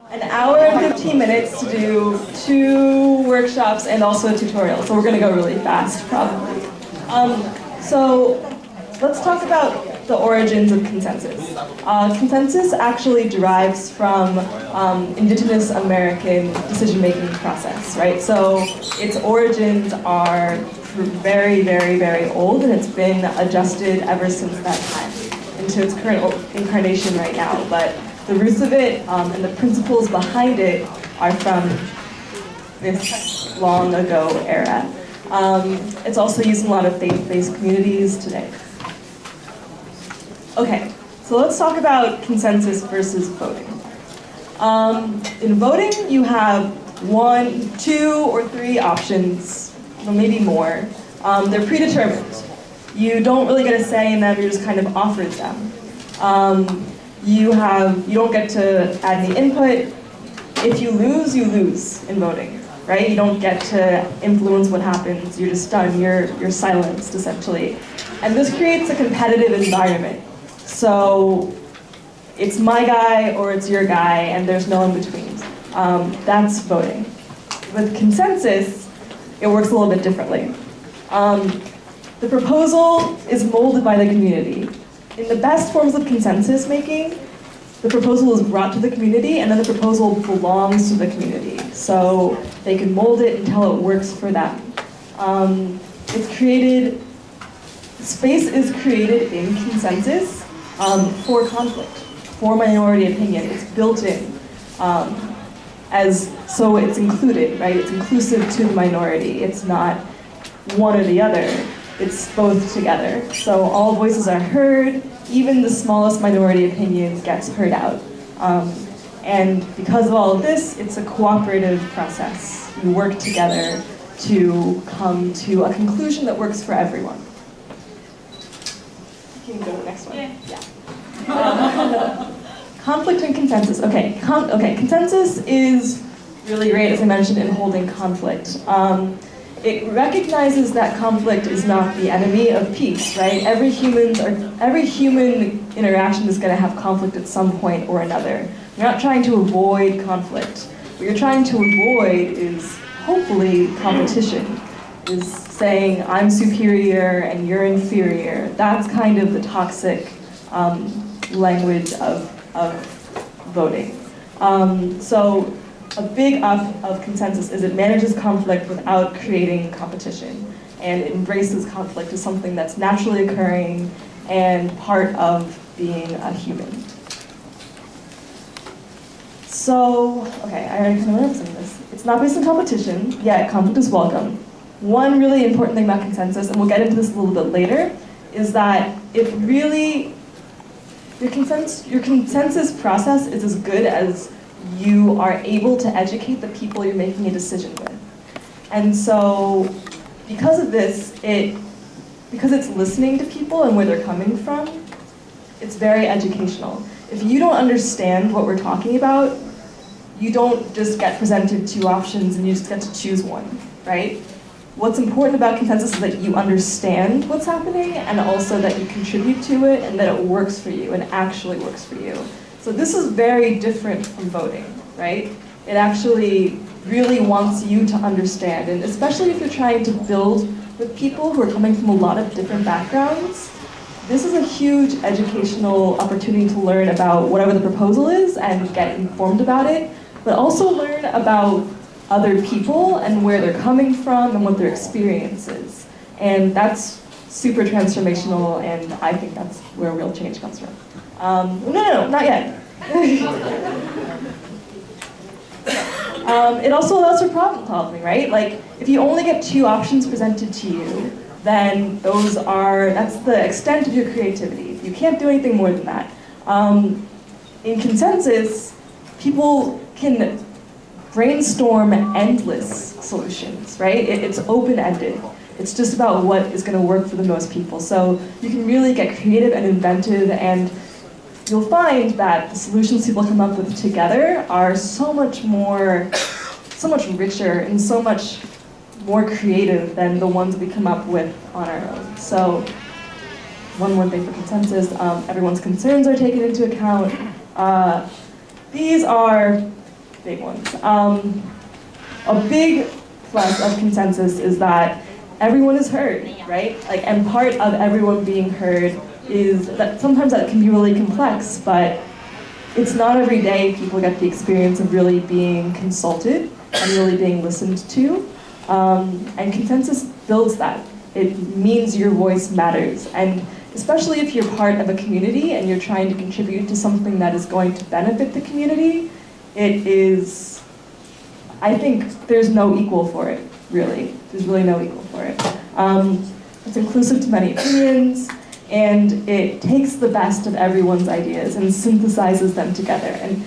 An hour and 15 minutes to do 2 workshops and also a tutorial, so we're going to go really fast, probably. So let's talk about the origins of consensus. Consensus actually derives from Indigenous American decision-making process, right? So its origins are very, very, very old, and it's been adjusted ever since that time into its current incarnation right now. But the roots of it and the principles behind it are from this long ago era. It's also used in a lot of faith-based communities today. Okay, so let's talk about consensus versus voting. In voting, you have 1, 2, or 3 options, or maybe more. They're predetermined. You don't really get a say in them, you're just kind of offered them. You don't get to add any input. If you lose in voting, right? You don't get to influence what happens. You're just done. You're silenced, essentially. And this creates a competitive environment. So it's my guy or it's your guy, and there's no in between. That's voting. With consensus, it works a little bit differently. The proposal is molded by the community. In the best forms of consensus making, the proposal is brought to the community, and then the proposal belongs to the community. So they can mold it until it works for them. Space is created in consensus for conflict, for minority opinion. It's built in so it's included, right? It's inclusive to the minority. It's not one or the other. It's both together. So all voices are heard, even the smallest minority opinion gets heard out. And because of all of this, it's a cooperative process. You work together to come to a conclusion that works for everyone. You can go to the next one. Yeah. Conflict and consensus. Okay, consensus is really great, as I mentioned, in holding conflict. It recognizes that conflict is not the enemy of peace, right? Every human interaction is going to have conflict at some point or another. You're not trying to avoid conflict. What you're trying to avoid is, hopefully, competition. Is saying, I'm superior and you're inferior. That's kind of the toxic language of voting. So a big up of consensus is it manages conflict without creating competition, and it embraces conflict as something that's naturally occurring and part of being a human. So, okay, I already kind of went over some of this. It's not based on competition, yet conflict is welcome. One really important thing about consensus, and we'll get into this a little bit later, is that it really, your consensus process is as good as you are able to educate the people you're making a decision with. And so, because of this, because it's listening to people and where they're coming from, it's very educational. If you don't understand what we're talking about, you don't just get presented 2 options and you just get to choose one, right? What's important about consensus is that you understand what's happening and also that you contribute to it and that it works for you and actually works for you. So this is very different from voting, right? It actually really wants you to understand, and especially if you're trying to build with people who are coming from a lot of different backgrounds, this is a huge educational opportunity to learn about whatever the proposal is and get informed about it, but also learn about other people and where they're coming from and what their experience is. And that's super transformational, and I think that's where real change comes from. No, not yet. It also allows for problem solving, right? Like, if you only get 2 options presented to you, then that's the extent of your creativity. You can't do anything more than that. In consensus, people can brainstorm endless solutions, right? It's open-ended. It's just about what is going to work for the most people. So you can really get creative and inventive, and you'll find that the solutions people come up with together are so much richer and so much more creative than the ones we come up with on our own. So one more thing for consensus, everyone's concerns are taken into account. These are big ones. A big plus of consensus is that everyone is heard, right? Like, and part of everyone being heard is that sometimes that can be really complex, but it's not every day people get the experience of really being consulted and really being listened to. And consensus builds that. It means your voice matters. And especially if you're part of a community and you're trying to contribute to something that is going to benefit the community, it is, I think there's no equal for it, really. There's really no equal for it. It's inclusive to many opinions, and it takes the best of everyone's ideas and synthesizes them together. And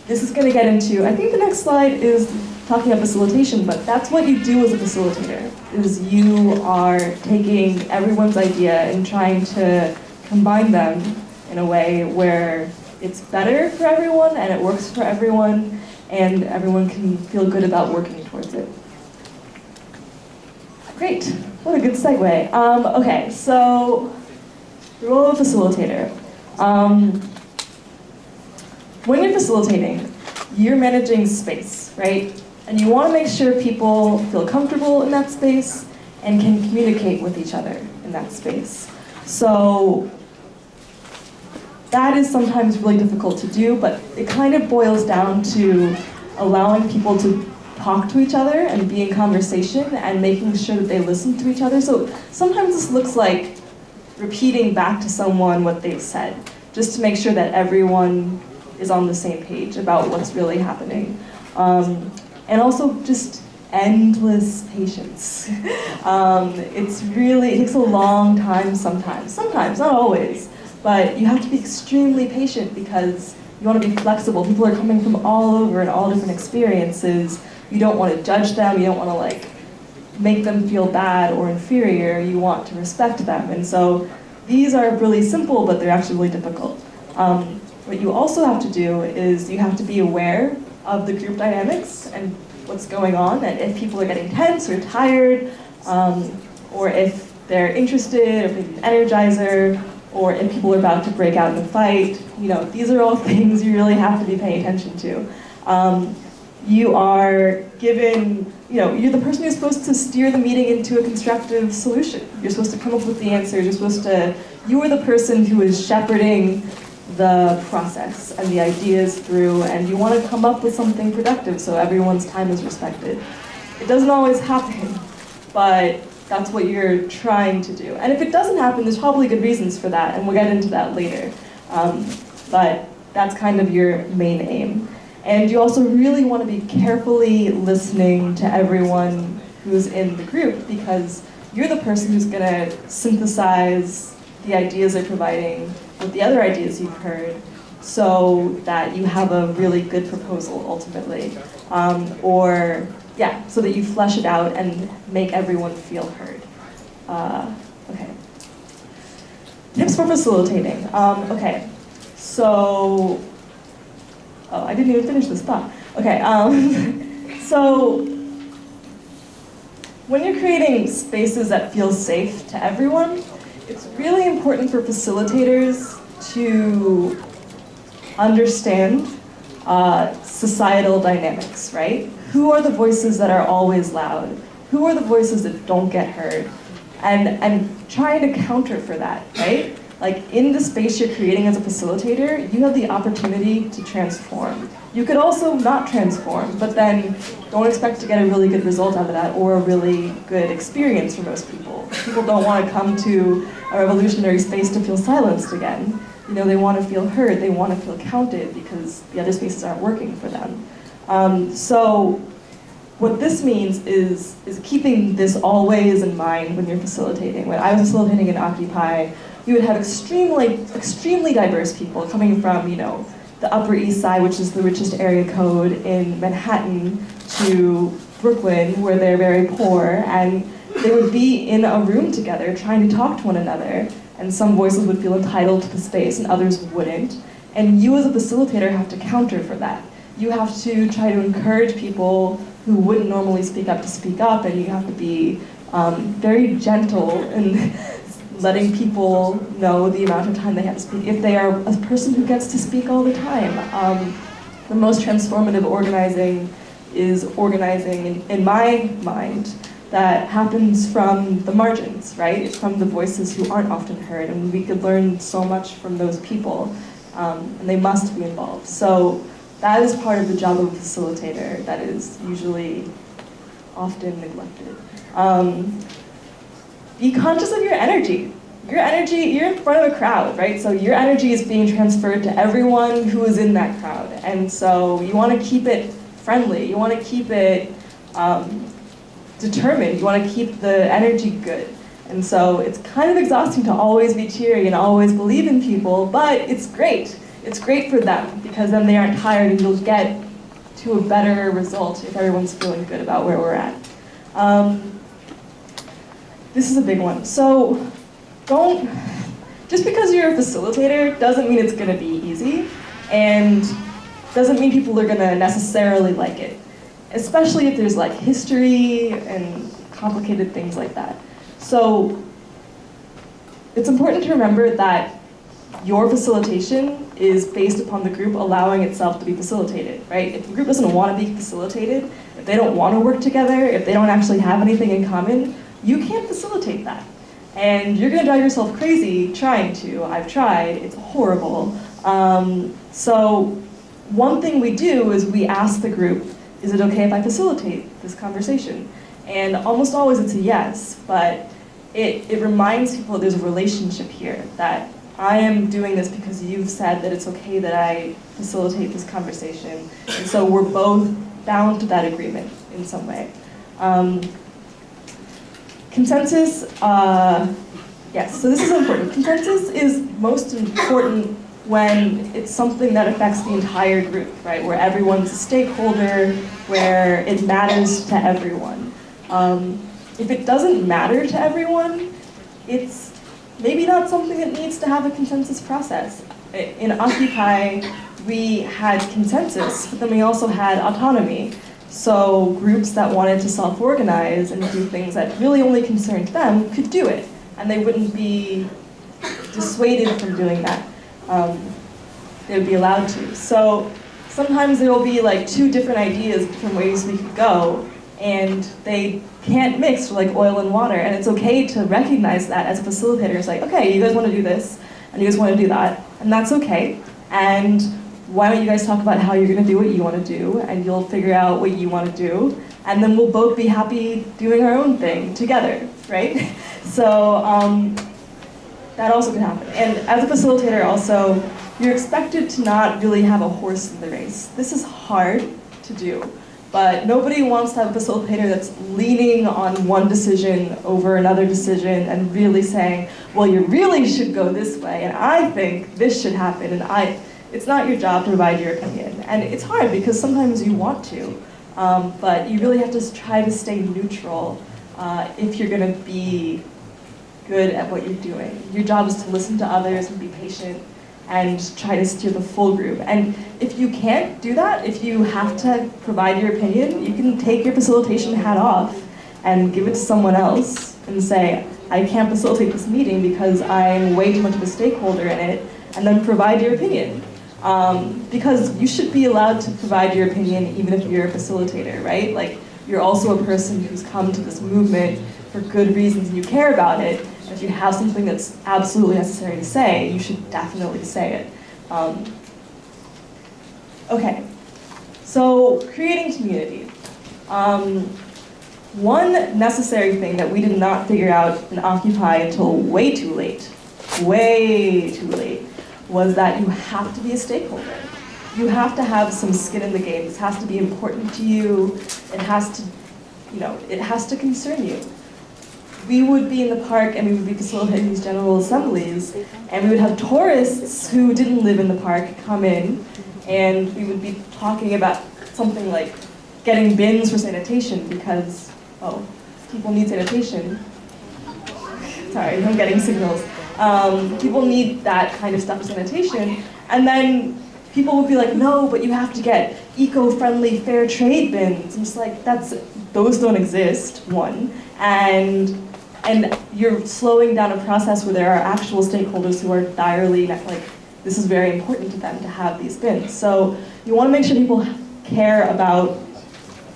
this is going to get into, I think the next slide is talking about facilitation, but that's what you do as a facilitator, is you are taking everyone's idea and trying to combine them in a way where it's better for everyone and it works for everyone and everyone can feel good about working towards it. Great, what a good segue. Okay, so the role of a facilitator. When you're facilitating, you're managing space, right? And you want to make sure people feel comfortable in that space and can communicate with each other in that space. So that is sometimes really difficult to do, but it kind of boils down to allowing people to talk to each other and be in conversation and making sure that they listen to each other. So sometimes this looks like repeating back to someone what they've said, just to make sure that everyone is on the same page about what's really happening. And also just endless patience. It takes a long time sometimes, not always, but you have to be extremely patient because you want to be flexible. People are coming from all over and all different experiences. You don't want to judge them, you don't want to like make them feel bad or inferior, you want to respect them. And so these are really simple, but they're actually really difficult. What you also have to do is you have to be aware of the group dynamics and what's going on, and if people are getting tense or tired, or if they're interested, or if they need an energizer, or if people are about to break out in a fight. You know, these are all things you really have to be paying attention to. You are given, you're the person who's supposed to steer the meeting into a constructive solution. You're supposed to come up with the answers, you are the person who is shepherding the process and the ideas through, and you want to come up with something productive so everyone's time is respected. It doesn't always happen, but that's what you're trying to do. And if it doesn't happen, there's probably good reasons for that, and we'll get into that later. But that's kind of your main aim. And you also really want to be carefully listening to everyone who's in the group, because you're the person who's going to synthesize the ideas they're providing with the other ideas you've heard, so that you have a really good proposal ultimately. So that you flesh it out and make everyone feel heard. Okay. Tips for facilitating. Okay, so, I didn't even finish this thought. Okay, so when you're creating spaces that feel safe to everyone, it's really important for facilitators to understand societal dynamics, right? Who are the voices that are always loud? Who are the voices that don't get heard? And trying to counter for that, right? Like in the space you're creating as a facilitator, you have the opportunity to transform. You could also not transform, but then don't expect to get a really good result out of that or a really good experience for most people. People don't want to come to a revolutionary space to feel silenced again. They want to feel heard, they want to feel counted because the other spaces aren't working for them. So what this means is keeping this always in mind when you're facilitating. When I was facilitating in Occupy, you would have extremely diverse people coming from, the Upper East Side, which is the richest area code in Manhattan, to Brooklyn, where they're very poor, and they would be in a room together trying to talk to one another, and some voices would feel entitled to the space and others wouldn't. And you as a facilitator have to counter for that. You have to try to encourage people who wouldn't normally speak up to speak up, and you have to be very gentle in letting people know the amount of time they have to speak, if they are a person who gets to speak all the time. the most transformative organizing is organizing, in my mind, that happens from the margins, right? It's from the voices who aren't often heard, and we could learn so much from those people, and they must be involved. So that is part of the job of a facilitator that is usually often neglected. Be conscious of your energy. Your energy, you're in front of a crowd, right? So your energy is being transferred to everyone who is in that crowd. And so you want to keep it friendly. You want to keep it determined. You want to keep the energy good. And so it's kind of exhausting to always be cheery and always believe in people, but it's great. It's great for them because then they aren't tired and you'll get to a better result if everyone's feeling good about where we're at. This is a big one. So just because you're a facilitator doesn't mean it's going to be easy, and doesn't mean people are going to necessarily like it, especially if there's like history and complicated things like that. So it's important to remember that your facilitation is based upon the group allowing itself to be facilitated, right? If the group doesn't want to be facilitated, if they don't want to work together, if they don't actually have anything in common, you can't facilitate that. And you're going to drive yourself crazy trying to. I've tried. It's horrible. So one thing we do is we ask the group, is it okay if I facilitate this conversation? And almost always it's a yes, but it reminds people that there's a relationship here, that I am doing this because you've said that it's okay that I facilitate this conversation. And so we're both bound to that agreement in some way. Consensus, yes, so this is important. Consensus is most important when it's something that affects the entire group, right? Where everyone's a stakeholder, where it matters to everyone. If it doesn't matter to everyone, it's maybe not something that needs to have a consensus process. In Occupy, we had consensus, but then we also had autonomy. So groups that wanted to self-organize and do things that really only concerned them could do it, and they wouldn't be dissuaded from doing that. They would be allowed to. So sometimes there will be like two different ideas, different ways we could go, and they can't mix like oil and water, and it's okay to recognize that as a facilitator. It's like, okay, you guys want to do this, and you guys want to do that, and that's okay. And why don't you guys talk about how you're going to do what you want to do, and you'll figure out what you want to do, and then we'll both be happy doing our own thing together, right? So that also can happen. And as a facilitator also, you're expected to not really have a horse in the race. This is hard to do, but nobody wants to have a facilitator that's leaning on one decision over another decision and really saying, well, you really should go this way, and I think this should happen, and it's not your job to provide your opinion. And it's hard because sometimes you want to, but you really have to try to stay neutral if you're going to be good at what you're doing. Your job is to listen to others and be patient and try to steer the full group. And if you can't do that, if you have to provide your opinion, you can take your facilitation hat off and give it to someone else and say, I can't facilitate this meeting because I'm way too much of a stakeholder in it, and then provide your opinion. Because you should be allowed to provide your opinion even if you're a facilitator, right? Like, you're also a person who's come to this movement for good reasons and you care about it. And if you have something that's absolutely necessary to say, you should definitely say it. Okay, so creating community. One necessary thing that we did not figure out in Occupy until way too late, was that you have to be a stakeholder. You have to have some skin in the game. This has to be important to you. It has to, it has to concern you. We would be in the park and we would be facilitating these general assemblies, and we would have tourists who didn't live in the park come in, and we would be talking about something like getting bins for sanitation because, people need sanitation. Sorry, I'm getting signals. People need that kind of stuff for sanitation, and then people would be like, no, but you have to get eco-friendly fair trade bins. I'm just like, those don't exist, one, and you're slowing down a process where there are actual stakeholders who are direly this is very important to them to have these bins. So you want to make sure people care about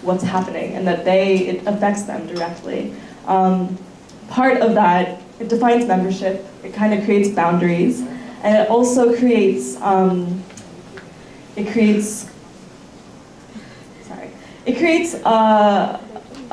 what's happening and that it affects them directly. Part of that, it defines membership, it kind of creates boundaries, and it also creates,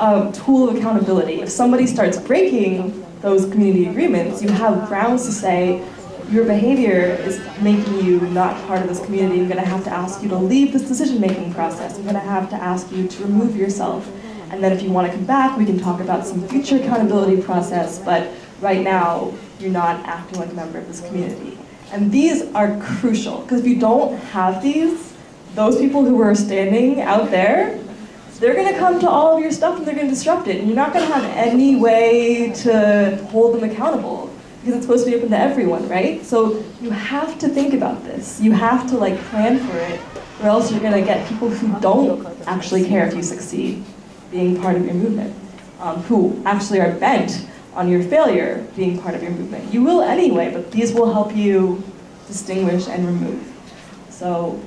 a tool of accountability. If somebody starts breaking those community agreements, you have grounds to say, your behavior is making you not part of this community. I'm going to have to ask you to leave this decision-making process. I'm going to have to ask you to remove yourself. And then if you want to come back, we can talk about some future accountability process, but right now, you're not acting like a member of this community. And these are crucial, because if you don't have these, those people who are standing out there, they're going to come to all of your stuff and they're going to disrupt it. And you're not going to have any way to hold them accountable, because it's supposed to be open to everyone, right? So you have to think about this. You have to plan for it, or else you're going to get people who don't actually care if you succeed being part of your movement, who actually are bent on your failure being part of your movement. You will anyway, but these will help you distinguish and remove. So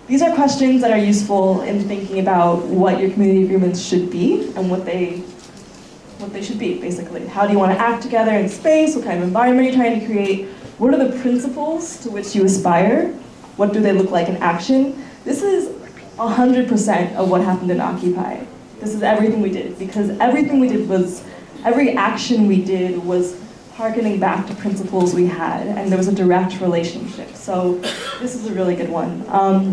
these are questions that are useful in thinking about what your community agreements should be and what they should be, basically. How do you want to act together in space? What kind of environment are you trying to create? What are the principles to which you aspire? What do they look like in action? This is 100% of what happened in Occupy. This is everything we did, because everything we did every action we did was harkening back to principles we had, and there was a direct relationship. So this is a really good one.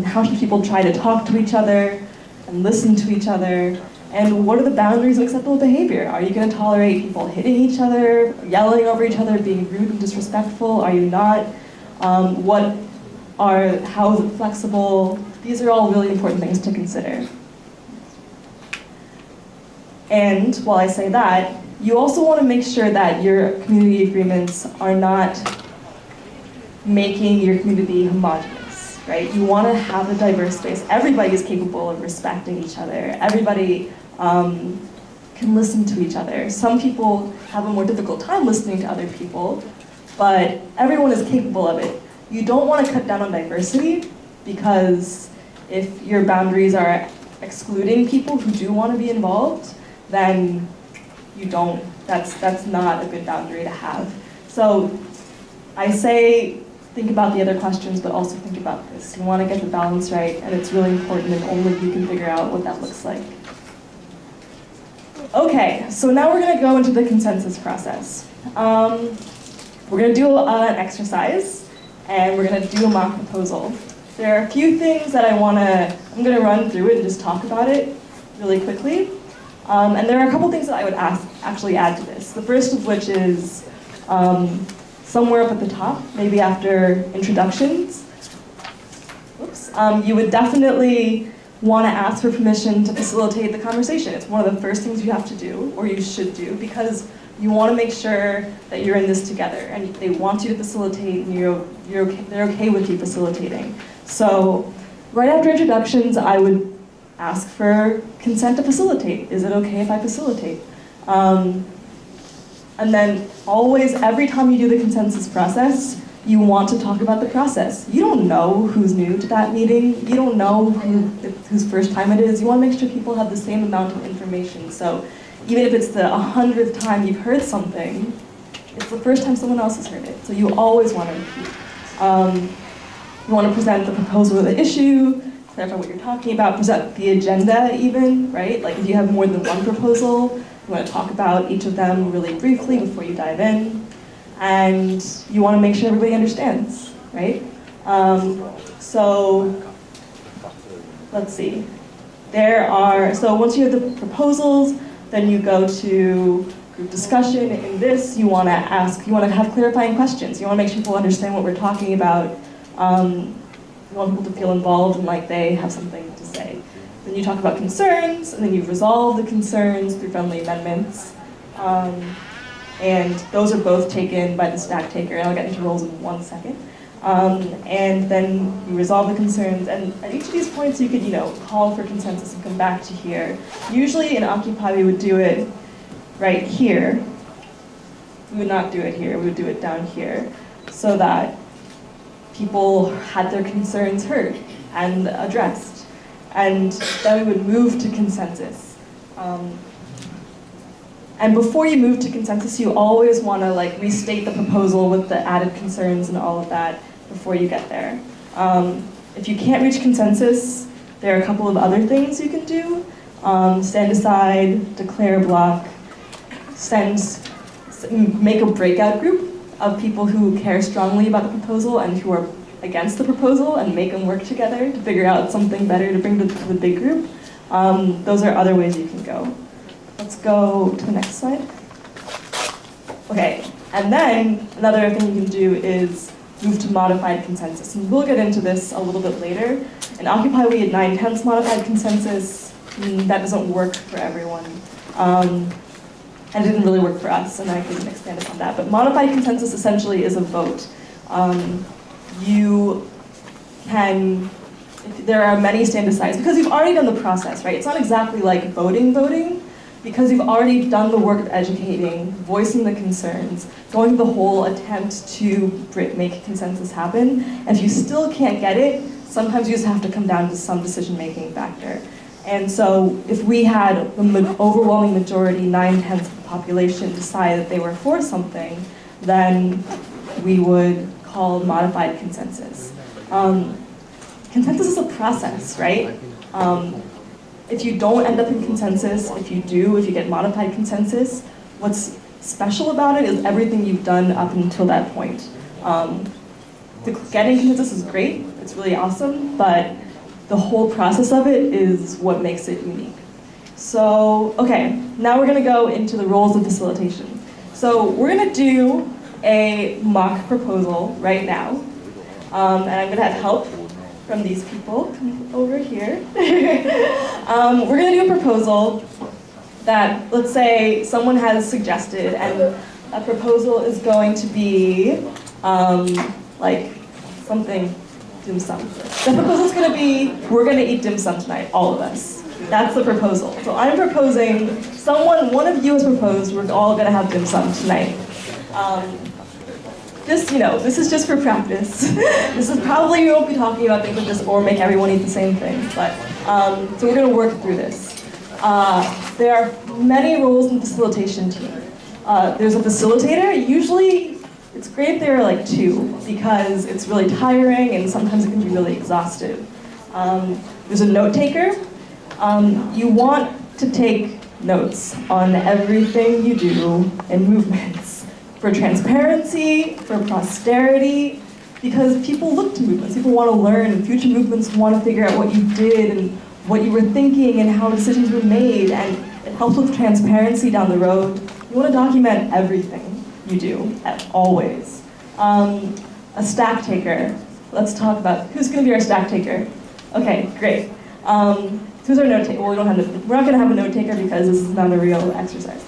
How should people try to talk to each other and listen to each other? And what are the boundaries of acceptable behavior? Are you going to tolerate people hitting each other, yelling over each other, being rude and disrespectful? Are you not? How is it flexible? These are all really important things to consider. And while I say that, you also want to make sure that your community agreements are not making your community homogenous, right? You want to have a diverse space. Everybody is capable of respecting each other. Everybody can listen to each other. Some people have a more difficult time listening to other people, but everyone is capable of it. You don't want to cut down on diversity, because if your boundaries are excluding people who do want to be involved, then that's not a good boundary to have. So I say think about the other questions, but also think about this. You want to get the balance right, and it's really important, and only you can figure out what that looks like. Okay, so now we're going to go into the consensus process. We're going to do an exercise, and we're going to do a mock proposal. There are a few things that I'm going to run through it and just talk about it really quickly. And there are a couple things that I would actually add to this. The first of which is somewhere up at the top, maybe after introductions. You would definitely want to ask for permission to facilitate the conversation. It's one of the first things you have to do, or you should do, because you want to make sure that you're in this together, and they want you to facilitate, and they're okay with you facilitating. So right after introductions, I would ask for consent to facilitate. Is it okay if I facilitate? And then always, every time you do the consensus process, you want to talk about the process. You don't know who's new to that meeting. You don't know whose first time it is. You want to make sure people have the same amount of information. So even if it's the 100th time you've heard something, it's the first time someone else has heard it. So you always want to repeat. You want to present the proposal or the issue, clarify what you're talking about, present the agenda even, right? Like if you have more than one proposal, you want to talk about each of them really briefly before you dive in. And you want to make sure everybody understands, right? So let's see. So once you have the proposals, then you go to group discussion. In this, you want to have clarifying questions. You want to make sure people understand what we're talking about. You want people to feel involved and like they have something to say. Then you talk about concerns, and then you resolve the concerns through friendly amendments. And those are both taken by the stack taker, and I'll get into roles in 1 second. And then you resolve the concerns, and at each of these points you could, call for consensus and come back to here. Usually in Occupy we would do it right here. We would not do it here, we would do it down here, so that people had their concerns heard and addressed. And then we would move to consensus. And before you move to consensus, you always want to like restate the proposal with the added concerns and all of that before you get there. If you can't reach consensus, there are a couple of other things you can do. Stand aside, declare a block, make a breakout group of people who care strongly about the proposal and who are against the proposal and make them work together to figure out something better to bring to the big group. Those are other ways you can go. Let's go to the next slide. Okay, and then another thing you can do is move to modified consensus. And we'll get into this a little bit later. In Occupy, we had 9/10 modified consensus. That doesn't work for everyone. And it didn't really work for us, and I can expand upon that. But modified consensus essentially is a vote. There are many stand-asides, because you've already done the process, right? It's not exactly like voting, because you've already done the work of educating, voicing the concerns, going the whole attempt to make consensus happen. And if you still can't get it, sometimes you just have to come down to some decision-making factor. And so if we had the overwhelming majority, 9/10 of the population, decide that they were for something, then we would call modified consensus. Consensus is a process, right? If you don't end up in consensus, if you get modified consensus, what's special about it is everything you've done up until that point. Getting consensus is great, it's really awesome, but the whole process of it is what makes it unique. So, okay, now we're gonna go into the roles of facilitation. So we're gonna do a mock proposal right now, and I'm gonna have help from these people. Come over here. We're gonna do a proposal that, let's say, someone has suggested, and that proposal is going to be like something dim sum. The proposal is going to be, we're going to eat dim sum tonight, all of us. That's the proposal. So I'm proposing, one of you has proposed, we're all going to have dim sum tonight. This is just for practice. This is probably, we won't be talking about things like this or make everyone eat the same thing. But so we're going to work through this. There are many roles in the facilitation team. There's a facilitator. Usually, it's great if there are like two, because it's really tiring and sometimes it can be really exhaustive. There's a note taker. You want to take notes on everything you do in movements for transparency, for posterity, because people look to movements. People want to learn, and future movements want to figure out what you did and what you were thinking and how decisions were made, and it helps with transparency down the road. You want to document everything you do, always. A stack taker. Let's talk about who's going to be our stack taker. Okay, great. Who's our note taker? Well, we're not going to have a note taker because this is not a real exercise.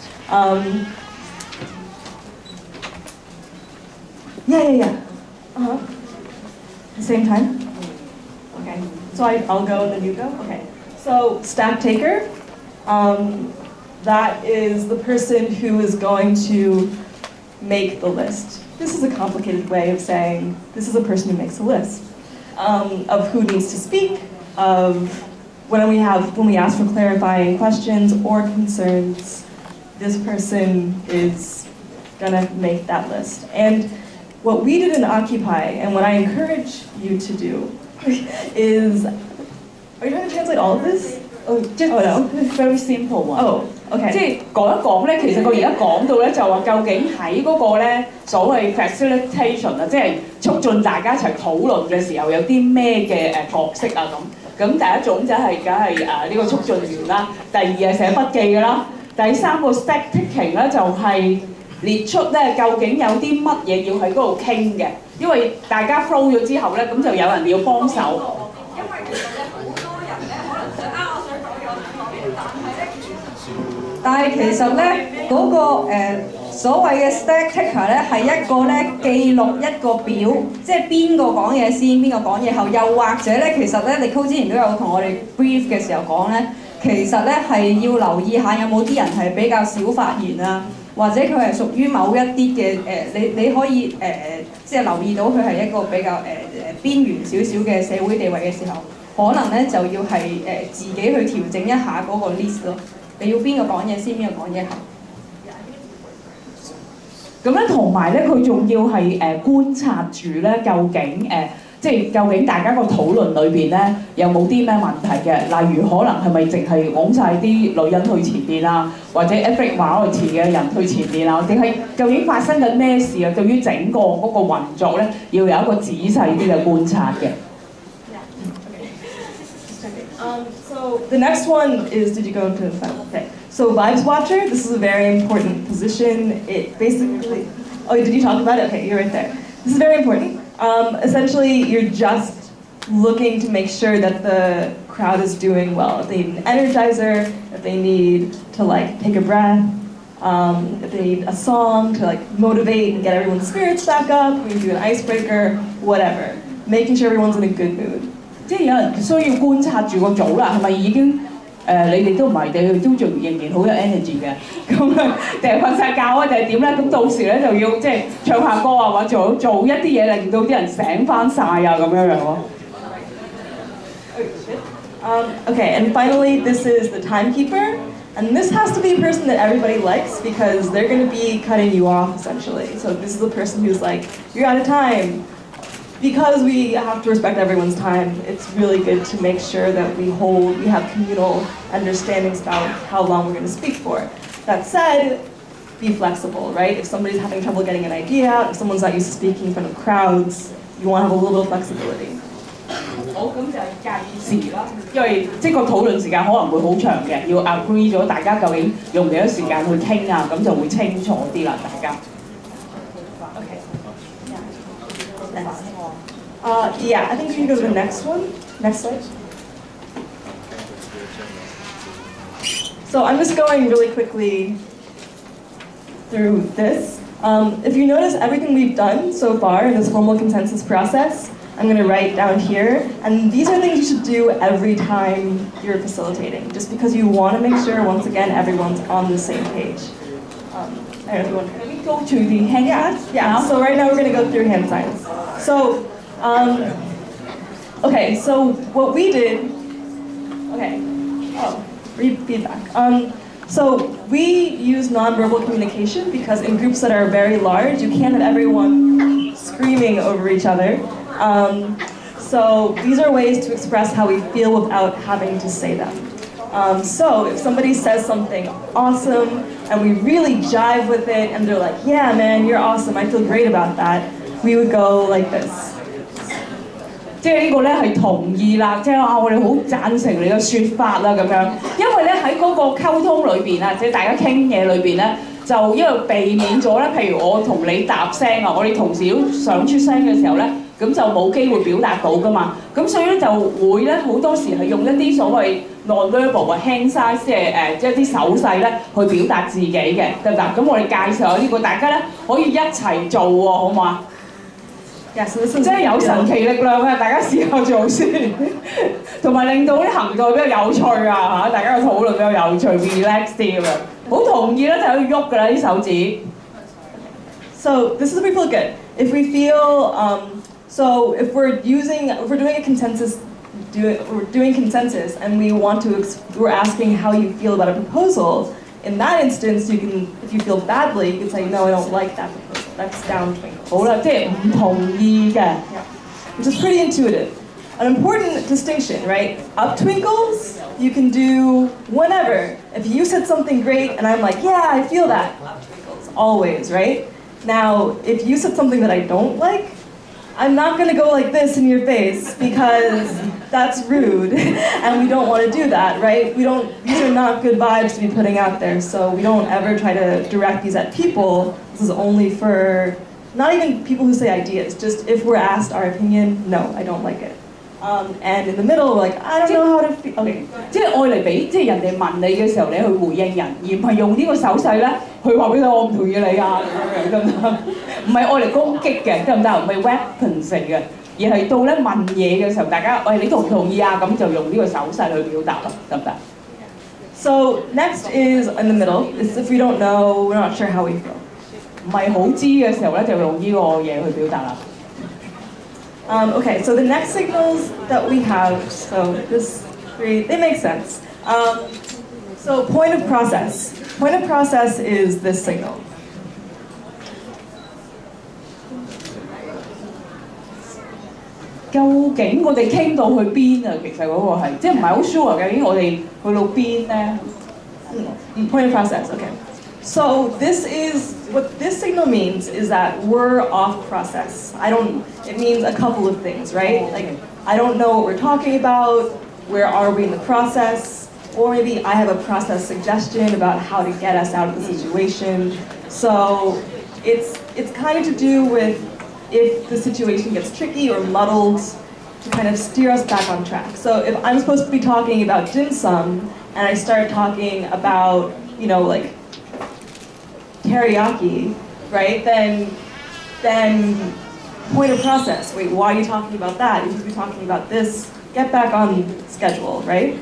Yeah. The same time? Okay. So I'll go and then you go? Okay. So stack taker, that is the person who is going to make the list. This is a complicated way of saying this is a person who makes a list of who needs to speak, of when we ask for clarifying questions or concerns, this person is gonna make that list. And what we did in Occupy, and what I encourage you to do, is, are you trying to translate all of this? Oh no. Very simple one. Oh, okay. 即係講一講咧，其實佢而家講到咧就話究竟喺嗰個咧所謂 facilitation 啊，即係促進大家一齊討論嘅時候有啲咩嘅角色啊咁。咁第一種就係梗係呢個促進員啦，第二係寫筆記嘅啦，第三個 stack taking 咧就係列出咧究竟有啲乜嘢要喺嗰度傾嘅，因為大家 flow 咗之後咧，咁就有人要幫手。因為其實咧好多人咧可能想我想講嘢，但係其實咧嗰個所謂嘅 stack taker 咧係一個咧記錄一個表，即係邊個講嘢先，邊個講嘢後，又或者咧其實咧Nicole之前都有同我哋 brief 嘅時候講咧，其實咧係要留意下有冇啲人係比較少發言啊。或者佢係屬於某一啲嘅你可以即係留意到佢係一個比較邊緣少少嘅社會地位嘅時候，可能咧就要係自己去調整一下嗰個 list 咯。你要邊個講嘢先，邊個講嘢後。咁咧，同埋咧，佢仲要係觀察住咧，究竟即係究竟大家個討論裏邊咧，有冇啲咩問題嘅？例如可能係咪淨係拱晒啲女人去前邊啊，或者 ethnic minority 嘅人去前邊啊？定係究竟發生緊咩事啊？對於整個嗰個運作咧，要有一個仔細啲嘅觀察嘅。So the next one is, did you go into the final? Okay. So Vibes Watcher, this is a very important position. It basically, oh, did you talk about it? Okay, you're right there. This is very important. Essentially, you're just looking to make sure that the crowd is doing well. If they need an energizer, if they need to like take a breath, if they need a song to like motivate and get everyone's spirits back up, we do an icebreaker, whatever. Making sure everyone's in a good mood. 即係有人需要觀察住個組啦，係咪已經你哋都唔係，你哋都仲仍然好有 energy 嘅，咁啊，定係瞓晒覺啊，定係點咧？咁到時咧就要即係唱下歌啊，或者做一啲嘢令到啲人醒翻晒啊，咁樣樣咯。Okay, and finally, this is the timekeeper. And this has to be a person that everybody likes because they're going to be cutting you off, essentially. So this is the person who's like, you're out of time. Because we have to respect everyone's time, it's really good to make sure that we have communal understandings about how long we're going to speak for. That said, be flexible, right? If somebody's having trouble getting an idea out, if someone's not used to speaking in front of crowds, you want to have a little bit of flexibility. 好，咁就係計時啦，因為即係個討論時間可能會好長嘅，要 agree 咗大家究竟用幾多時間去傾啊，咁就會清楚啲啦，大家。Okay. Yeah, I think we can go to the next one. Next slide. So I'm just going really quickly through this. If you notice everything we've done so far in this formal consensus process, I'm going to write down here. And these are things you should do every time you're facilitating, just because you want to make sure, once again, everyone's on the same page. I don't know if you want to go to the hand signs? Yeah, so right now we're going to go through hand signs. So, okay, so what we did, okay, read feedback. So we use nonverbal communication because in groups that are very large, you can't have everyone screaming over each other. So these are ways to express how we feel without having to say them. So if somebody says something awesome and we really jive with it and they're like, yeah man, you're awesome, I feel great about that, we would go like this. 即係呢個咧係同意啦，即係我哋好贊成你嘅説法啦咁樣，因為咧喺嗰個溝通裏邊啊，即係大家傾嘢裏邊咧，就因為避免咗咧，譬如我同你搭聲啊，我哋同時都想出聲嘅時候咧，咁就冇機會表達到噶嘛，咁所以咧就會咧好多時係用一啲所謂 non-verbal 嘅 hand signs， 即係一啲手勢咧去表達自己嘅，得唔得？咁我哋介紹下呢個，大家咧可以一齊做喎，好唔好啊？ Yes, 即係有神奇力量嘅，大家試下做先，同埋令到啲行動比較有趣啊嚇，大家嘅討論比較有趣 ，relax 啲咁樣。好同意咧，就可以喐㗎啦啲手指。So this is if we feel good. If we feel so if we're doing a consensus, we're doing consensus, and we're asking how you feel about a proposal. In that instance, you can, if you feel badly, you can say, no, I don't like that proposal. That's down twinkles. 好啦，即係唔同意嘅。Which is pretty intuitive. An important distinction, right? Up twinkles, you can do whenever. If you said something great and I'm like, yeah, I feel that. Up twinkles, always, right? Now, if you said something that I don't like, I'm not gonna go like this in your face because that's rude and we don't want to do that, right? These are not good vibes to be putting out there, so we don't ever try to direct these at people. This is only for, not even people who say ideas, just if we're asked our opinion, no, I don't like it. And in the middle, we're like, I don't know how to feel. Okay. 即係愛嚟俾，即係人哋問你嘅時候，你去回應人，而唔係用呢個手勢咧去話俾佢我唔同意你啊咁樣得唔得？唔係愛嚟攻擊嘅，得唔得？唔係 weapons 嚟嘅，而係到咧問嘢嘅時候，大家喂你同唔同意啊？咁就用呢個手勢去表達咯，得唔得？ So next is in the middle. It's if we don't know, we're not sure how we feel. 唔係好知嘅時候咧，就用呢個嘢去表達啦。Okay, so the next signals that we have, so this three, they make sense. So point of process. Point of process is this signal. 究竟我哋傾到去邊啊？其實嗰個係即係唔係好 sure 究竟我哋去到邊咧？ Point of process, okay. So this is, what this signal means is that we're off process. It means a couple of things, right? Like, I don't know what we're talking about, where are we in the process, or maybe I have a process suggestion about how to get us out of the situation. So it's kind of to do with if the situation gets tricky or muddled, to kind of steer us back on track. So if I'm supposed to be talking about dim sum, and I start talking about, like teriyaki, right? Then point of process. Wait, why are you talking about that? You should be talking about this. Get back on schedule, right?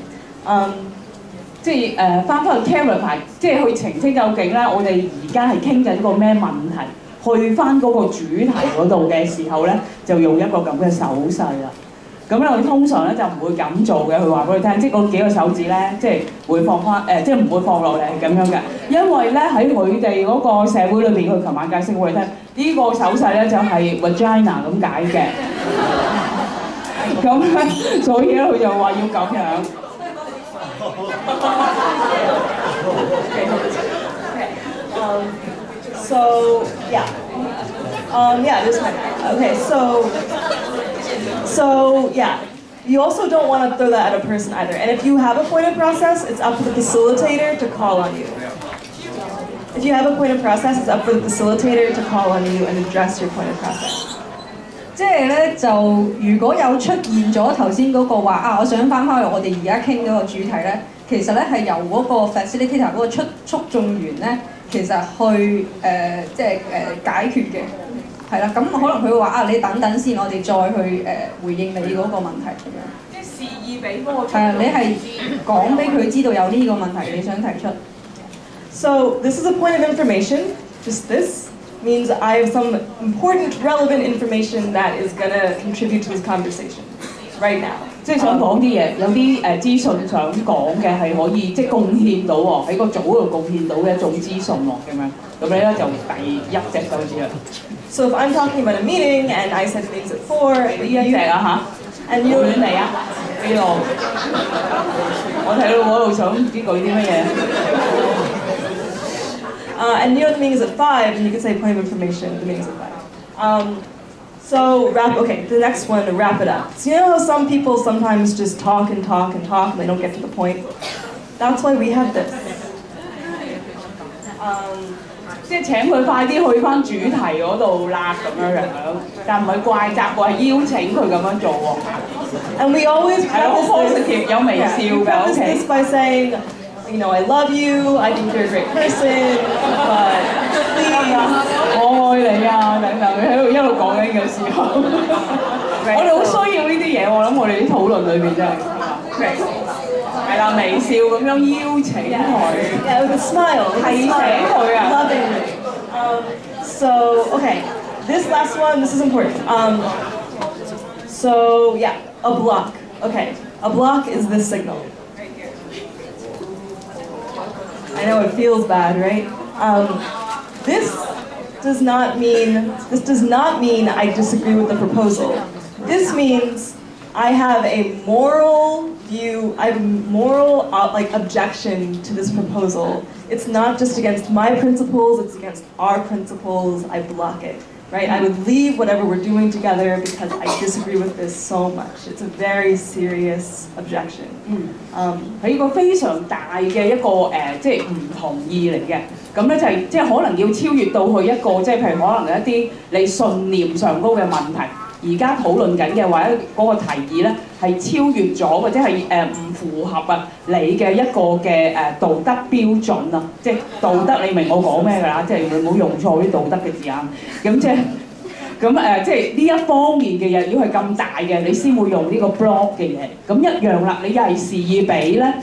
即係翻返去 clarify， 即係去澄清究竟咧，我哋而家係傾緊個咩問題，去翻嗰個主題嗰度嘅時候咧，就用一個咁嘅手勢啦。咁咧，我哋通常咧就唔會咁做嘅。佢話俾你聽，即係嗰幾個手指咧，即係會放翻即係唔會放落嚟係咁樣嘅。因為咧喺佢哋嗰個社會裏邊，佢琴晚解釋俾我哋聽，呢個手勢咧就係 vagina 咁解嘅。咁咧，所以咧佢就話要咁樣。So yeah, this one. Okay, so yeah, you also don't want to throw that at a person either. And if you have a point of process, it's up to the facilitator to call on you. If you have a point of process, it's up for the facilitator to call on you and address your point of process. 即係咧，就如果有出現咗頭先嗰個話啊，我想翻返去我哋而家傾嗰個主題咧，其實咧係由嗰個 facilitator 嗰個促進員咧，其實去解決嘅，係啦。咁可能佢會話啊，你等等先，我哋再去回應你嗰個問題咁樣。即係示意俾嗰個係啊，你係講俾佢知道有呢個問題，你想提出。So this is a point of information. Just this means I have some important, relevant information that is going to contribute to this conversation right now. 即係想講啲嘢，有啲資訊想講嘅係可以即係貢獻到喎，喺個組度貢獻到嘅一種資訊喎，咁樣。咁你咧就第一隻手指啦。So if I'm talking about a meeting and I said things at 4, 呢一隻啊嚇， and you 亂嚟啊？呢度，我睇到嗰度想唔知舉啲乜嘢。And you know the meeting is at 5, and you can say point of information, the meeting is at 5. So the next one, to wrap it up. So you know how some people sometimes just talk and talk and talk and they don't get to the point? That's why we have this. 即係請佢快啲去翻主題嗰度啦，咁樣，但唔係怪責喎，係邀請佢咁樣做喎。And we always preface this, 有微笑嘅 preface this by saying, I love you, I think you're a great person, but please. 我愛你啊，等等，你喺度一路講緊嘅時候，我哋好需要呢啲嘢，我諗我哋啲討論裏邊真係，係啦，微笑咁樣邀請佢 Yeah, with a smile, 提醒佢啊。lovingly. Okay, this last one, this is important. So yeah, a block. Okay, a block is this signal. I know it feels bad, right? This does not mean I disagree with the proposal. This means I have a moral view, I have a moral objection to this proposal. It's not just against my principles, it's against our principles. I block it, right? I would leave whatever we're doing together because I disagree with this so much. It's a very serious objection. 係一個非常大嘅一個即係唔同意嚟嘅。咁咧就係即係可能要超越到去一個即係譬如可能一啲你信念上高嘅問題。而家討論緊嘅或者嗰個提議咧係超越咗或者係唔符合你嘅一個嘅道德標準啊，即係道德你明我講咩㗎啦，即係你唔好用錯啲道德嘅字眼，咁即係即係呢一方面嘅嘢，如果係咁大嘅，你先會用呢個 block 嘅嘢，咁一樣啦，你又係示意俾咧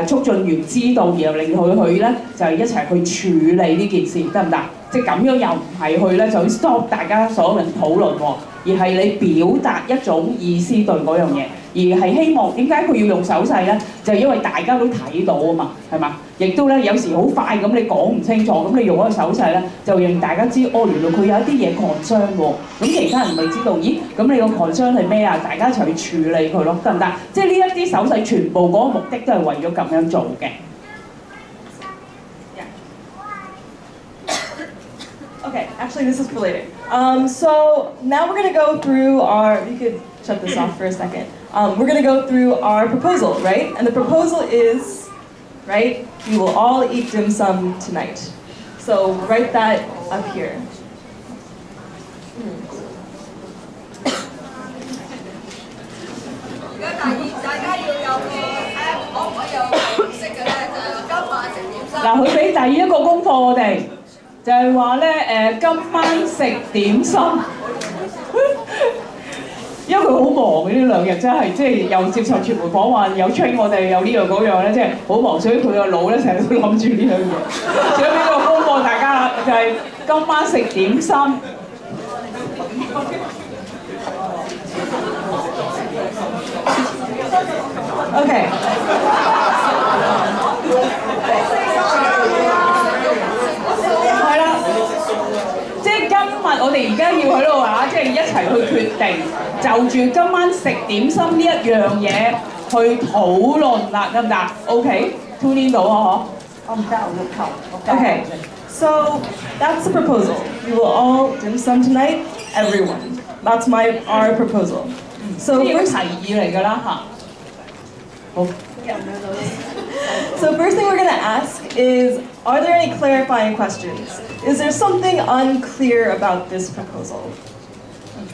促進員知道，然後令佢咧就係一齊去處理呢件事，得唔得？即係咁樣又唔係去咧就 stop 大家所有人討論喎，而係你表達一種意思對嗰樣嘢，而係希望點解佢要用手勢咧？就係因為大家都睇到啊嘛，係嘛？亦都咧有時好快咁你講唔清楚，咁你用嗰個手勢咧就讓大家知哦，原來佢有一啲嘢 concern 喎，咁其他人咪知道，咦？咁你個 concern 係咩啊？大家一齊去處理佢咯，得唔得？即係呢一啲手勢全部嗰個目的都係為咗咁樣做嘅。Okay, actually this is related. So now we're going to go through our, you could shut this off for a second. We're going to go through our proposal, right? And the proposal is, right, we will all eat dim sum tonight. So write that up here. Now, 佢俾第一個功課我哋。就係話咧今晚食點心，因為佢好忙嘅呢兩日真係，即係又接受傳媒訪問，又 train 我哋，有呢樣嗰樣咧，即係好忙，所以佢個腦咧成日都諗住呢樣嘢。所以呢個功課大家啦，就係今晚食點心。Okay.我哋而家要喺度即係一齊去決定，就住今晚食點心呢一樣嘢去討論啦，得唔得 ？OK，tune in 到啊嗬？我唔得，我要求。Okay, so that's the proposal. We will all dim sum tonight, everyone. That's our proposal. So 呢個提議嚟㗎啦嚇。好。So first thing we're going to ask is, are there any clarifying questions? Is there something unclear about this proposal?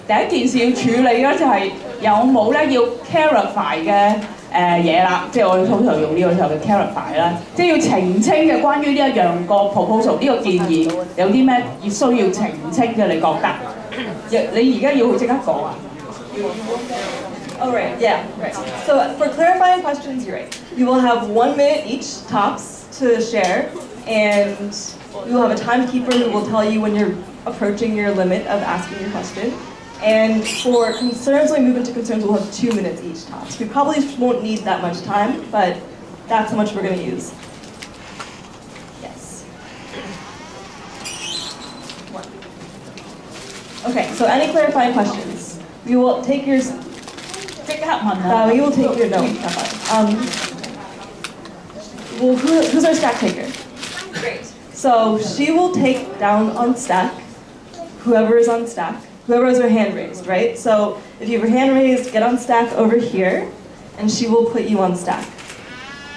第一件事要處理咧就係有冇咧要 clarify 嘅嘢啦，即係我哋通常用呢個時候嘅 clarify 啦，即係要澄清嘅關於呢一樣個 proposal 呢個建議有啲咩需要澄清嘅？你覺得？你而家要去即刻講啊？ Oh, right, yeah, right. So for clarifying questions, you're right. You will have 1 minute each tops to share, and you will have a timekeeper who will tell you when you're approaching your limit of asking your question. And for concerns, when we move into concerns, we'll have 2 minutes each tops. We probably won't need that much time, but that's how much we're going to use. Yes. Okay, so any clarifying questions? We will take your... we will take your note. Well, who's our stack taker? Great. So she will take down on stack whoever is on stack, whoever has their hand raised, right? So if you have your hand raised, get on stack over here, and she will put you on stack.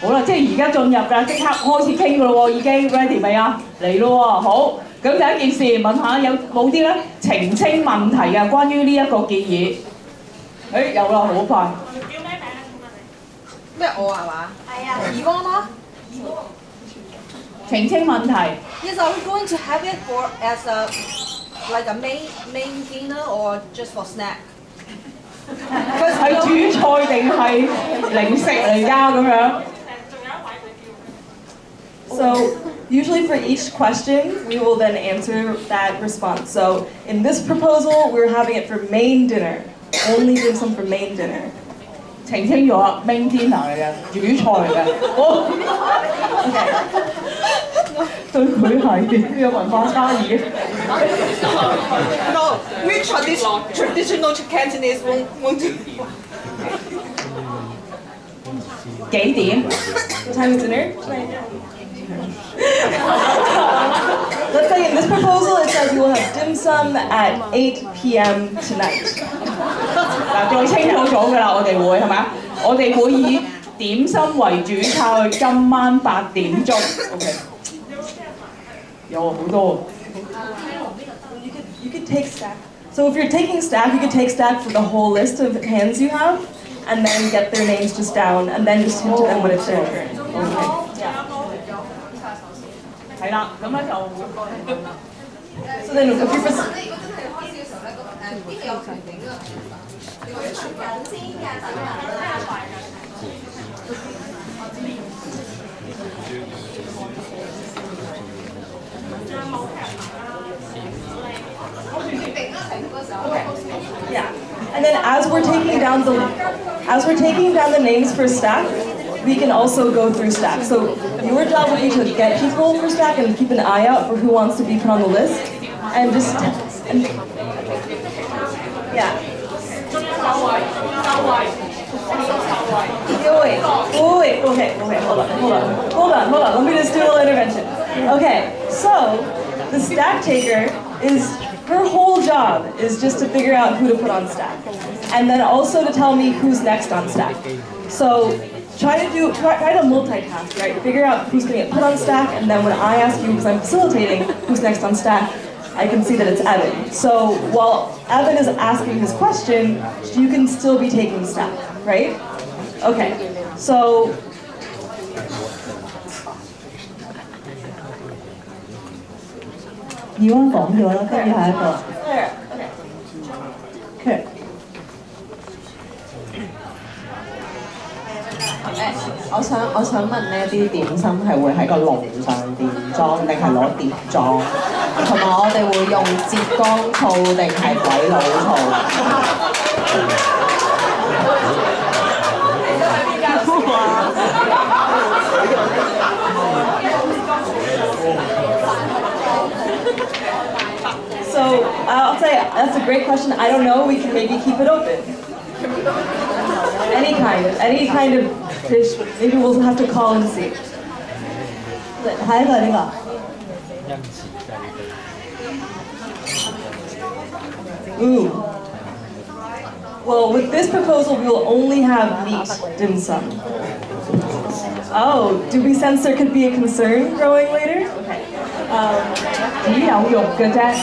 好啦，即係而家進入㗎，即刻開始傾㗎咯喎，已經 ready 未啊？嚟咯喎，好。咁第一件事問下有冇啲咧澄清問題嘅關於呢一個建議？誒有啦，好快。叫咩名啊？咩我係嘛？係啊，Yvonne咯。澄清問題。Yes, are we going to have it for as a like a main dinner or just for snack? 係主菜定係零食嚟㗎咁樣？ So usually for each question, we will then answer that response. So in this proposal, we're having it for main dinner. Only dim sum for main dinner. 澄清咗 main dinner 嚟嘅，主菜嚟嘅。好。對佢係有文化差異。No, we traditional Cantonese won't do. 幾點 What time is dinner? Let's say in this proposal it says we will have dim sum at 8 p.m. tonight. 嗱，再清楚咗㗎啦，我哋會係咪啊？我哋會以點心為主菜，今晚8點鐘。OK。有好多。You could take stack. So if you're taking stack, you could take stack for the whole list of hands you have, and then get their names just down, and then just hint to them when it's their turn. Okay. Yeah. 係啦，咁咧就。So then if you're Yeah. And then as we're taking down the names for staff, we can also go through staff. So your job would be to get people for staff and keep an eye out for who wants to be put on the list, and just yeah. Wait. Okay, hold on. Let me just do a little intervention. Okay, so the stack taker her whole job is just to figure out who to put on stack, and then also to tell me who's next on stack. So try to multitask, right? Figure out who's going to get put on stack, and then when I ask you, because I'm facilitating, who's next on stack, I can see that it's Evan. So while Evan is asking his question, you can still be taking stack, right? Okay, so.議員講咗啦，跟住下一個。Okay. 我想問呢啲點心係會喺個爐上邊裝，定係攞碟裝？同埋我哋會用浙江醋定係鬼佬So I'll say that's a great question. I don't know. We can maybe keep it open. Any kind of fish. Maybe we'll have to call and see. 下一個係呢個。Ooh. Well, with this proposal, we will only have meat dim sum. Oh, do we sense there could be a concern growing later? Okay. 只有肉嘅啫。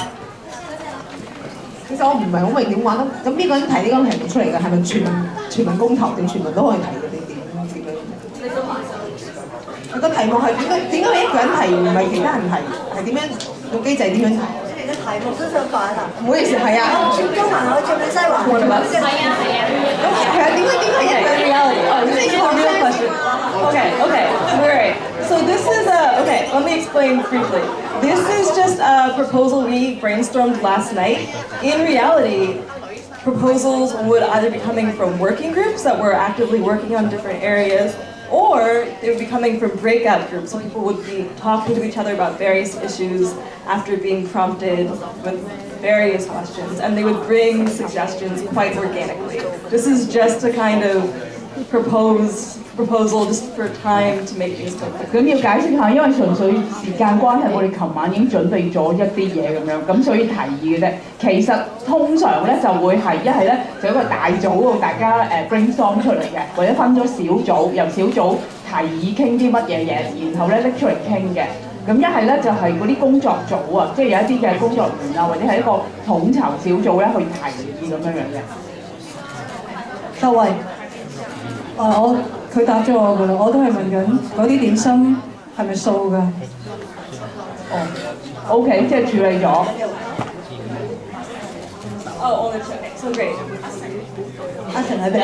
其實我唔係好明點玩咁呢個人提呢個題目出嚟嘅係咪全民公投定全民都可以提嘅呢點？佢個題目係點解你一個人提唔係其他人提？係點樣個機制點樣提？你嘅題目都想反啊！唔好意思，係啊。中環我最尾西環。係啊，點解一個人reality? Oh, this is a real question. Okay. All right. So this is okay. Let me explain briefly. This is just a proposal we brainstormed last night. In reality, proposals would either be coming from working groups that were actively working on different areas, or they would be coming from breakout groups. So people would be talking to each other about various issues after being prompted with various questions, and they would bring suggestions quite organically. This is just a kind of proposal just for time to make things perfect. 咁要解釋下，因為純粹時間關係，我哋琴晚已經準備咗一啲嘢咁樣，咁所以提議嘅啫。其實通常咧就會係一係咧就一個大組度大家brainstorm 出嚟嘅，或者分咗小組，由小組提議傾啲乜嘢嘢，然後咧拎出嚟傾嘅。咁一係咧就係嗰啲工作組啊，即係有一啲嘅工作員啊，或者係一個統籌小組咧去提議咁樣樣嘅。周慧，佢答咗我㗎啦，我都係問緊嗰啲點心係咪素㗎？哦 ，OK， 即係處理咗。Oh, only okay, so great. 阿成喺邊？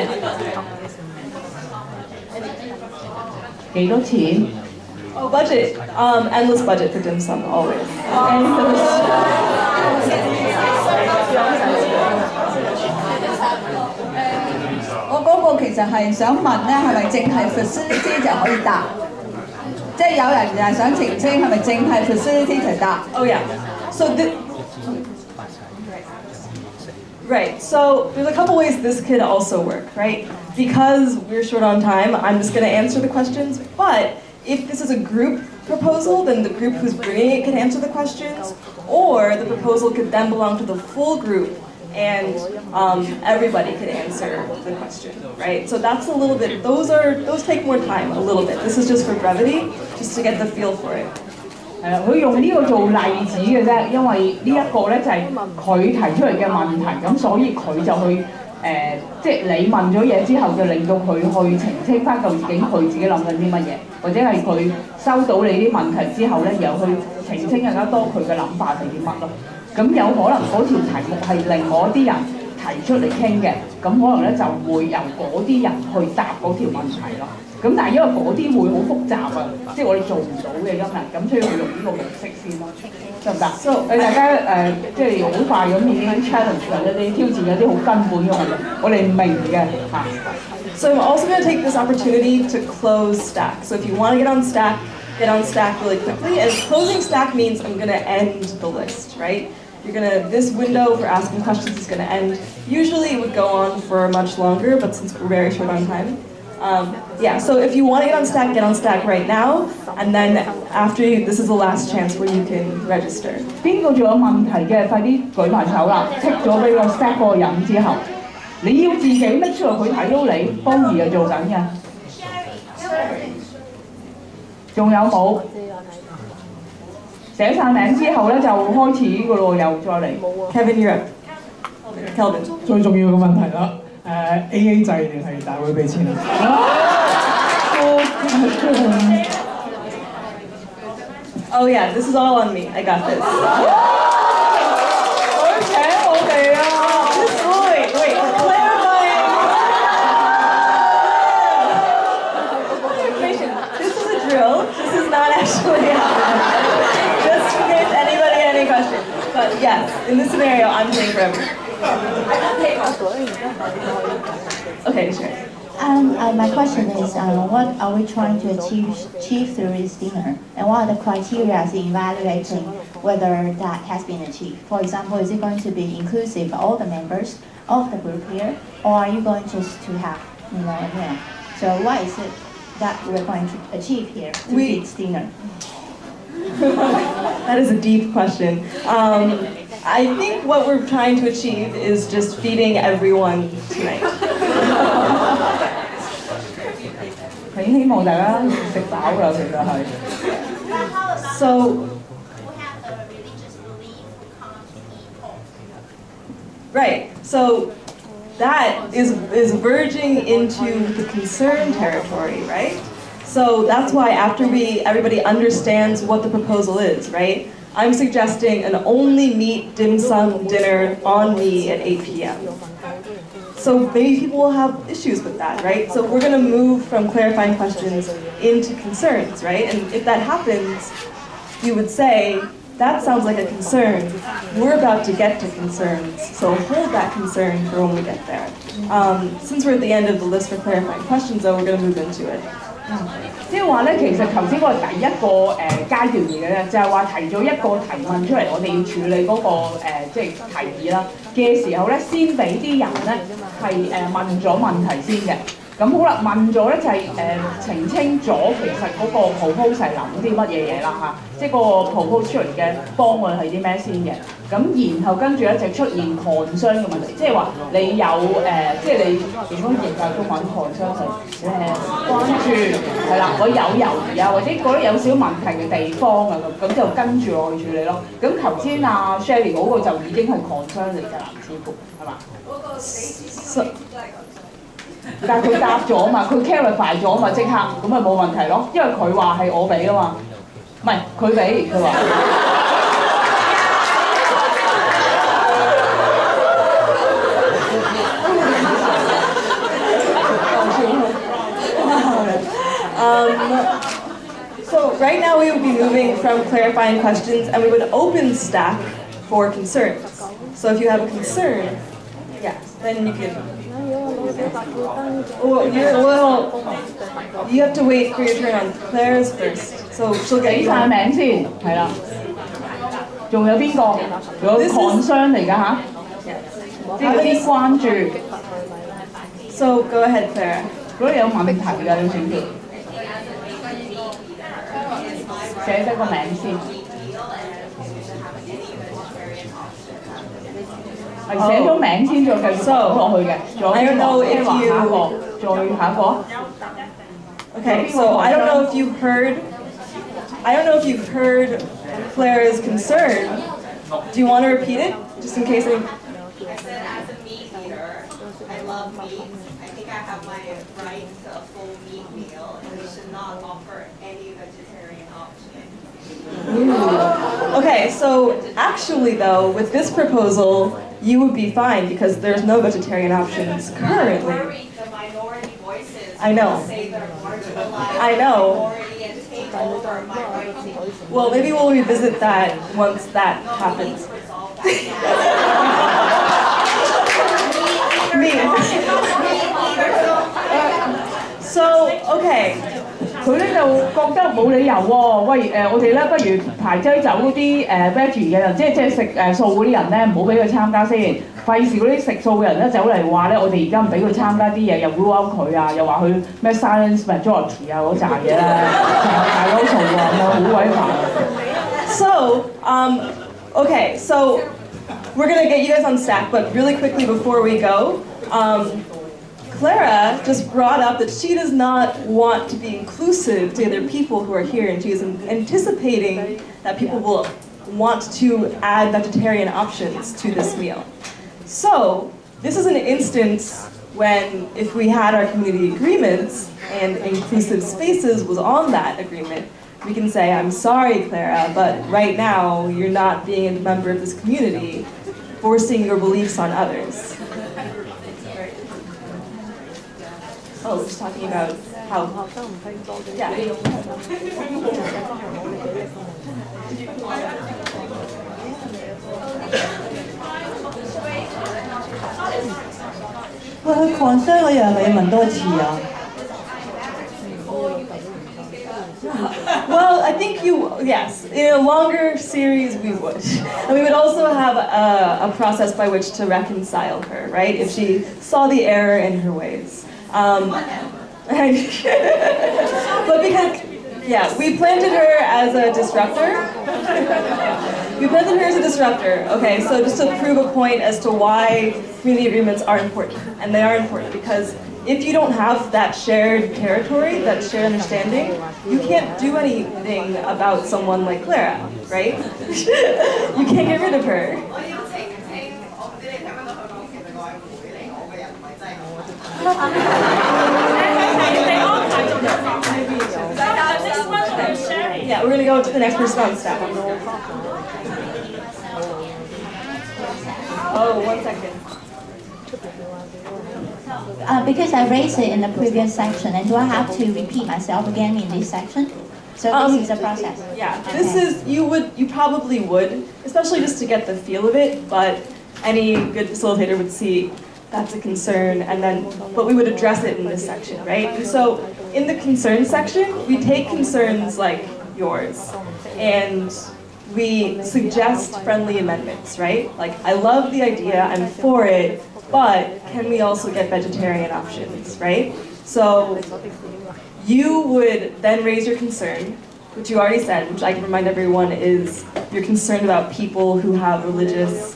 幾多錢？ Oh, budget. Endless budget for dim sum, always. 我嗰個其實係想問咧，係咪淨係 facility 就可以答？即係有人就係想澄清，係咪淨係 facility 就答？ Oh yeah. So right. So there's a couple ways this could also work, right? Because we're short on time, I'm just going to answer the questions. But if this is a group proposal, then the group who's bringing it can answer the questions, or the proposal could then belong to the full group, and everybody could answer the question, right? So that's a little bit. Those take more time, a little bit. This is just for brevity, just to get the feel for it. 佢用呢個做例子嘅啫，因為呢一個咧就係佢提出嚟嘅問題，咁所以佢就去即係你問咗嘢之後，就令到佢去澄清翻究竟佢自己諗緊啲乜嘢，或者係佢收到你啲問題之後咧，又去澄清更加多佢嘅諗法係啲乜咯。咁有可能嗰條題目係另外一啲人提出嚟傾嘅，咁可能咧就會由嗰啲人去答嗰條問題咯。咁但係因為嗰啲會好複雜啊，即係我哋做唔到嘅今日，咁所以會用呢個模式先咯，得唔得？大家即係好快咁已經 challenge 一啲挑戰一啲好根本嘅問題，我哋唔明嘅嚇。So I'm also going to take this opportunity to close Stack. So if you want to get on Stack really quickly. And closing Stack means I'm going to end the list, right? This window for asking questions is going to end. Usually it would go on for much longer, but since we're very short on time. So if you want to get on Stack right now, and then this is the last chance where you can register. 邊個仲有問題嘅，快啲舉埋手啦！剔咗俾個 Stack 嗰個人之後，你要自己拎出嚟佢睇到你，當然係做緊嘅。仲有冇？寫晒名之後咧就開始㗎咯，又再嚟。Kevin, you're up. Kelvin. 最重要嘅問題啦，AA 制定係大會俾錢啊？ Oh yeah, this is all on me. I got this. 佢請我哋啊！ Wait, clarifying. This is a drill. This is not actually just in case anybody had any questions. But yes, in this scenario, I'm paying for everything. Okay, sure. My question is, what are we trying to achieve through this dinner? And what are the criteria in evaluating whether that has been achieved? For example, is it going to be inclusive of all the members of the group here? Or are you going just to have, So what is it that we're going to achieve here through this dinner? That is a deep question. I think what we're trying to achieve is just feeding everyone tonight. 係希望大家食飽啦，其實係。So, right. So that is verging into the concern territory, right? So that's why after everybody understands what the proposal is, right? I'm suggesting an only meat dim sum dinner on me at 8 p.m. So maybe people will have issues with that, right? So we're going to move from clarifying questions into concerns, right? And if that happens, you would say, that sounds like a concern. We're about to get to concerns, so hold that concern for when we get there. Since we're at the end of the list for clarifying questions, though, we're going to move into it. 即係話咧，其實頭先嗰個第一個階段嚟嘅咧，就係話提咗一個提問出嚟，我哋要處理嗰個即係提議啦嘅時候咧，先俾啲人咧係問咗問題先嘅。咁好啦，問咗咧就係澄清咗其實嗰個 proposal 係諗啲乜嘢嘢啦嚇，即係個 proposal 出嚟嘅方案係啲咩先嘅。咁然後跟住咧就出現 concern 嘅問題，即係話你有即係你點樣譯啊？中文 concern 係關注係啦，我有猶豫啊，或者覺得有少問題嘅地方啊咁就跟住落去處理咯。咁頭先阿 Shelly 嗰個就已經係 concern 嚟㗎啦，似乎係嘛？但係佢答咗嘛，佢 clarify 咗嘛，即刻咁咪冇問題咯，因為佢話係我俾啊嘛，唔係佢俾佢話。So right now we would be moving from clarifying questions and we would open Stack for concerns. So if you have a concern, yes, then you can. You have to wait for your turn on Claire's first. So she'll get 俾晒名先，係啦。仲有邊個？有 concern 嚟㗎嚇，即係啲關注。So go ahead, Claire. 如果你有問題㗎，要選票。寫低個名先。係寫咗名先再繼續講落去嘅。仲有邊個？即係話下一個，再下一個。Okay, so I don't know if you've heard Claire's concern. Do you want to repeat it, just in case? I said, as a meat eater, I love meat. I think I have my right to a full meat meal, and we should not offer any vegetarian option. Okay, so actually though, with this proposal, you would be fine because there's no vegetarian options currently. The minority voices I know. say they're marginalized I know. minority and take over minority. Well, maybe we'll revisit that once that happens. Me. So, okay. 佢咧就覺得冇理由喎，喂我哋咧不如排擠走嗰啲veggie 嘅人，即係食素嗰啲人咧，唔好俾佢參加先，費事嗰啲食素嘅人咧走嚟話咧，我哋而家唔俾佢參加啲嘢，又 rule out 佢啊，又話佢咩 silence majority 啊嗰扎嘢咧，大佬嘈啊，好鬼煩。So, okay, so we're gonna get you guys on stack, but really quickly before we go, Clara just brought up that she does not want to be inclusive to other people who are here, and she is anticipating that people will want to add vegetarian options to this meal. So, this is an instance when, if we had our community agreements and inclusive spaces was on that agreement, we can say, I'm sorry, Clara, but right now you're not being a member of this community, forcing your beliefs on others. Oh, we're just talking about how. Yeah. concern 嗰樣係咪要問多次啊？ Well, I think yes, in a longer series we would. And we would also have a process by which to reconcile her, right? If she saw the error in her ways. But because, yeah, we planted her as a disruptor. We planted her as a disruptor. Okay, so just to prove a point as to why community agreements are important. And they are important because if you don't have that shared territory, that shared understanding, you can't do anything about someone like Clara, right? You can't get rid of her. Yeah, we're gonna go to the next person on staff. Oh, 1 second. Because I raised it in the previous section, and do I have to repeat myself again in this section? So this is a process. Yeah, this is, you probably would, especially just to get the feel of it, but any good facilitator would see that's a concern, and then, but we would address it in this section, right? And so in the concern section, we take concerns like yours, and we suggest friendly amendments, right? Like, I love the idea, I'm for it, but can we also get vegetarian options, right? So you would then raise your concern, which you already said, which I can remind everyone is you're concerned about people who have religious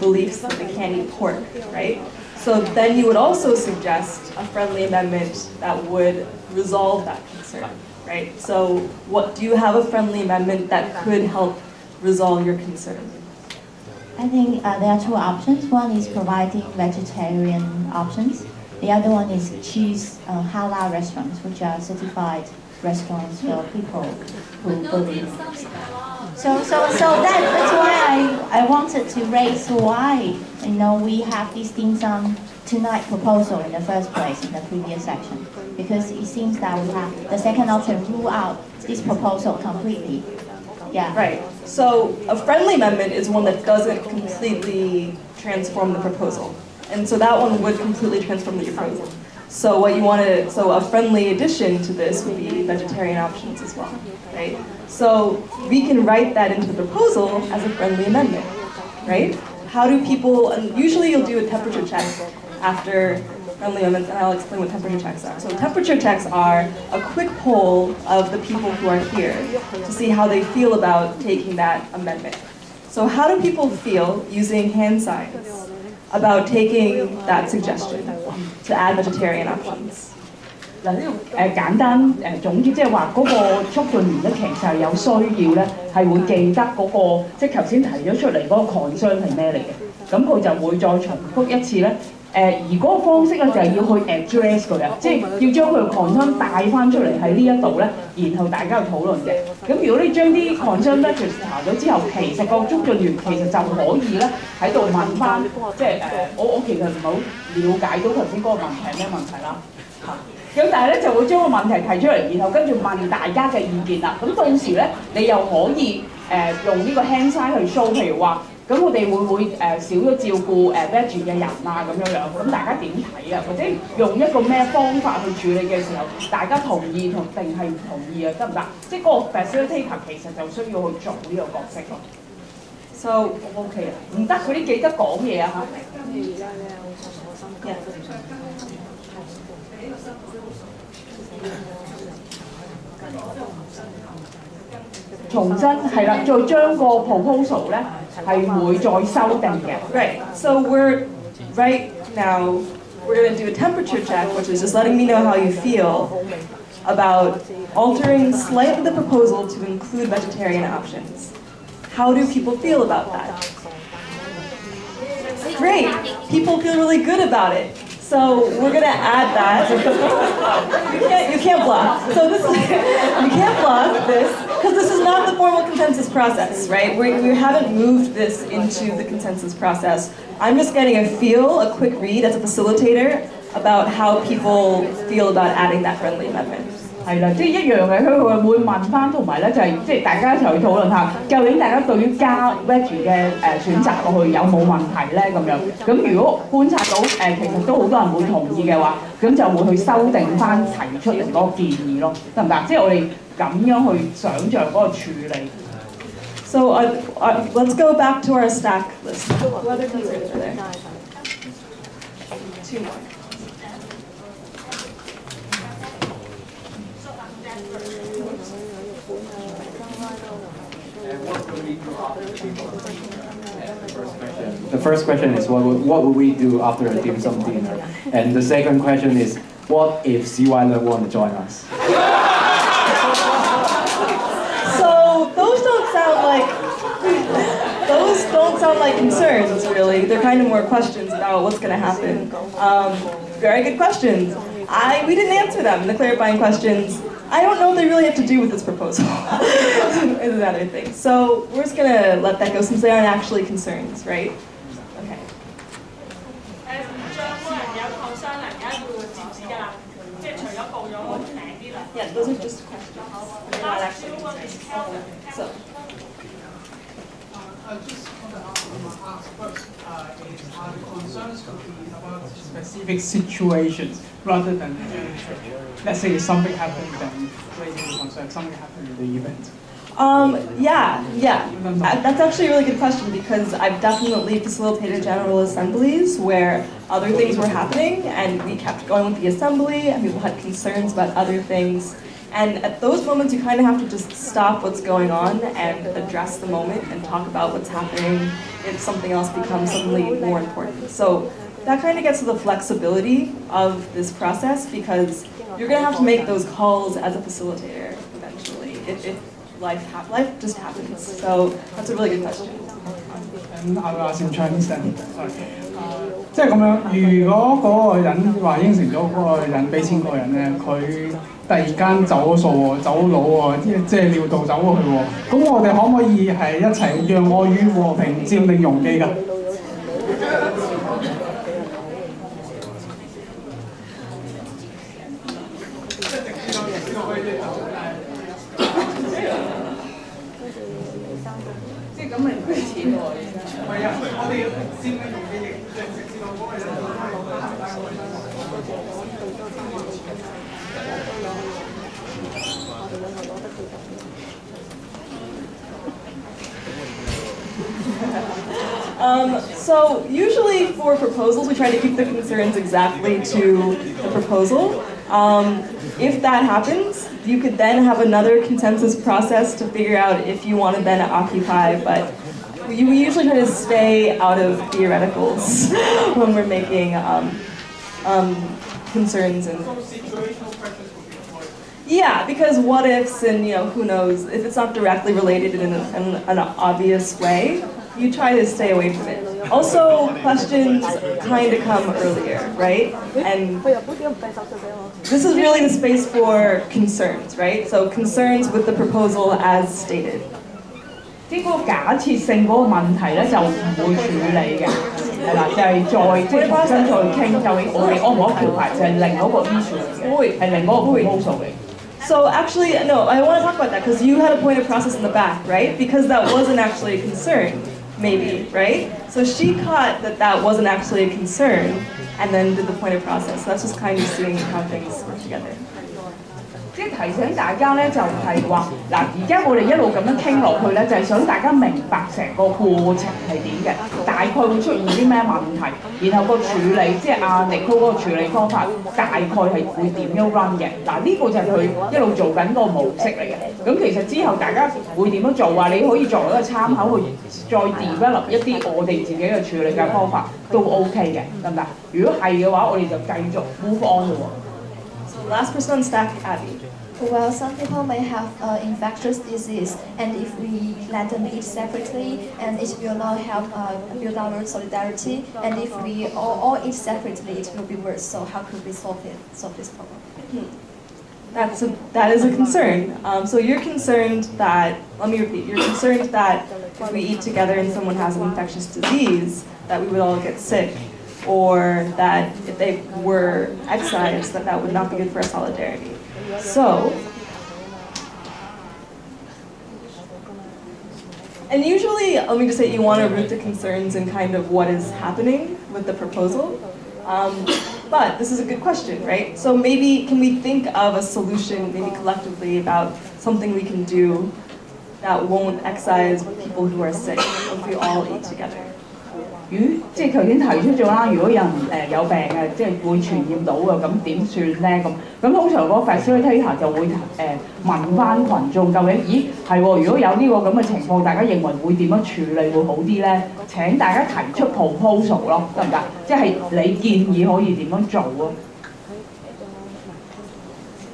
beliefs that they can't eat pork, right? So then you would also suggest a friendly amendment that would resolve that concern, right? So do you have a friendly amendment that could help resolve your concern? I think there are two options. One is providing vegetarian options. The other one is choose halal restaurants, which are certified restaurants for people who believe. So that's why I wanted to raise why we have this dim sum tonight proposal in the first place in the previous section, because it seems that we have the second option rule out this proposal completely. Yeah. Right. So a friendly amendment is one that doesn't completely transform the proposal. And so that one would completely transform the proposal. So so a friendly addition to this would be vegetarian options as well, right? So we can write that into the proposal as a friendly amendment, right? How do people, and usually you'll do a temperature check after friendly amendments, and I'll explain what temperature checks are. So temperature checks are a quick poll of the people who are here to see how they feel about taking that amendment. So how do people feel using hand signs about taking that suggestion to add vegetarian options? 嗱呢度簡單總結，即係話嗰個促進員咧，其實係有需要咧，係會記得嗰個即係頭先提咗出嚟嗰個 concern 係咩嚟嘅，咁佢就會再重複一次咧，而嗰個方式咧就係要去 address 佢啊，即係要將佢 concern 帶翻出嚟喺呢一度咧，然後大家去討論嘅。咁如果你將啲 concern letters 查咗之後，其實個促進員其實就可以咧喺度問翻，即係我其實唔係好了解到頭先嗰個問題係咩問題啦。咁但係咧就會將個問題提出嚟，然後跟住問大家嘅意見啦。咁到時咧你又可以用呢個 hand sign 去 show， 譬如話。咁我哋會唔會少咗照顧veg 嘅人啊咁樣樣？咁大家點睇啊？或者用一個咩方法去處理嘅時候，大家同意定係唔同意啊？得唔得？即係嗰個 facilitator 其實就需要去做呢個角色咯。So OK 啊？唔得嗰啲記得講嘢啊嚇！重新係啦，再將個 proposal 咧係會再修訂嘅。Right. So right now we're going to do a temperature check, which is just letting me know how you feel about altering slightly the proposal to include vegetarian options. How do people feel about that? Great. People feel really good about it. So we're gonna add that. You can't bluff. So this is, you can't bluff this because this is not the formal consensus process, right? We haven't moved this into the consensus process. I'm just getting a quick read as a facilitator about how people feel about adding that friendly amendment. 係啦，即係一樣嘅，佢會問翻，同埋咧就係即係大家一齊去討論下，究竟大家對於加 veg 嘅選擇落去有冇問題咧咁樣。咁如果觀察到其實都好多人會同意嘅話，咁就會去修訂翻提出嚟嗰個建議咯，得唔得？即係我哋咁樣去想像嗰個處理。So let's go back to our stack list. What other concerns are there? Two more. The first question is what would we do after a dim sum dinner? And the second question is what if CY want to join us? So those don't sound like concerns really. They're kind of more questions about what's going to happen. Very good questions. We didn't answer them. The clarifying questions, I don't know what they really have to do with this proposal. Is another thing. So we're just gonna let that go since they aren't actually concerns, right? Okay. Yeah, those are just questions. They're not actually concerns. So. I just want to ask first, are the concerns going to be about specific situations rather than let's say something happened, then raising the concern, something happened in the event? Yeah. That's actually a really good question because I've definitely facilitated general assemblies where other things were happening and we kept going with the assembly and people had concerns about other things. And at those moments, you kind of have to just stop what's going on and address the moment and talk about what's happening if something else becomes suddenly more important. So that kind of gets to the flexibility of this process because you're going to have to make those calls as a facilitator eventually. If life just happens. So that's a really good question. And I will ask in Chinese then. Sorry. 即係咁樣，如果嗰個人話應承咗嗰個人俾錢嗰個人咧，佢突然間走數喎、走佬喎，即係尿道走咗去喎，咁我哋可唔可以係一齊讓我與和平佔領容基㗎？即係咁咪唔俾錢喎？唔係啊，我哋要佔領容基，直至到嗰個人。So usually for proposals, we try to keep the concerns exactly to the proposal. If that happens, you could then have another consensus process to figure out if you want to then occupy, but we usually try to stay out of theoreticals when we're making concerns and. Yeah, because what ifs and who knows, if it's not directly related in an obvious way, you try to stay away from it. Also, questions kind of come earlier, right? And this is really the space for concerns, right? So concerns with the proposal as stated. 呢個假設性嗰個問題咧就唔會處理嘅，係啦，就係再即係重新再傾究竟我哋安唔安橋牌，就係另嗰個 issue 嚟嘅，係另嗰個 proposal 嚟。So actually, no, I want to talk about that because you had a point of process in the back, right? Because that wasn't actually a concern, maybe, right? So she caught that that wasn't actually a concern and then did the point of process. So that's just kind of seeing how things work together. 即係提醒大家咧，就係話嗱，而家我哋一路咁樣傾落去咧，就係想大家明白成個過程係點嘅，大概會出現啲咩問題，然後個處理，即係阿 Nicole 嗰個處理方法，大概係會點樣 run 嘅。嗱，呢個就係佢一路做緊個模式嚟嘅。咁其實之後大家會點樣做啊？你可以作為一個參考去再 develop 一啲我哋自己嘅處理嘅方法都 OK 嘅，得唔得？如果係嘅話，我哋就繼續 move on 嘅喎。So last person on stack, Abby. Well, some people may have infectious disease, and if we let them eat separately, and it will not help build our solidarity. And if we all eat separately, it will be worse. So how could we solve this problem? That is a concern. So you're concerned that, let me repeat, you're concerned that if we eat together and someone has an infectious disease, that we would all get sick, or that if they were excised, that would not be good for our solidarity. So, and usually, let me just say, you want to root the concerns in kind of what is happening with the proposal. But this is a good question, right? So maybe, can we think of a solution, maybe collectively, about something we can do that won't excise people who are sick if we all eat together? 即係頭先提出咗啦，如果有人有病嘅，即係會傳染到嘅，咁點算咧？咁通常嗰個 facilitator 就會問翻群眾究竟，咦係喎？如果有呢個咁嘅情況，大家認為會點樣處理會好啲咧？請大家提出 proposal 咯，得唔得？即係你建議可以點樣做啊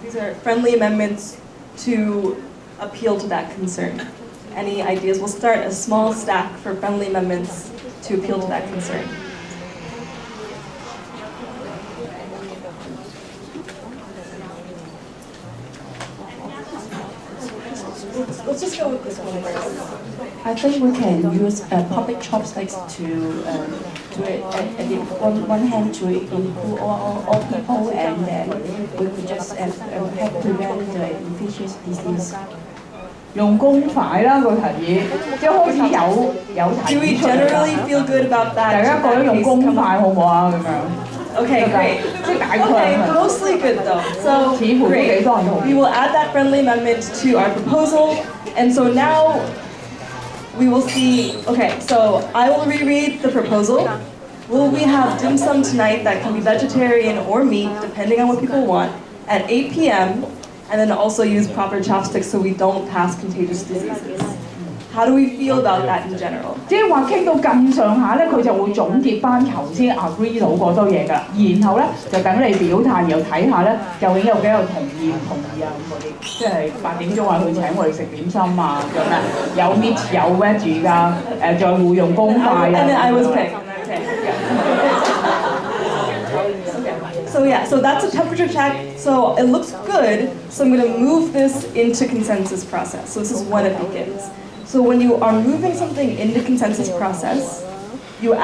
These are friendly amendments to appeal to that concern. Any ideas? We'll start a small stack for friendly amendments to appeal to that concern. Let's just go with this one first. I think we can use public chopsticks to one hand to include all people, and then we could just help prevent the infectious disease. 用公筷啦個提議，即係開始有提 Do we generally feel good about that? 大家覺得用公筷好唔好啊？咁樣 Okay, great. 即係大概 Okay, mostly good though. So great. We will add that friendly amendment to our proposal, and so now we will see. Okay, so I will reread the proposal. Will we have dim sum tonight that can be vegetarian or meat, depending on what people want, at 8 p.m. and then also use proper chopsticks so we don't pass contagious diseases. How do we feel about that in general? 即係話傾到咁上下咧，佢就會總結翻頭先 agree 到嗰堆嘢㗎啦，然後咧就等你表態，然後睇下咧究竟有幾有同意唔同意啊咁嗰啲，即係8點鐘啊，佢請我哋食點心啊咁啊，有 meat 有 veg 㗎，再會用公筷啊。And then I was picked. So yeah, so that's a temperature check. So it looks good. So I'm going to move this into consensus process. So this is when it begins. So when you are moving something into consensus process, you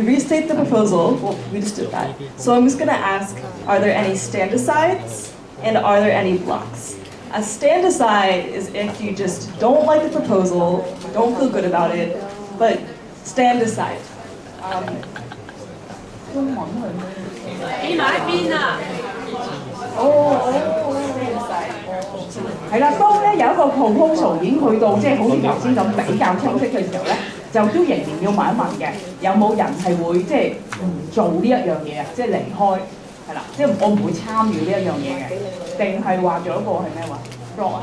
restate the proposal. Well, we just did that. So I'm just going to ask, are there any stand-asides and are there any blocks? A stand-aside is if you just don't like the proposal, don't feel good about it, but stand aside. 邊埋一邊啊！係啦，當咧有一個 proposal 已經去到即係好似頭先咁比較清晰嘅時候咧，就都仍然要問一問嘅，有冇人係會即係唔做呢一樣嘢啊？即係離開係啦，即係我唔會參與呢一樣嘢嘅，定係話咗一個係咩話 block 啊？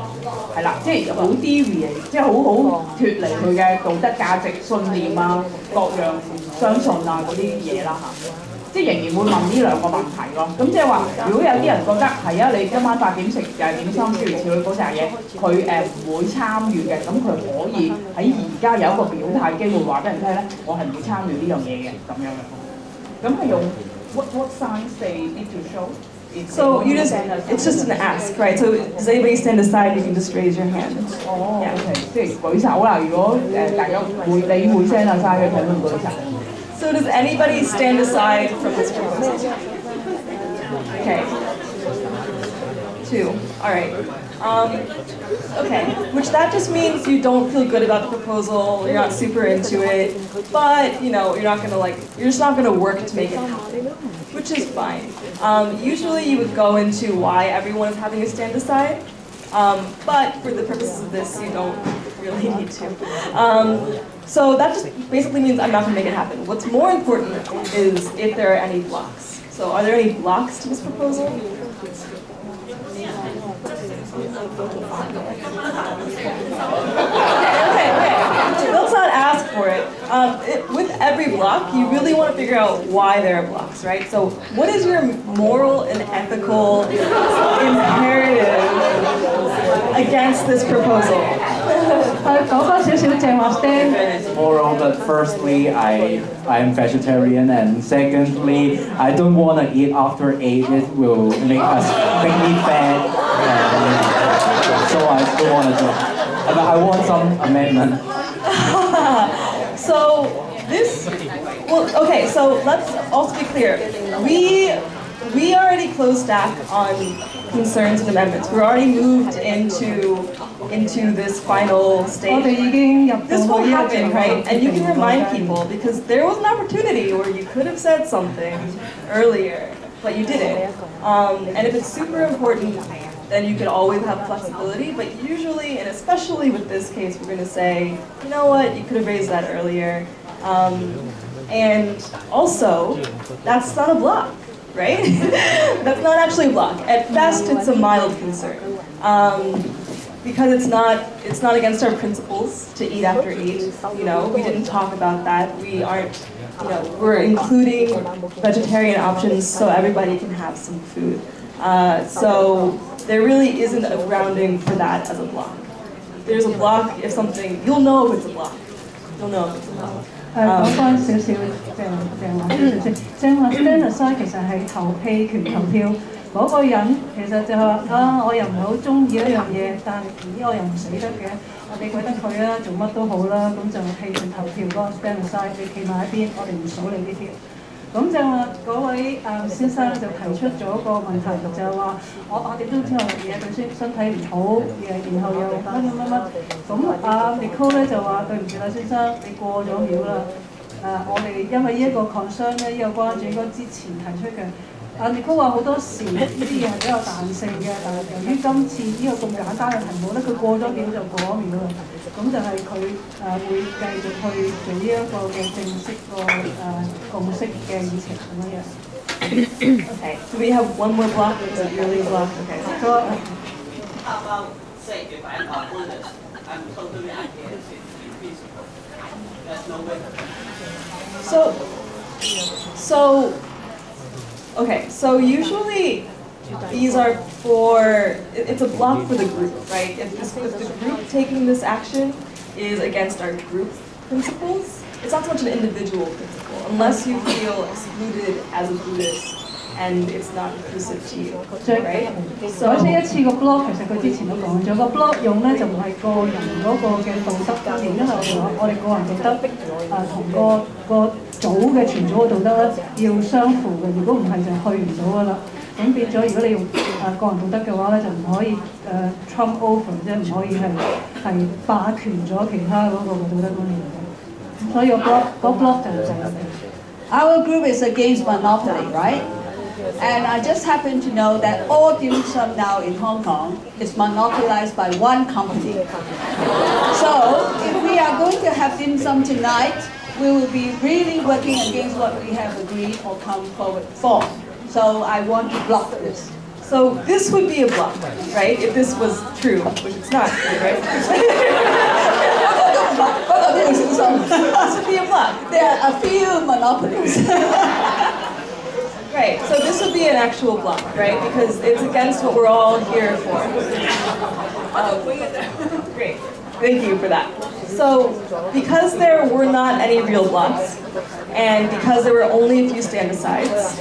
係啦，即係好 deviate， 即係好脫離佢嘅道德價值、信念啊，各樣相信啊嗰啲嘢啦嚇。即係仍然會問呢兩個問題咯。咁即係話，如果有啲人覺得係啊，你今晚8點食點心諸如此類嗰扎嘢，佢唔會參與嘅，咁佢可以喺而家有一個表態機會話俾人聽咧，我係唔會參與呢樣嘢嘅咁樣嘅。咁係用 what signs they need to show？ So it's just an ask, right? So does anybody stand aside? You can just raise your hand. 哦 ，OK， 即係舉手啦。如果大家你會 stand aside 嘅，請你舉手。So does anybody stand aside from this proposal? Okay. 2. All right. Okay. Which that just means you don't feel good about the proposal. You're not super into it, but you're just not gonna work to make it happen, which is fine. Usually you would go into why everyone is having a stand aside, but for the purposes of this, you don't really need to. So that just basically means I'm not gonna make it happen. What's more important is if there are any blocks. So are there any blocks to this proposal? Okay. Let's not ask for it. With every block, you really want to figure out why there are blocks, right? So what is your moral and ethical imperative against this proposal? Moral, but firstly, I am vegetarian, and secondly, I don't want to eat after 8. It will make me fat, so I don't want to do it. I want some amendment. So let's also be clear. We already closed stack on concerns and amendments. We're already moved into this final stage. This will happen, right? And you can remind people because there was an opportunity where you could have said something earlier, but you didn't. And if it's super important, then you could always have flexibility. But usually, and especially with this case, we're going to say, you know what, you could have raised that earlier. And also, that's not a block, right? That's not actually a block. At best, it's a mild concern. Because it's not against our principles to eat after 8. We didn't talk about that. We aren't, we're including vegetarian options so everybody can have some food. So there really isn't a grounding for that as a block. There's a block if something, you'll know if it's a block. You'll know if it's a block. 講翻少少正話 stand aside 其實係棄權投票嗰個人，其實就話我又唔係好中意一樣嘢，但係我又唔死得嘅，我哋覺得佢啦，做乜都好啦，咁就棄權投票嗰個 stand aside，你企埋一邊，我哋唔數你呢票。咁正話嗰位先生就提出咗個問題，就係話我8點鐘之後嘅嘢對身體唔好，然後又乜。咁Nicole 咧就話對唔住啦，先生，你過咗秒啦。我哋因為呢一個 concern 咧，呢個關注應該之前提出嘅。Nicole 話好多時呢啲嘢係比較彈性嘅，但係由於今次呢個咁簡單嘅題目咧，佢過咗秒就過咗秒啦。咁就係佢會繼續去做呢一個嘅正式個共識嘅議程咁樣。Okay. Do we have one more block? Is it really a block? Okay. How about say if I'm a Buddhist, I'm totally against it in principle. There's no way. So usually these are it's a block for the group, right? If the group taking this action is against our group principles, it's not so much an individual principle, unless you feel excluded as a Buddhist and it's not inclusive to you, right? So 呢一次個 block 其實佢之前都講咗，個 block 用咧就唔係個人嗰個嘅道德觀念，因為我哋個人道德同個組嘅全組嘅道德咧要相符嘅，如果唔係就去唔到噶啦。咁變咗，如果你用個人道德嘅話咧，就唔可以trump over， 即係唔可以係霸權咗其他嗰個嘅道德觀念嘅。所以個 block 就係。Our group is against monopoly, right? And I just happen to know that all dim sum now in Hong Kong is monopolized by one company. So if we are going to have dim sum tonight, we will be really working against what we have agreed or come forward for. So I want to block this. So this would be a block, right? If this was true, which it's not, right? This would be a block. There are a few monopolies. Right, so this would be an actual block, right? Because it's against what we're all here for. Great, thank you for that. So, because there were not any real blocks, and because there were only a few stand-asides,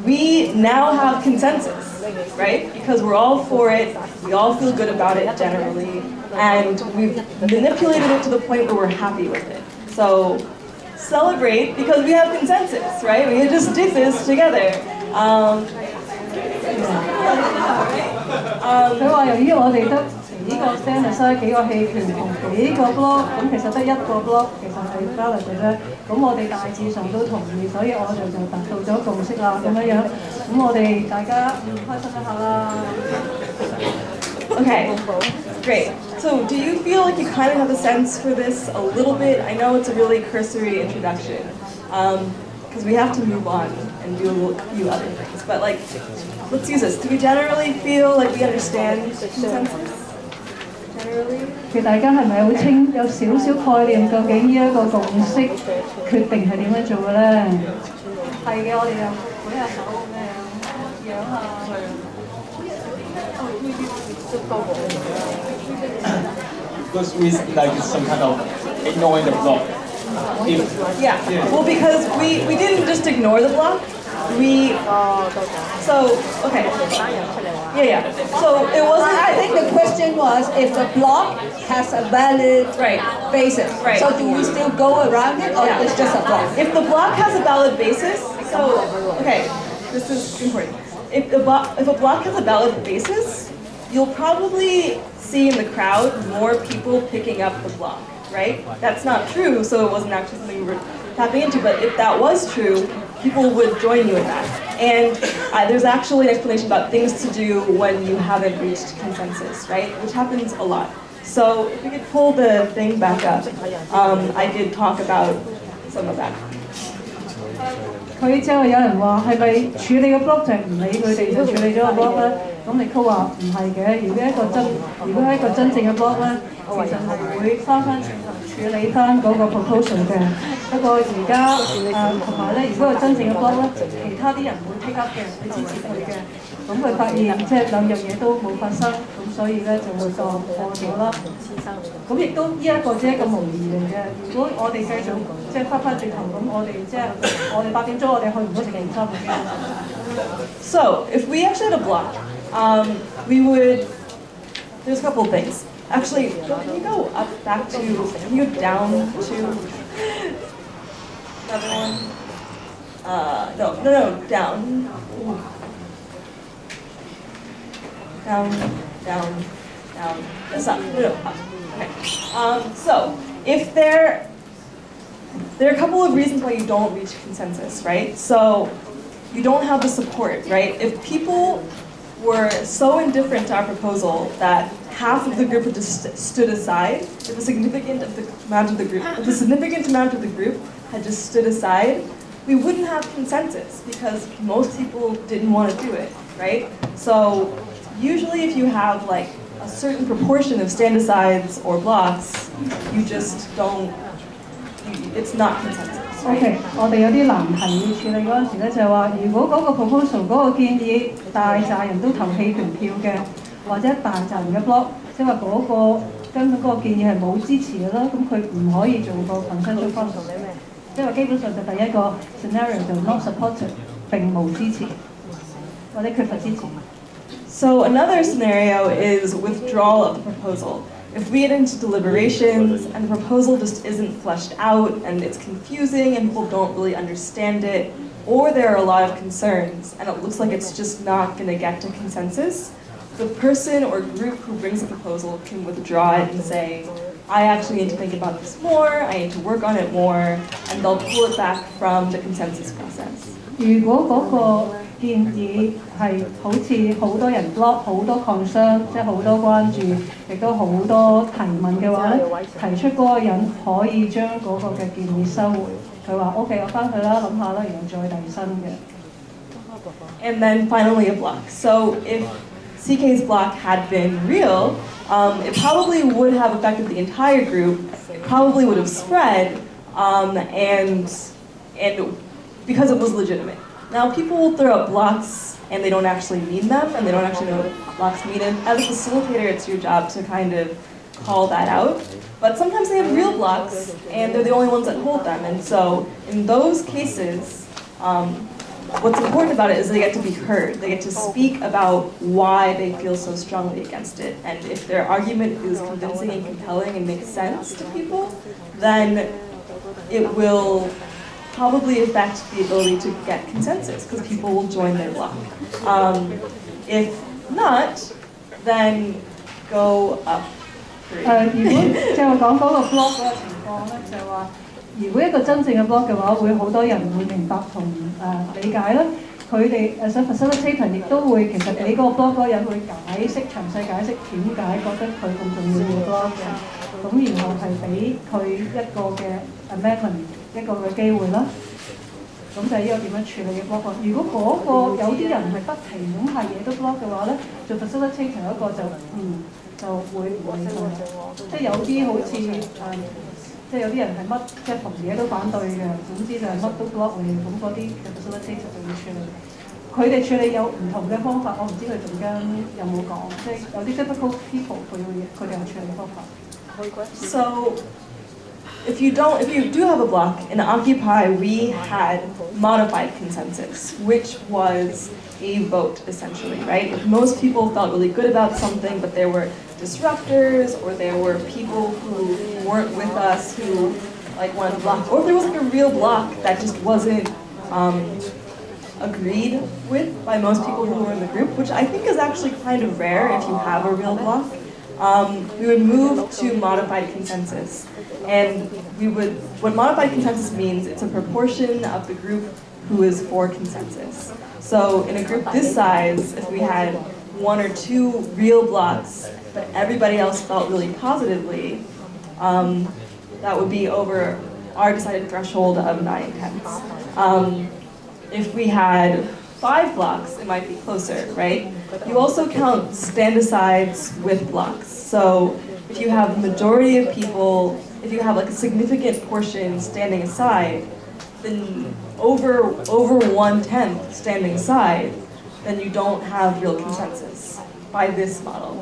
we now have consensus, right? Because we're all for it, we all feel good about it generally, and we've manipulated it to the point where we're happy with it. So, celebrate because we have consensus, right? We can just do this together. 佢話由於我哋得幾個 stand-aside 幾個棄權同幾個 block， 咁其實得一個 block 其實係 valid 嘅啫。咁我哋大致上都同意，所以我哋就達到咗共識啦，咁樣。咁我哋大家開心一下啦。Okay, great. So do you feel like you kind of have a sense for this a little bit? I know it's a really cursory introduction, because we have to move on and do a few other things. But like, let's use this. Do we generally feel like we understand consensus? Generally? 其實大家係咪好清有少少概念？究竟呢一個共識決定係點樣做嘅咧？係嘅，我哋又舉下手咁樣樣下。Because we like some kind of ignoring the block. Yeah. Well, because we didn't just ignore the block. So okay. Yeah. So it wasn't. I think the question was if the block has a valid basis. Right. So do we still go around it, or it's just a block? If the block has a valid basis, so okay, this is important. If a block has a valid basis, you'll probably see in the crowd more people picking up the block, right? That's not true, so it wasn't actually something we were tapping into, but if that was true, people would join you in that. And there's actually an explanation about things to do when you haven't reached consensus, right? Which happens a lot. So if we could pull the thing back up, I did talk about some of that. 佢之後有人話係咪處理個 block 就係唔理佢哋就處理咗個 block 咧？咁你佢話唔係嘅，如果係一個真正嘅 block 咧，其實係會翻轉頭處理翻嗰個 proposal 嘅。不過而家同埋咧，如果係真正嘅 block 咧，其他啲人會 pick up 嘅，會支持佢嘅。咁佢發現即係兩樣嘢都冇發生，咁所以咧就會當過咗啦。咁亦都呢一個只係一個模擬嚟嘅。如果我哋繼續即係翻轉頭咁，我哋即係我哋8點鐘我哋去唔到食午餐嘅。So if we actually had a block, we would. There's a couple of things. Actually, can you go up back to? Can you go down to another one? No, down. Down. That's up. No, up. Okay. So if there are a couple of reasons why you don't reach consensus, right? So you don't have the support, right? If people were so indifferent to our proposal that half of the group had just stood aside, if a significant amount of the group had just stood aside, we wouldn't have consensus because most people didn't want to do it, right? So usually if you have like a certain proportion of stand-asides or blocks, you just don't, it's not consensus. OK， 我哋有啲難題要處理嗰陣時咧，就係話，如果嗰個 proposal 嗰個建議大紮人都投棄權票嘅，或者大紮人嘅 block， 即係話嗰個根本嗰個建議係冇支持嘅啦，咁佢唔可以做個 consensus proposal 嘅咩？即係話基本上就第一個 scenario 就 not supported 並無支持，或者缺乏支持。So another scenario is withdrawal of the proposal. If we get into deliberations and the proposal just isn't fleshed out and it's confusing and people don't really understand it, or there are a lot of concerns and it looks like it's just not going to get to consensus, the person or group who brings the proposal can withdraw it and say, I actually need to think about this more, I need to work on it more, and they'll pull it back from the consensus process. 如果嗰個建議係好似好多人 block 好多 concern， 即係好多關注，亦都好多提問嘅話咧，提出嗰個人可以將嗰個嘅建議收回。佢話 OK， 我翻去啦，諗下啦，然後再提新嘅。And then finally a block. So if CK's block had been real, it probably would have affected the entire group. It probably would have spread, and because it was legitimate. Now people will throw up blocks and they don't actually mean them and they don't actually know what blocks mean. And as a facilitator, it's your job to kind of call that out. But sometimes they have real blocks and they're the only ones that hold them. And so in those cases, what's important about it is they get to be heard. They get to speak about why they feel so strongly against it. And if their argument is convincing and compelling and makes sense to people, then it will probably affect the ability to get consensus because people will join their block. If not, then go up. 如果即係我講嗰個 blog 嗰個情況咧，就係話，如果一個真正嘅 blog 嘅話，會好多人會明白同理解啦。佢哋想 facilitator 亦都會其實俾嗰個 blog 嗰個人會解釋詳細解釋點解覺得佢咁重要嘅 blog 嘅，咁然後係俾佢一個嘅 amendment 一個嘅機會啦。咁就係呢個點樣處理嘅 blog。如果嗰個有啲人係不停咁係嘢都 blog 嘅話咧，做 facilitator 嗰個就會唔理佢，即係有啲好似即係有啲人係乜即係逢嘢都反對嘅，總之就係乜都 block 你，咁嗰啲 facilitator 就要處理。佢哋處理有唔同嘅方法，我唔知佢陣間有冇講，即係有啲 difficult people 佢哋有處理方法。So if you do have a block, in Occupy we had modified consensus, which was a vote essentially, right? If most people felt really good about something, but there were disruptors or there were people who weren't with us who like wanted to block, or if there was like a real block that just wasn't agreed with by most people who were in the group, which I think is actually kind of rare if you have a real block, we would move to modified consensus. And what modified consensus means, it's a proportion of the group who is for consensus. So in a group this size, if we had one or two real blocks, but everybody else felt really positively, that would be over our decided threshold of 9/10. If we had 5 blocks, it might be closer, right? You also count stand-asides with blocks. So if you have the majority of people, if you have like a significant portion standing aside, then over 1/10 standing aside, then you don't have real consensus by this model.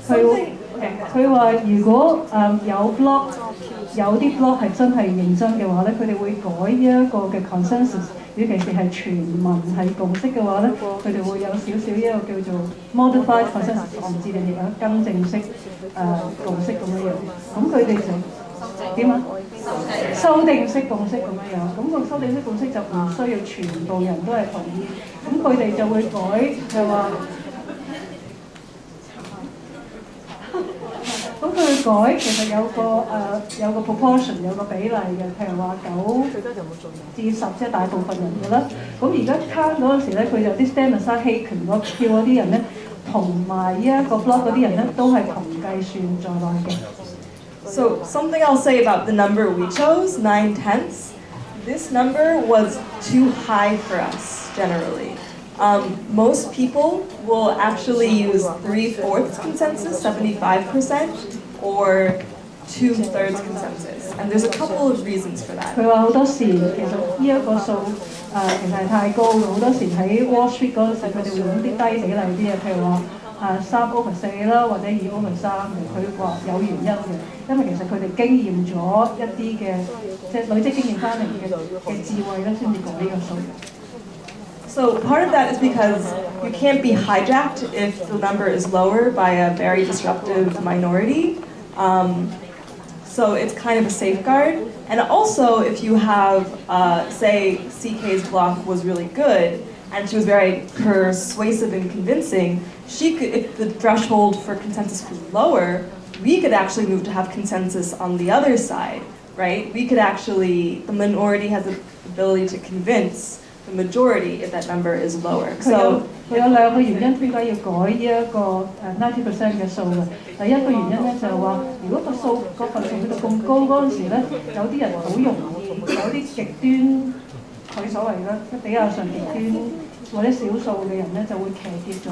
佢話如果有 blog 有啲 blog 係真係認真嘅話咧，佢哋會改呢一個嘅 consensus。尤其是係全民係共識嘅話咧，佢哋會有少少一個叫做 modified consensus， 我唔知你哋有更正式共識咁樣。咁佢哋就點啊？修訂式共識咁樣。咁個修訂式共識就唔需要全部人都係同意。咁佢哋就會改就話。咁佢改其實有個 proportion 有個比例嘅，譬如話9至10，即係大部分人嘅啦。咁而家 count 嗰陣時咧，佢有啲 stand-aside 棄權嗰票嗰啲人咧，同埋呢一個 block 嗰啲人咧，都係同計算在內嘅。So something I'll say about the number we chose, 9/10. This number was too high for us generally. Most people will actually use 3/4 consensus, 75%, or 2/3 consensus. And there's a couple of reasons for that. 佢話好多時其實呢一個數其實係太高嘅，好多時喺 Wall Street 嗰陣時，佢哋會用啲低比例啲嘅，譬如話3/4啦，或者2/3嘅。佢話有原因嘅，因為其實佢哋經驗咗一啲嘅即係累積經驗翻嚟嘅智慧咧，先至講呢個數。So part of that is because you can't be hijacked if the number is lower by a very disruptive minority. So it's kind of a safeguard. And also if you have, say, CK's block was really good, and she was very persuasive and convincing, if the threshold for consensus was lower, we could actually move to have consensus on the other side, right? The minority has the ability to convince the majority if that number is lower. So 佢有兩個原因點解要改呢一個90% 嘅數嘅。第一個原因咧就係話，如果個份數去到咁高嗰陣時咧，有啲人好容易有啲極端，佢所謂嘅比較上極端或者少數嘅人咧，就會騎劫咗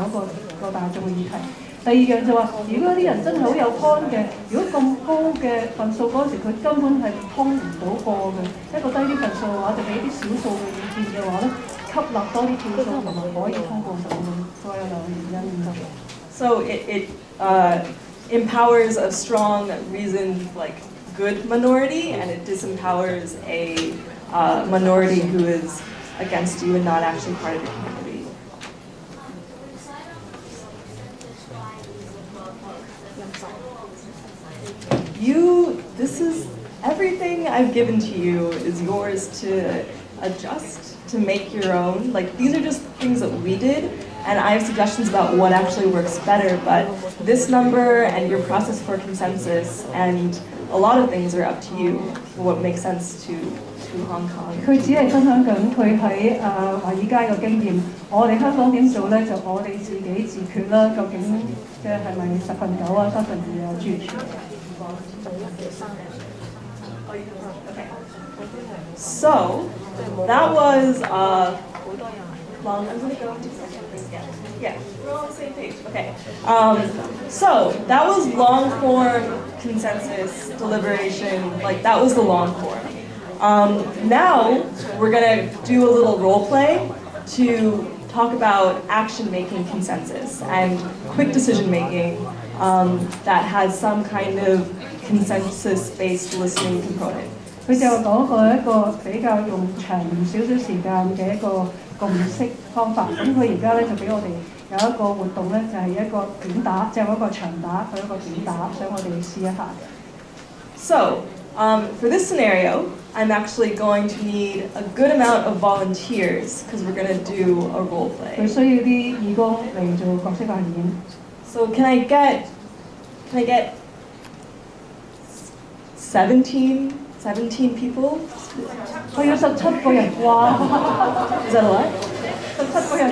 個大眾嘅議題。第二樣就話，如果有啲人真係好有 point 嘅，如果咁高嘅份數嗰陣時，佢根本係通唔到過嘅。一個低啲份數嘅話，就俾啲少數嘅意見嘅話咧，吸納多啲票數同埋可以通過到嘅，所以有兩個原因。So it empowers a strong, reasoned, like good minority, and it disempowers a minority who is against you and not actually part of your community. This is everything I've given to you is yours to adjust, to make your own. Like these are just things that we did, and I have suggestions about what actually works better, but this number and your process for consensus and a lot of things are up to you, what makes sense to Hong Kong. 佢只係分享緊佢喺華爾街嘅經驗，我哋香港點做咧？就我哋自己自決啦。究竟即係咪9%啊、2%啊諸如此類。Okay. So that was long. I'm going to go into seconds again. Yeah, we're on the same page. Okay. So that was long form consensus deliberation. Like that was the long form. Now we're going to do a little role play to talk about action making consensus and quick decision making that has some kind of consensus based listening component. 佢就講過一個比較用長少少時間嘅一個共識方法。咁佢而家咧就俾我哋有一個活動咧，就係一個短打，即係一個長打，佢一個短打，想我哋試一下。So for this scenario, I'm actually going to need a good amount of volunteers because we're going to do a role play. 佢需要啲義工嚟做角色扮演。So can I get 17 people? 我要17個人，哇 Is that a lot? 17個人。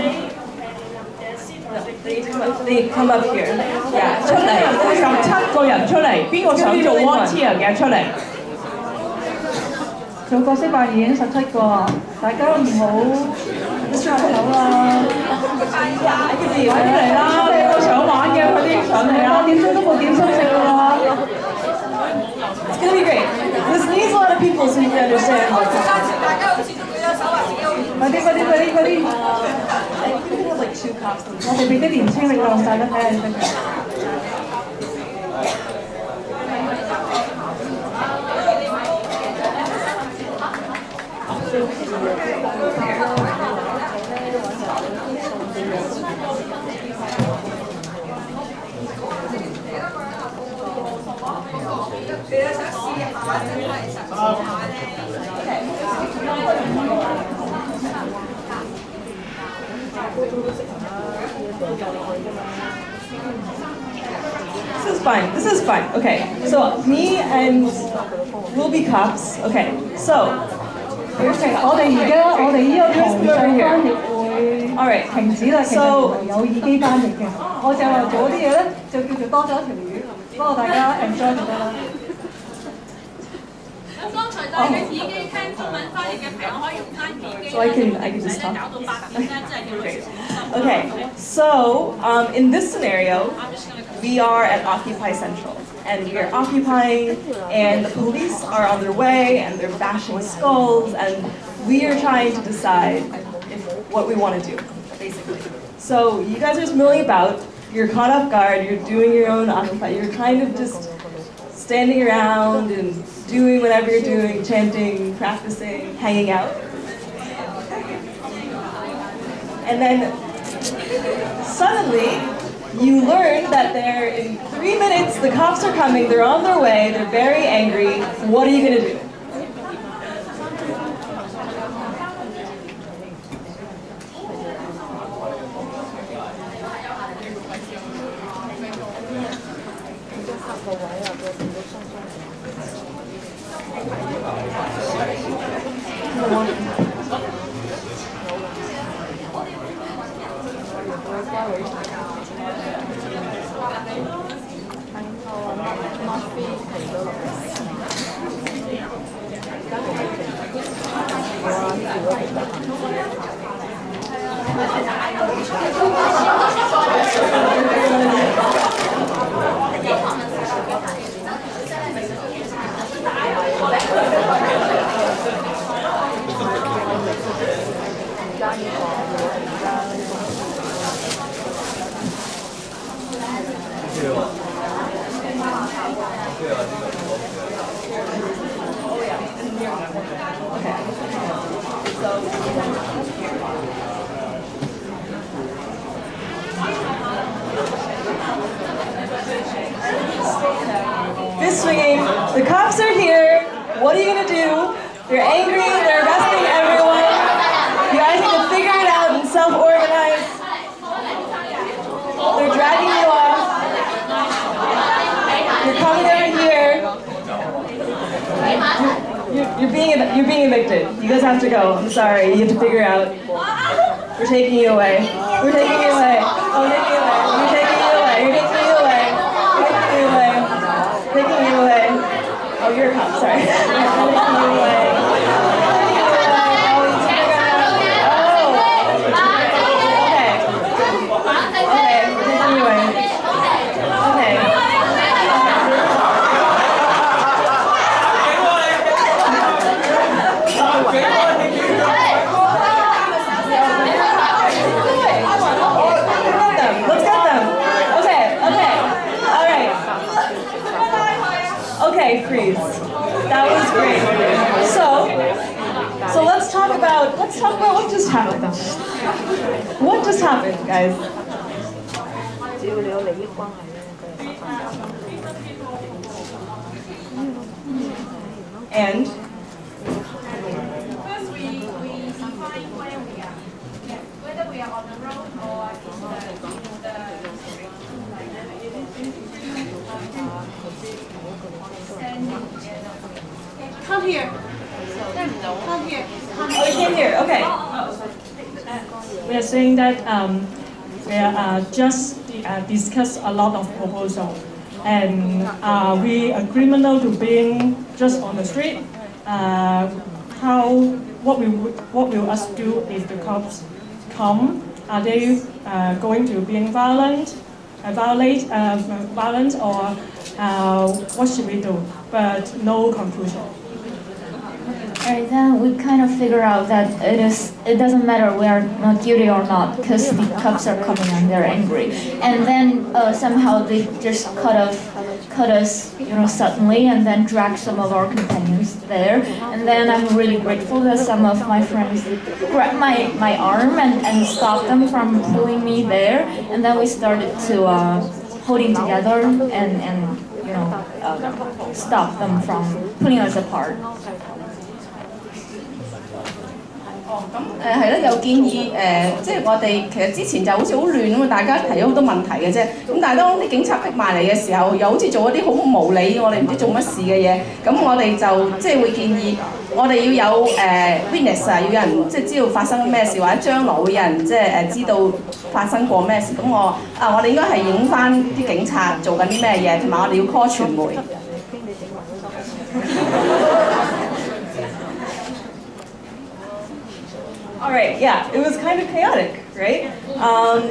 They come up here. Yeah, 出嚟17個人出嚟，邊個想做 volunteer 嘅出嚟？做角色扮演17個，大家唔好出口啦。快啲嚟啦！邊個想玩嘅快啲上嚟啦！8點鐘都冇點心食啦。It's gonna be great. This needs a lot of people so you can understand. 快啲！We can have like 2 costumes. 我哋俾啲年青力量大家睇下先得㗎。This is fine. Okay, so me and we'll be cops. Okay, so Okay, 我哋依個圖上翻譯會停止啦，其實唔係有耳機翻譯嘅，我就話做啲嘢咧就叫做多咗一條魚，不過大家 enjoy 就得啦。咁剛才戴嘅耳機聽中文翻譯嘅朋友可以用翻耳機， So I can just talk. 搞到8點咧，真係叫女小心。Okay, so in this scenario, we are at Occupy Central, and we are occupying, and the police are on their way, and they're bashing skulls, and we are trying to decide what we want to do, basically. So you guys are just milling about, you're caught off guard, you're doing your own Occupy, you're kind of just standing around and doing whatever you're doing, chanting, practicing, hanging out. And then suddenly, you learn that they're in 3 minutes, the cops are coming, they're on their way, they're very angry. What are you going to do? Fist swinging. The cops are here. What are you gonna do? They're angry. They're arresting everyone. You guys need to figure it out and self-organize. They're dragging you off. You're coming over here. You're being evicted. You guys have to go. I'm sorry. You have to figure it out. We're taking you away. We're taking you away. Oh, we're taking you away. We're taking you away. You're taking you away. We're taking you away. Taking you away. Oh, you're a cop. Sorry. Taking you away. Freeze. That was great. So let's talk about what just happened. What just happened, guys? And first we define where we are. Whether we are on the road or Come here. Come here. Oh, you came here. Okay. We are saying that we are just discuss a lot of proposals, and we are criminal to being just on the street. What will us do if the cops come? Are they going to be violent, or what should we do? But no conclusion. And then we kind of figure out that it doesn't matter we are not guilty or not, because the cops are coming and they're angry. And then somehow they just cut us, suddenly, and then drag some of our companions there. And then I'm really grateful that some of my friends grabbed my arm and stopped them from pulling me there. And then we started to holding together and stop them from pulling us apart. 係咯，有建議即係我哋其實之前就好似好亂咁，大家提咗好多問題嘅啫。咁但係當啲警察逼埋嚟嘅時候，又好似做一啲好無理，我哋唔知做乜事嘅嘢。咁我哋就即係會建議，我哋要有witness 啊，要有人即係知道發生咩事，或者將來會有人即係知道發生過咩事。咁我哋應該係影翻啲警察做緊啲咩嘢，同埋我哋要 call 傳媒。All right, yeah, it was kind of chaotic, right?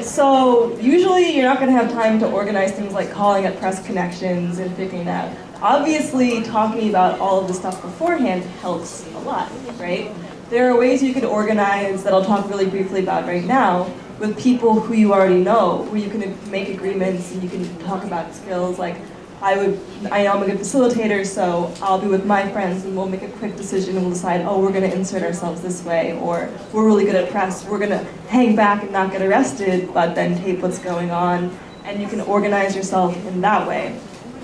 So usually you're not going to have time to organize things like calling up press connections and figuring it out. Obviously, talking about all of this stuff beforehand helps a lot, right? There are ways you can organize that I'll talk really briefly about right now with people who you already know, where you can make agreements and you can talk about skills like I know I'm a good facilitator, so I'll be with my friends and we'll make a quick decision and we'll decide, oh, we're going to insert ourselves this way, or we're really good at press, we're going to hang back and not get arrested, but then tape what's going on, and you can organize yourself in that way.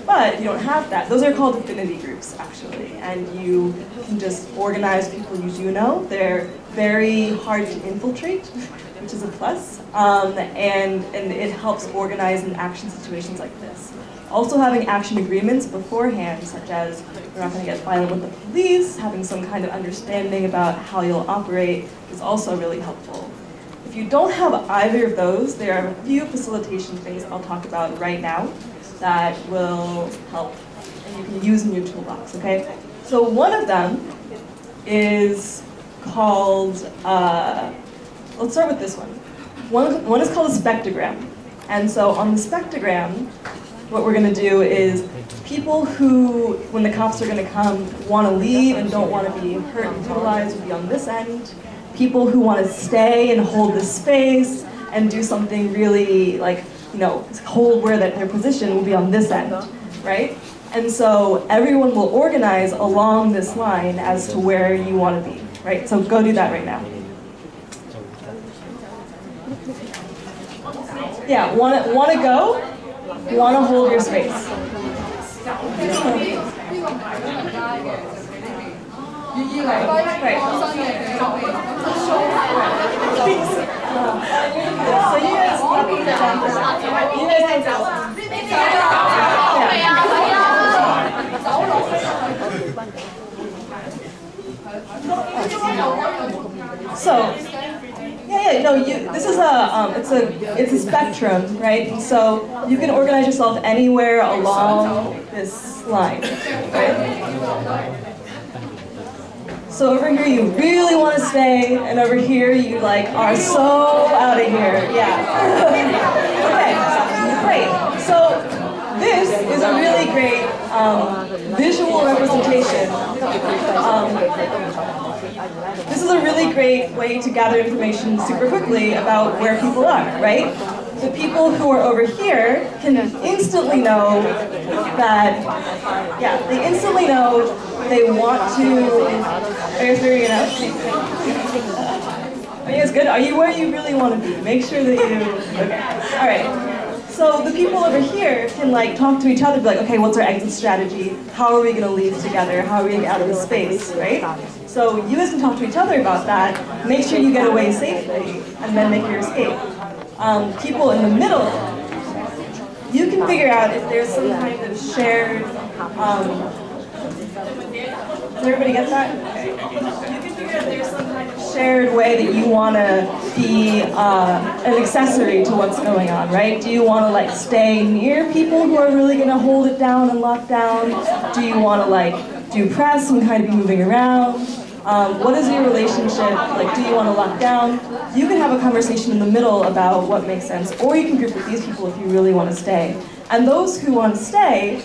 But you don't have that. Those are called affinity groups, actually, and you can just organize people you do know. They're very hard to infiltrate, which is a plus, and it helps organize in action situations like this. Also having action agreements beforehand, such as you're not going to get violent with the police, having some kind of understanding about how you'll operate is also really helpful. If you don't have either of those, there are a few facilitation things I'll talk about right now that will help and you can use in your toolbox, okay? So one of them is called, let's start with this one. One is called a spectrogram. And so on the spectrogram, what we're going to do is people who, when the cops are going to come, want to leave and don't want to be hurt and brutalized will be on this end. People who want to stay and hold the space and do something really like hold where that their position will be on this end, right? And so everyone will organize along this line as to where you want to be, right? So go do that right now. Yeah, want to go? Want to hold your space. Right. So you guys So, this is it's a spectrum, right? And so you can organize yourself anywhere along this line, right? So over here you really want to stay, and over here you are so out of here. Yeah. Okay, great. So this is a really great visual representation. This is a really great way to gather information super quickly about where people are, right? The people who are over here can instantly know that, they instantly know they want to, are you figuring it out? Are you guys good? Are you where you really want to be? Make sure that you, okay, all right. So the people over here can talk to each other, be like, okay, what's our exit strategy? How are we going to leave together? How are we going to get out of this space, right? So you guys can talk to each other about that, make sure you get away safely, and then make your escape. People in the middle, you can figure out if there's some kind of shared, does everybody get that? Okay. You can figure out if there's some kind of shared way that you want to be an accessory to what's going on, right? Do you want to stay near people who are really going to hold it down and lock down? Do you want to do press and kind of be moving around? What is your relationship? Do you want to lock down? You can have a conversation in the middle about what makes sense, or you can group with these people if you really want to stay. And those who want to stay,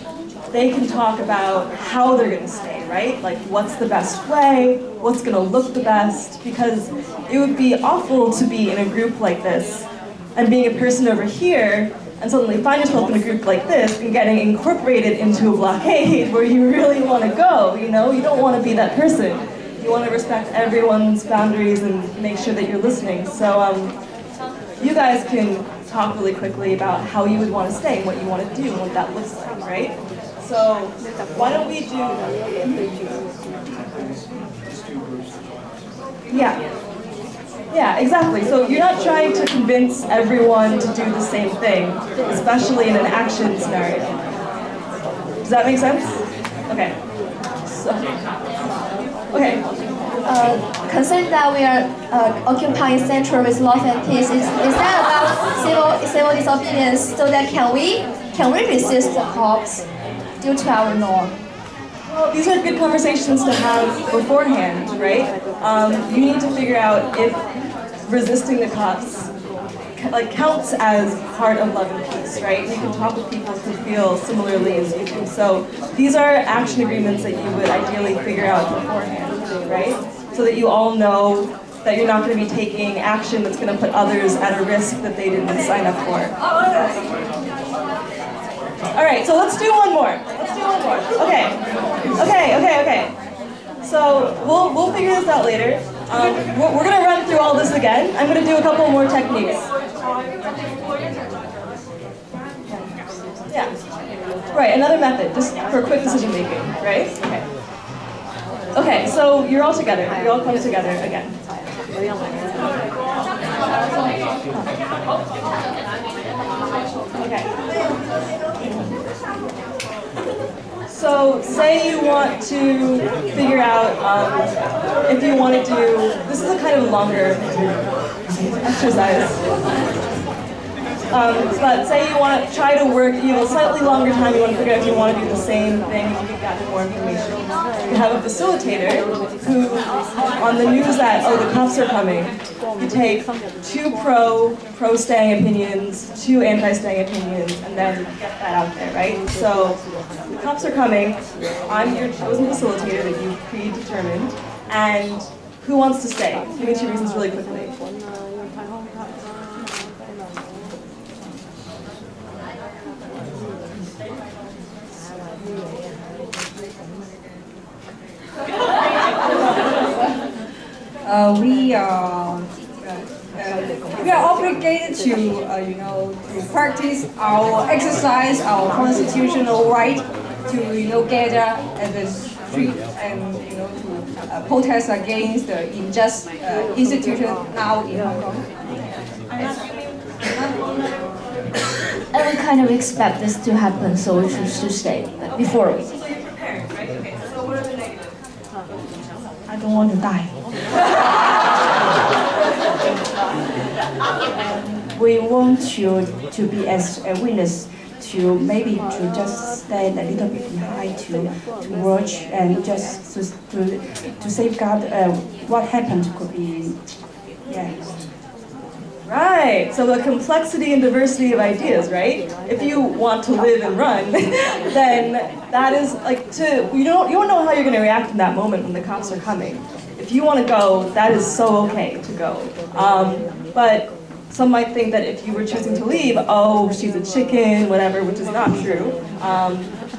they can talk about how they're going to stay, right? What's the best way? What's going to look the best? Because it would be awful to be in a group like this and being a person over here and suddenly find yourself in a group like this and getting incorporated into a blockade where you really want to go, You don't want to be that person. You want to respect everyone's boundaries and make sure that you're listening. So you guys can talk really quickly about how you would want to stay and what you want to do and what that looks like, right? So why don't we do... Yeah, exactly. So you're not trying to convince everyone to do the same thing, especially in an action scenario. Does that make sense? Okay. Considering that we are occupying Central with laws and peace, is that about civil disobedience? So that can we resist the cops due to our norm? Well, these are good conversations to have beforehand, right? You need to figure out if resisting the cops counts as part of love and peace, right? You can talk with people who feel similarly as you do. So these are action agreements that you would ideally figure out beforehand, right? So that you all know that you're not going to be taking action that's going to put others at a risk that they didn't sign up for. All right, so let's do one more. Okay. So we'll figure this out later. We're going to run through all this again. I'm going to do a couple more techniques. Yeah. Right, another method, just for quick decision making, right? Okay, so you're all together. You all come together again. So say you want to figure out if you want to do, this is a kind of longer exercise. But say you want to try to work, you have a slightly longer time, you want to figure out if you want to do the same thing, you can gather more information. You have a facilitator who, on the news that, oh, the cops are coming, you take 2 pro-staying opinions, 2 anti-staying opinions, and then get that out there, right? So the cops are coming, I'm your chosen facilitator that you've predetermined, and who wants to stay? Give me 2 reasons really quickly. we are obligated to, to practice our exercise, our constitutional right to, gather at the street and, to protest against the unjust institution now in Hong Kong. And we kind of expect this to happen, so we should stay before we. I don't want to die. We want you to be as a witness to maybe to just stand a little bit behind to watch and just to safeguard what happened could be, yeah. Right, so the complexity and diversity of ideas, right? If you want to live and run, then that is like you don't know how you're going to react in that moment when the cops are coming. If you want to go, that is so okay to go. But some might think that if you were choosing to leave, oh, she's a chicken, whatever, which is not true.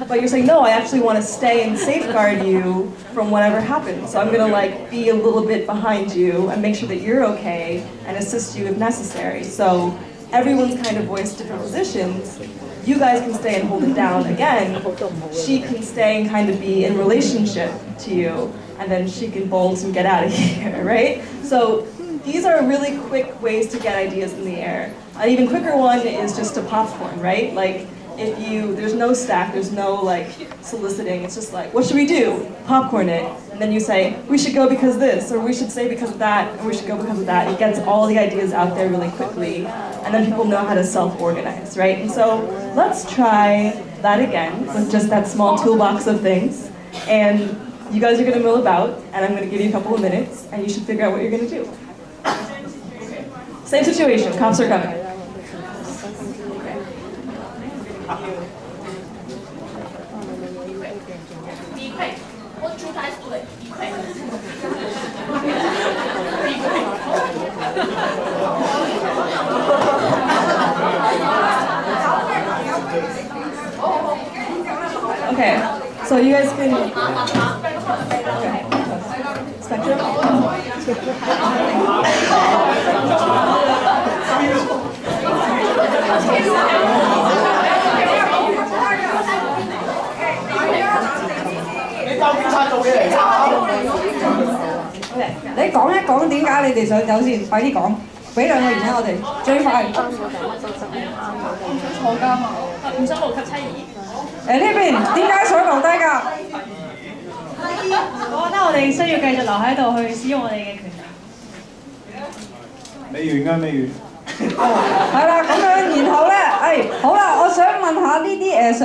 But you're saying, no, I actually want to stay and safeguard you from whatever happens. So I'm going to like be a little bit behind you and make sure that you're okay and assist you if necessary. So everyone's kind of voiced different positions. You guys can stay and hold it down again. She can stay and kind of be in relationship to you, and then she can bolt and get out of here, right? So these are really quick ways to get ideas in the air. An even quicker one is just to popcorn, right? Like there's no stack, there's no like soliciting, it's just like, what should we do? Popcorn it. And then you say, we should go because this, or we should say because of that, or we should go because of that. It gets all the ideas out there really quickly, and then people know how to self-organize, right? And so let's try that again with just that small toolbox of things. And you guys are gonna mill about, and I'm gonna give you a couple of minutes, and you should figure out what you're gonna do. Same situation, cops are coming. Okay, so you guys can. Okay. Spectrum?你講一講點解你哋想走先，快啲講，俾兩個原因我哋，最快。坐監啊！唔想無級妻兒。呢邊點解想留低㗎？我覺得我哋需要繼續留喺度去使用我哋嘅權利。未完㗎，未完。係啦，咁樣，然後咧，好啦，我想問下呢啲想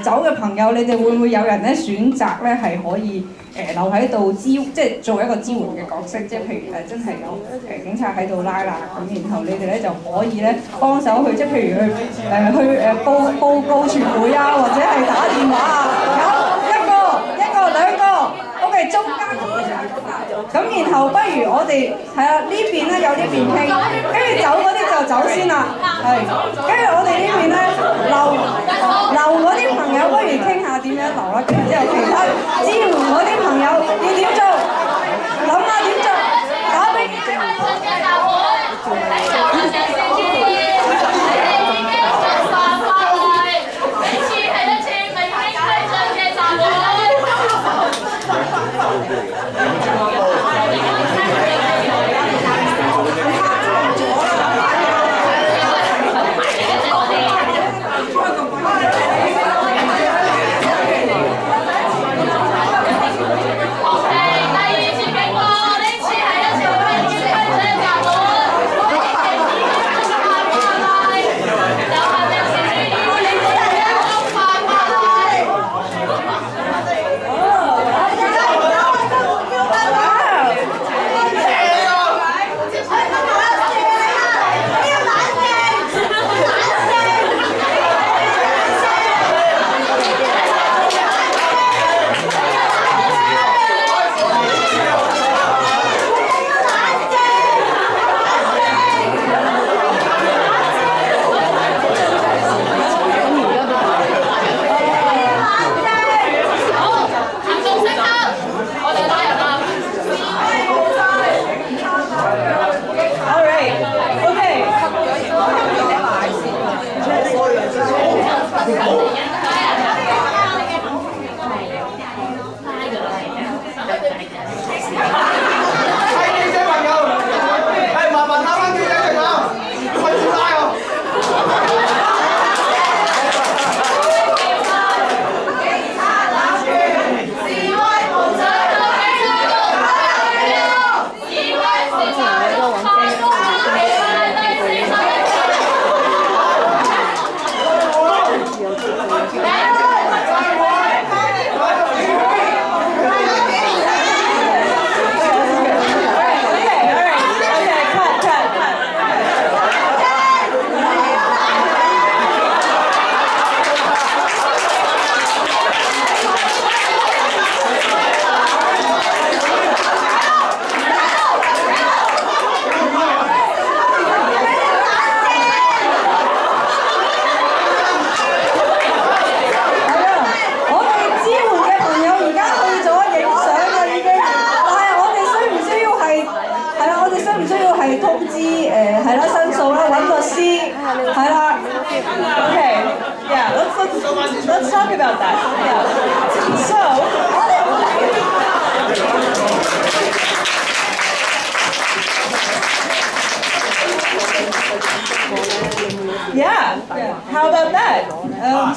走嘅朋友，你哋會唔會有人咧選擇咧係可以留喺度即係做一個支援嘅角色，即係譬如真係有警察喺度拉啦，咁然後你哋咧就可以咧幫手去，即係譬如去報告傳媒啊，或者係打電話啊，有一個兩個 ，OK 中間。咁然後不如我哋係啊呢邊咧有呢邊傾，跟住走嗰啲就走先啦，係。跟住我哋呢邊咧留嗰啲朋友，不如傾下點樣留啦。跟住之後其他支援嗰啲朋友要點做，諗下點做，打俾。let's talk about that. Yeah. So. Yeah. How about that?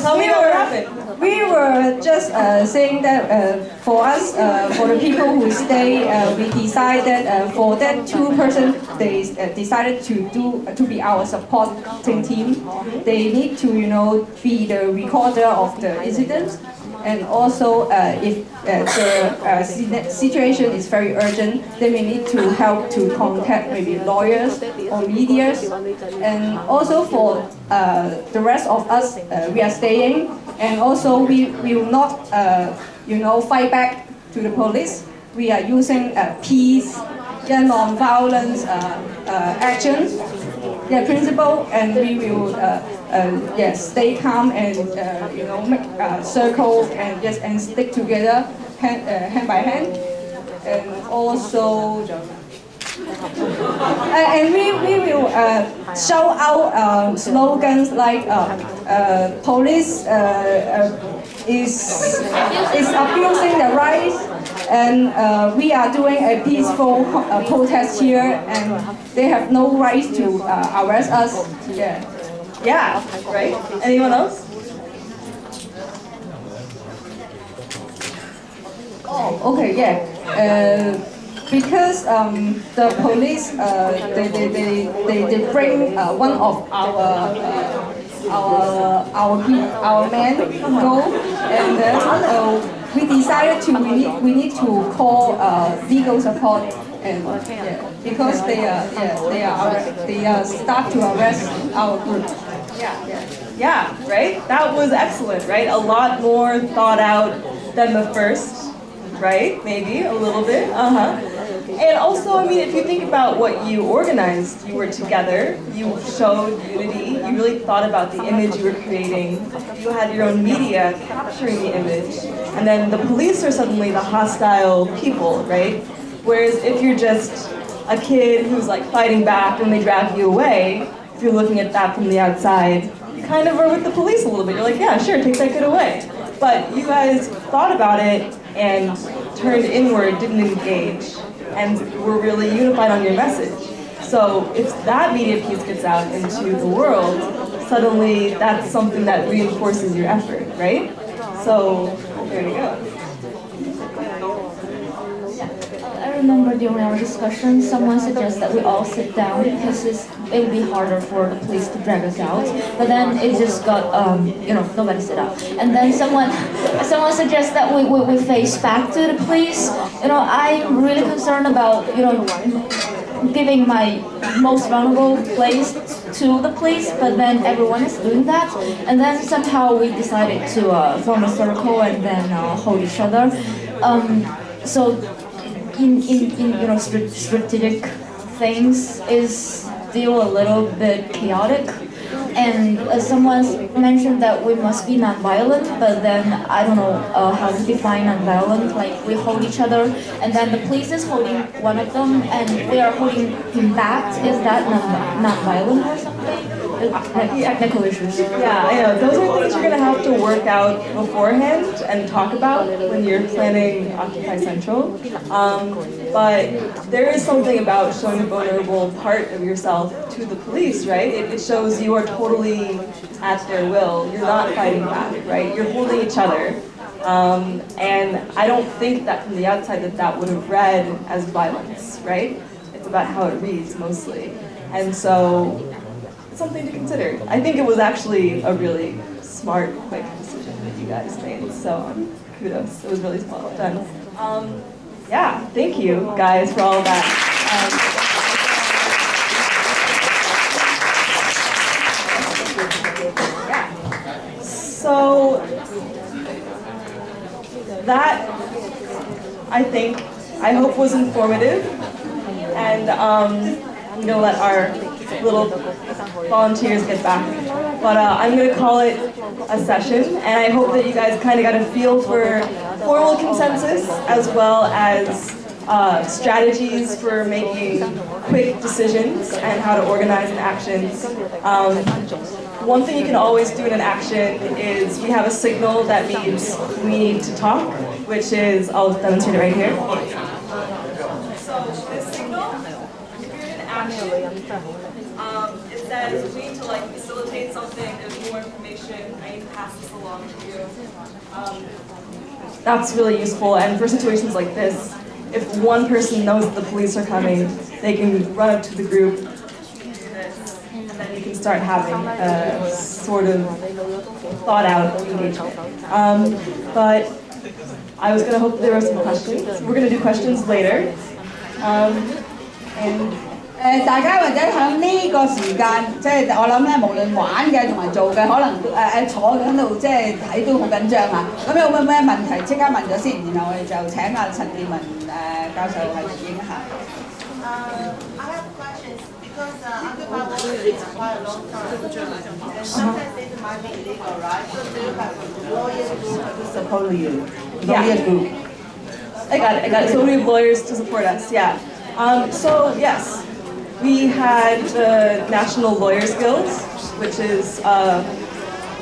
Tell me what happened. We were just saying that for us, for the people who stay, we decided for that 2 person, they decided to be our supporting team. They need to, be the recorder of the incident. And also, if the situation is very urgent, then we need to help to contact maybe lawyers or medias. And also for the rest of us, we are staying, and also we will not, fight back to the police. We are using peace and non-violence actions, principle, and we will stay calm and make a circle and stick together hand by hand, and also and we will shout out slogans like police is abusing the rights, and we are doing a peaceful protest here, and they have no right to arrest us. Yeah, right? Anyone else? Oh, okay, yeah. Because the police, they bring one of our men go, and then we decided we need to call legal support, and because they start to arrest our group. Yeah, right? That was excellent, right? A lot more thought out than the first, right? Maybe a little bit. And also, I mean, if you think about what you organized, you were together, you showed unity, you really thought about the image you were creating, you had your own media capturing the image, and then the police are suddenly the hostile people, right? Whereas if you're just a kid who's like fighting back and they drag you away, if you're looking at that from the outside, you kind of are with the police a little bit. You're like, yeah, sure, take that kid away. But you guys thought about it and turned inward, didn't engage, and were really unified on your message. So if that media piece gets out into the world, suddenly that's something that reinforces your effort, right? So there you go. I remember during our discussion, someone suggested that we all sit down because it would be harder for the police to drag us out. But then it just got, nobody sit up. And then someone suggested that we face back to the police. I'm really concerned about, giving my most vulnerable place to the police, but then everyone is doing that. And then somehow we decided to form a circle and then hold each other. So in strategic things is still a little bit chaotic, and someone mentioned that we must be non-violent, but then I don't know how to define non-violent. Like we hold each other, and then the police is holding one of them, and we are holding him back. Is that non-violent or something? Technical issues. Yeah, I know. Those are things you're going to have to work out beforehand and talk about when you're planning Occupy Central. But there is something about showing a vulnerable part of yourself to the police, right? It shows you are totally at their will. You're not fighting back, right? You're holding each other. And I don't think that from the outside that would have read as violence, right? It's about how it reads mostly. And so something to consider. I think it was actually a really smart, quick decision that you guys made. So kudos. It was really well done. Yeah, thank you guys for all of that. So that I hope was informative, and I'm gonna let our little volunteers get back. But I'm going to call it a session, and I hope that you guys kind of got a feel for formal consensus as well as strategies for making quick decisions and how to organize in actions. one thing you can always do in an action is we have a signal that means we need to talk, which is, I'll demonstrate it right here. So this signal, if you're in action, it says we need to like facilitate something, there's more information, I need to pass this along to you. That's really useful, and for situations like this, if one person knows that the police are coming, they can run up to the group, do this, and then you can start having a sort of thought out engagement. But I was going to hope there were some questions. We're going to do questions later. And 大家或者喺呢個時間，即係我諗咧，無論玩嘅同埋做嘅，可能坐喺度即係睇都好緊張啊！咁有咩問題即刻問咗先，然後我哋就請阿陳建文教授係回應一下。I have questions because under my law it's quite a long time. And sometimes it might be illegal, right? So do you have a lawyer group? Support you. Lawyer group. I got it. So we have lawyers to support us, yeah. So yes, we had the National Lawyers Guild, which is a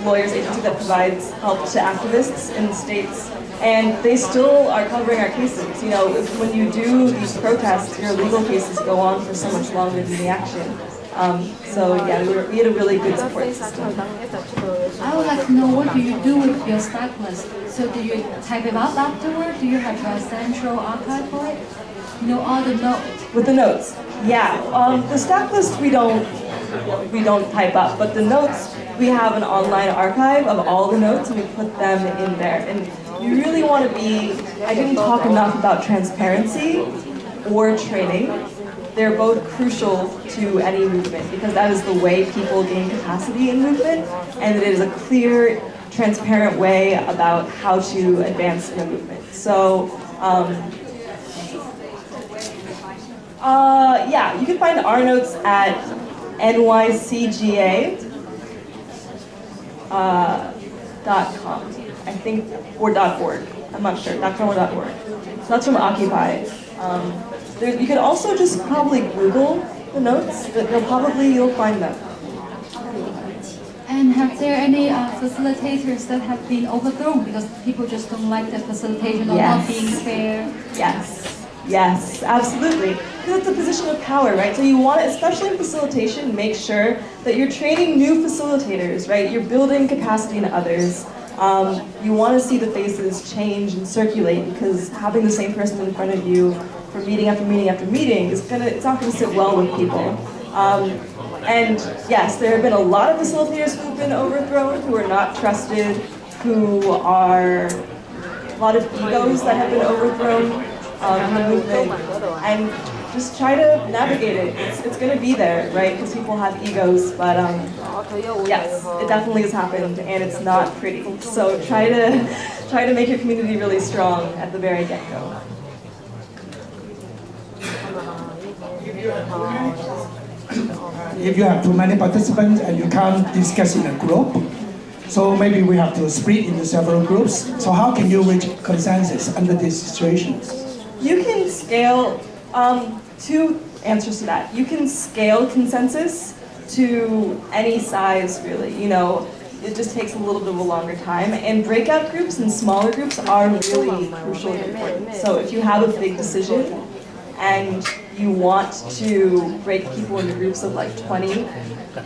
lawyers agency that provides help to activists in the states. And they still are covering our cases. You know, when you do these protests, your legal cases go on for so much longer than the action. So yeah, we had a really good support system. I would like to know, what do you do with your stack list? So do you type it up afterward? Do you have a central archive for it? You know, all the notes. With the notes, yeah. The stack list we don't type up, but the notes, we have an online archive of all the notes and we put them in there. And you really want to be, I didn't talk enough about transparency or training. They're both crucial to any movement because that is the way people gain capacity in movement, and it is a clear, transparent way about how to advance in a movement. So, yeah, you can find our notes at nycga.com, I think, or .org. I'm not sure, .com or .org. So that's from Occupy. You could also just probably Google the notes. You'll find them. And have there any facilitators that have been overthrown because people just don't like the facilitation or not being fair? Yes, absolutely. Because it's a position of power, right? So you want to, especially in facilitation, make sure that you're training new facilitators, right? You're building capacity in others. You want to see the faces change and circulate because having the same person in front of you for meeting after meeting after meeting it's not going to sit well with people. And yes, there have been a lot of facilitators who've been overthrown, who are not trusted, who are a lot of egos that have been overthrown in the movement, and just try to navigate it. It's going to be there, right? Because people have egos, but yes, it definitely has happened, and it's not pretty. So try to make your community really strong at the very get-go. If you have too many participants and you can't discuss in a group, so maybe we have to split into several groups. So how can you reach consensus under these situations? You can scale, two answers to that. You can scale consensus to any size, really. You know, it just takes a little bit of a longer time. And breakout groups and smaller groups are really crucial and important. So if you have a big decision and you want to break people into groups of like 20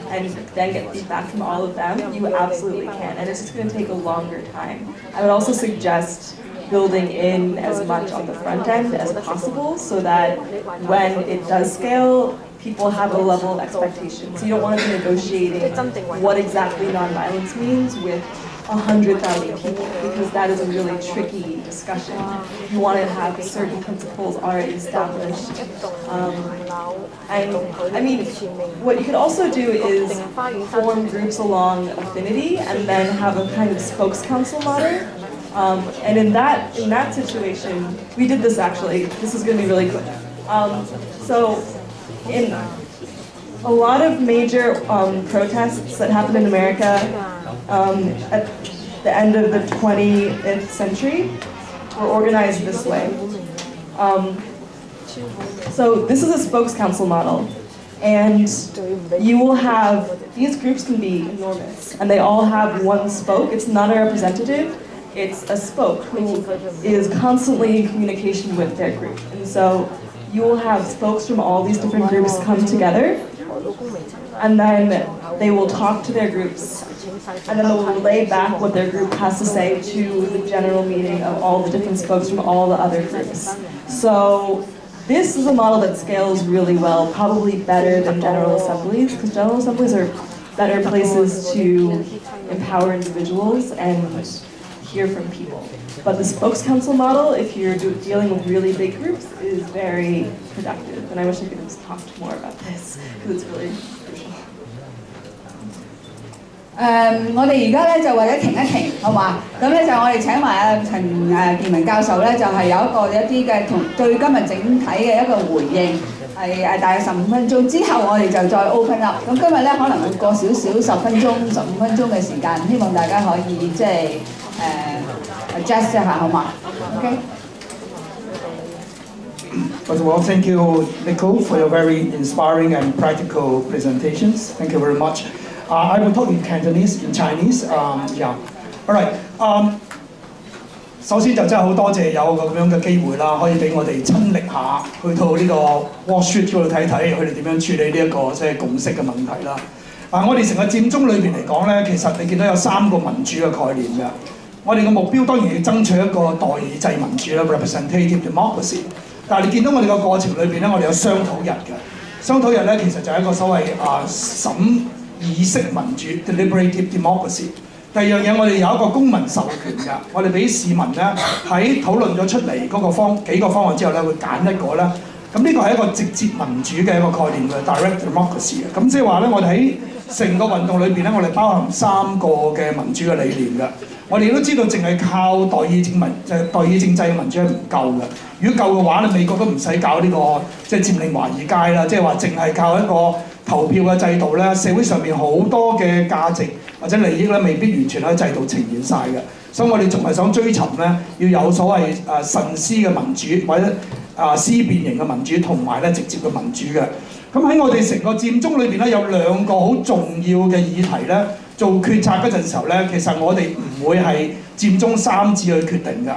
and then get feedback from all of them, you absolutely can. And it's just going to take a longer time. I would also suggest building in as much on the front end as possible so that when it does scale, people have a level of expectation. So you don't want to be negotiating what exactly nonviolence means with 100,000 people because that is a really tricky discussion. You want to have certain principles already established. And I mean, what you could also do is form groups along affinity and then have a kind of spokes council model. And in that situation, we did this actually. This is going to be really quick. So in a lot of major protests that happened in America at the end of the 20th century were organized this way. So this is a spokes council model. And you will have, these groups can be enormous, and they all have one spoke. It's not a representative, it's a spoke who is constantly in communication with their group. And so you will have spokes from all these different groups come together, and then they will talk to their groups, and then they will relay back what their group has to say to the general meeting of all the different spokes from all the other groups. So this is a model that scales really well, probably better than General Assemblies, because General Assemblies are better places to empower individuals and hear from people. But the Spokes Council model, if you're dealing with really big groups, is very productive. And I wish I could have talked more about this, because it's really crucial. 我哋而家咧就為咗停一停，好嘛？咁咧就我哋請埋阿陳健文教授咧，就係有一啲嘅對今日整體嘅一個回應，係大約15分鐘之後，我哋就再 open up。咁今日咧可能會過少少10分鐘、15分鐘嘅時間，希望大家可以即係adjust 一下，好嘛 ？OK。First of all, thank you, Nicole, for your very inspiring and practical presentations. Thank you very much. I will talk in Cantonese, in Chinese. Yeah. All right. 首先就真係好多謝有個咁樣嘅機會啦，可以俾我哋親歷下去到呢個 Wall Street 嗰度睇睇佢哋點樣處理呢一個即係共識嘅問題啦。我哋成個佔中裏邊嚟講咧，其實你見到有3個民主嘅概念嘅。我哋嘅目標當然要爭取一個代議制民主啦 （representative democracy）。但係你見到我哋個過程裏邊咧，我哋有商討日嘅。商討日咧，其實就係一個所謂審議式民主 （deliberative democracy）。第二樣嘢，我哋有一個公民授權嘅，我哋俾市民咧喺討論咗出嚟嗰個幾個方案之後咧，會揀一個咧。咁呢個係一個直接民主嘅一個概念嘅 direct democracy 嘅。咁即係話咧，我哋喺成個運動裏邊咧，我哋包含3個嘅民主嘅理念嘅。我哋都知道，淨係靠代議政制嘅民主係唔夠嘅。如果夠嘅話咧，美國都唔使搞呢個即係佔領華爾街啦，即係話淨係靠一個投票嘅制度咧，社會上面好多嘅價值或者利益咧，未必完全喺制度呈現晒嘅。所以我哋仲係想追尋咧，要有所謂慎思嘅民主，或者思辨型嘅民主，同埋咧直接嘅民主嘅。咁喺我哋成個佔中裏邊咧，有2個好重要嘅議題咧。做決策嗰陣時候咧，其實我哋唔會係佔中3子去決定㗎。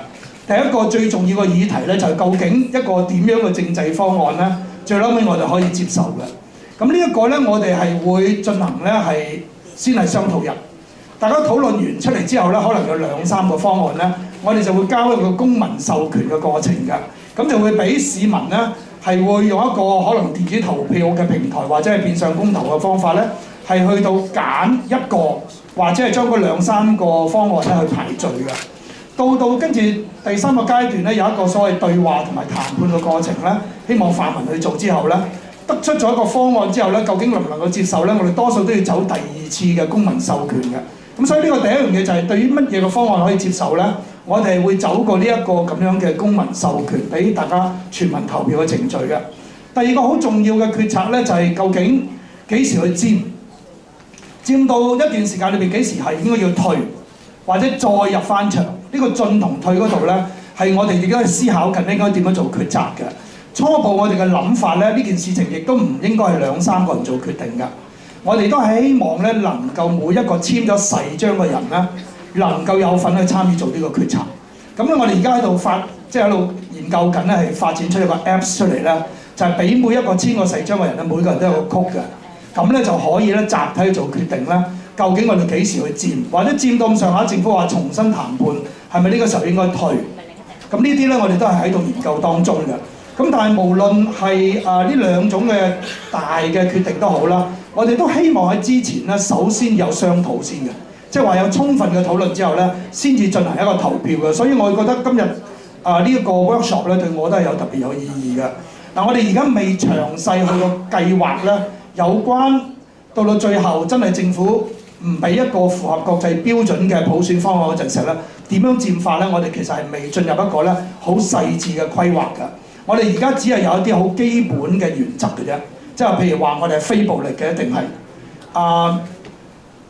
第一個最重要嘅議題咧，就係究竟一個點樣嘅政制方案咧，最後尾我哋可以接受嘅。咁呢一個咧，我哋係會進行咧係先係商討日。大家討論完出嚟之後咧，可能有2-3個方案咧，我哋就會交一個公民授權嘅過程㗎。咁就會俾市民咧係會用一個可能電子投票嘅平台或者係變相公投嘅方法咧。係去到揀一個，或者係將嗰2-3個方案咧去排序嘅。到跟住第3個階段咧，有一個所謂對話同埋談判嘅過程咧，希望泛民去做之後咧，得出咗一個方案之後咧，究竟能唔能夠接受咧？我哋多數都要走第2次嘅公民授權嘅。咁所以呢個第一樣嘢就係對於乜嘢嘅方案可以接受咧，我哋會走過呢一個咁樣嘅公民授權，俾大家全民投票嘅程序嘅。第2個好重要嘅決策咧，就係究竟幾時去佔到一段時間裏邊幾時係應該要退，或者再入翻場？呢個進同退嗰度咧，係我哋亦都係思考緊應該點樣做抉擇嘅。初步我哋嘅諗法咧，呢件事情亦都唔應該係2-3個人做決定㗎。我哋都係希望咧，能夠每一個簽咗誓章嘅人咧，能夠有份去參與做呢個決策。咁咧，我哋而家喺度即係喺度研究緊咧，係發展出一個 Apps 出嚟咧，就係俾每一個簽過誓章嘅人咧，每個人都有個曲嘅。咁咧就可以咧集體做決定咧，究竟我哋幾時去佔，或者佔到咁上下，政府話重新談判，係咪呢個時候應該退？咁呢啲咧我哋都係喺度研究當中嘅。咁但係無論係呢2種嘅大嘅決定都好啦，我哋都希望喺之前咧，首先有商討先嘅，即係話有充分嘅討論之後咧，先至進行一個投票嘅。所以我覺得今日呢一個 workshop 咧，對我都係有特別有意義嘅。我哋而家未詳細去個計劃咧。有關到最後真係政府唔俾一個符合國際標準嘅普選方案嗰陣時咧，點樣佔法咧？我哋其實係未進入一個咧好細緻嘅規劃㗎。我哋而家只係有一啲好基本嘅原則嘅啫，即係譬如話我哋係非暴力嘅，一定係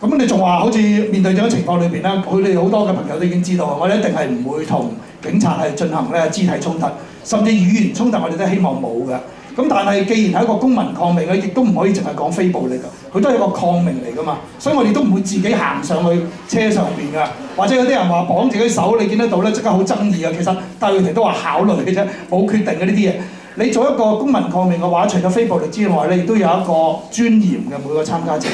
咁你仲話好似面對咗情況裏邊咧，佢哋好多嘅朋友都已經知道，我哋一定係唔會同警察係進行咧肢體衝突，甚至語言衝突我哋都希望冇嘅。咁但係既然係一個公民抗命咧，亦都唔可以淨係講非暴力㗎，佢都係一個抗命嚟㗎嘛。所以我哋都唔會自己行上去車上邊㗎，或者有啲人話綁自己手，你見得到咧，即刻好爭議啊。其實戴耀廷都話考慮嘅啫，冇決定嘅呢啲嘢。你做一個公民抗命嘅話，除咗非暴力之外咧，亦都有一個尊嚴嘅每個參加者，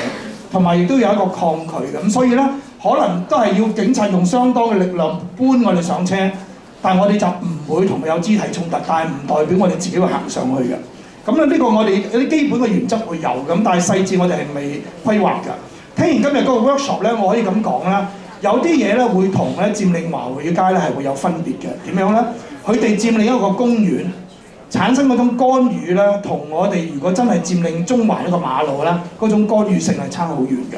同埋亦都有一個抗拒嘅。咁所以咧，可能都係要警察用相當嘅力量搬我哋上車，但係我哋就唔會同佢有肢體衝突，但係唔代表我哋自己會行上去嘅。咁咧呢個我哋有啲基本嘅原則會有，咁但係細節我哋係未規劃㗎。聽完今日嗰個 workshop 咧，我可以咁講啦，有啲嘢咧會同咧佔領華會街咧係會有分別嘅。點樣咧？佢哋佔領一個公園，產生嗰種干預咧，同我哋如果真係佔領中環一個馬路咧，嗰種干預性係差好遠嘅。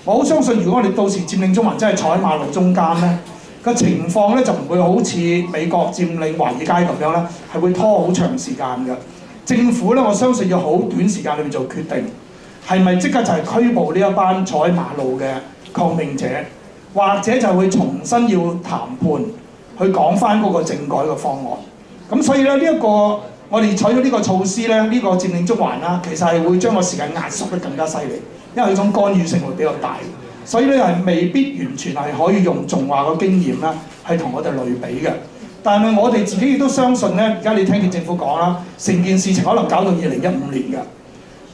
我好相信，如果我哋到時佔領中環真係坐喺馬路中間咧，個情況咧就唔會好似美國佔領華爾街咁樣咧，係會拖好長時間嘅。政府咧，我相信要好短時間裏面做決定，係咪即刻就係拘捕呢一班坐喺馬路嘅抗命者，或者就會重新要談判，去講翻嗰個政改嘅方案。咁所以咧，呢一個我哋採咗呢個措施咧，呢個佔領中環啦，其實係會將個時間壓縮得更加犀利，因為佢種干預性會比較大，所以咧係未必完全係可以用仲話個經驗啦，係同我哋類比嘅。但係我哋自己亦都相信咧，而家你聽見政府講啦，成件事情可能搞到2015年嘅。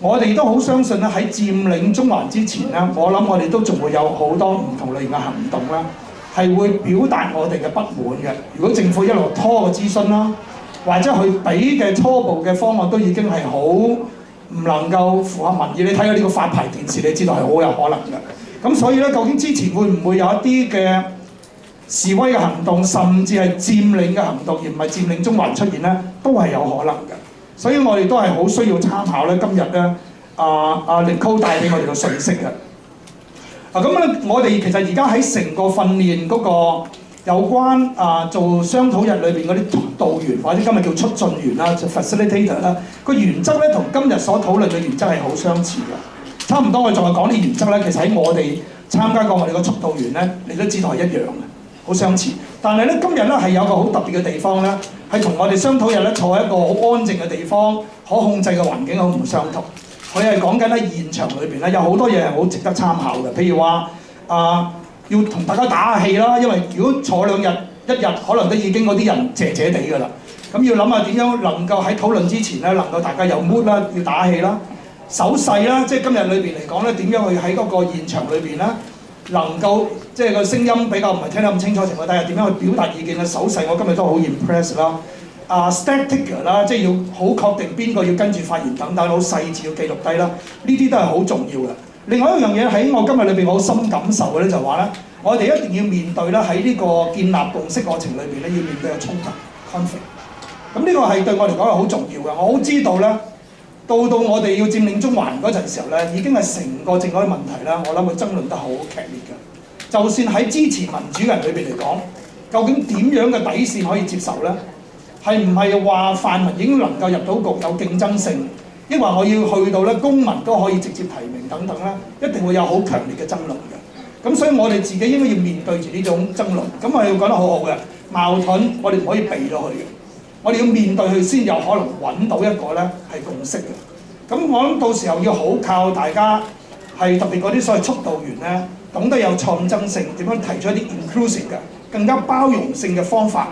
我哋都好相信咧，喺佔領中環之前咧，我諗我哋都仲會有好多唔同類型嘅行動啦，係會表達我哋嘅不滿嘅。如果政府一路拖個諮詢啦，或者佢俾嘅初步嘅方案都已經係好唔能夠符合民意，你睇下呢個發牌電視，你知道係好有可能嘅。咁所以咧，究竟之前會唔會有一啲嘅示威嘅行動，甚至係佔領嘅行動，而唔係佔領中環出現咧，都係有可能嘅。所以我哋都係好需要參考咧，今日咧Nicole 帶俾我哋嘅信息嘅。咁咧，我哋其實而家喺成個訓練嗰個有關做商討日裏邊嗰啲督導員，或者今日叫促進員啦，就 facilitator 啦，個原則咧同今日所討論嘅原則係好相似嘅。差唔多我仲係講啲原則咧，其實喺我哋參加過我哋個促導員咧，你都知道係一樣嘅。好相似，但係咧今日咧係有個好特別嘅地方咧，係同我哋商討日咧坐喺一個好安靜嘅地方、可控制嘅環境好唔相同。佢係講緊喺現場裏邊咧，有好多嘢係好值得參考嘅。譬如話要同大家打下氣啦，因為如果坐2日1日，可能都已經嗰啲人謝謝地㗎啦。咁要諗下點樣能夠喺討論之前咧，能夠大家有 mood 啦，要打氣啦，手勢啦，即係今日裏邊嚟講咧，點樣去喺嗰個現場裏邊咧？能夠即係個聲音比較唔係聽得咁清楚情況底下，點樣去表達意見嘅手勢，我今日都好 impress 啦。Static 啦，即係要好確定邊個要跟住發言等等，好細緻要記錄低啦。呢啲都係好重要嘅。另外一樣嘢喺我今日裏邊我好深感受嘅咧，就話咧，我哋一定要面對咧喺呢個建立共識過程裏邊咧，要面對嘅衝突 conflict。咁呢個係對我嚟講係好重要嘅。我好知道咧。到我哋要佔領中環嗰陣時候咧，已經係成個政改問題啦。我諗佢爭論得好劇烈嘅。就算喺支持民主嘅人裏邊嚟講，究竟點樣嘅底線可以接受咧？係唔係話泛民已經能夠入到局有競爭性，抑或我要去到咧公民都可以直接提名等等咧？一定會有好強烈嘅爭論嘅。咁所以我哋自己應該要面對住呢種爭論。咁我哋要講得好好嘅矛盾，我哋唔可以避咗佢嘅。我哋要面對佢先有可能揾到一個咧係共識嘅。咁我諗到時候要好靠大家，係特別嗰啲所謂促導員咧，懂得有創新性，點樣提出一啲 inclusive 嘅、更加包容性嘅方法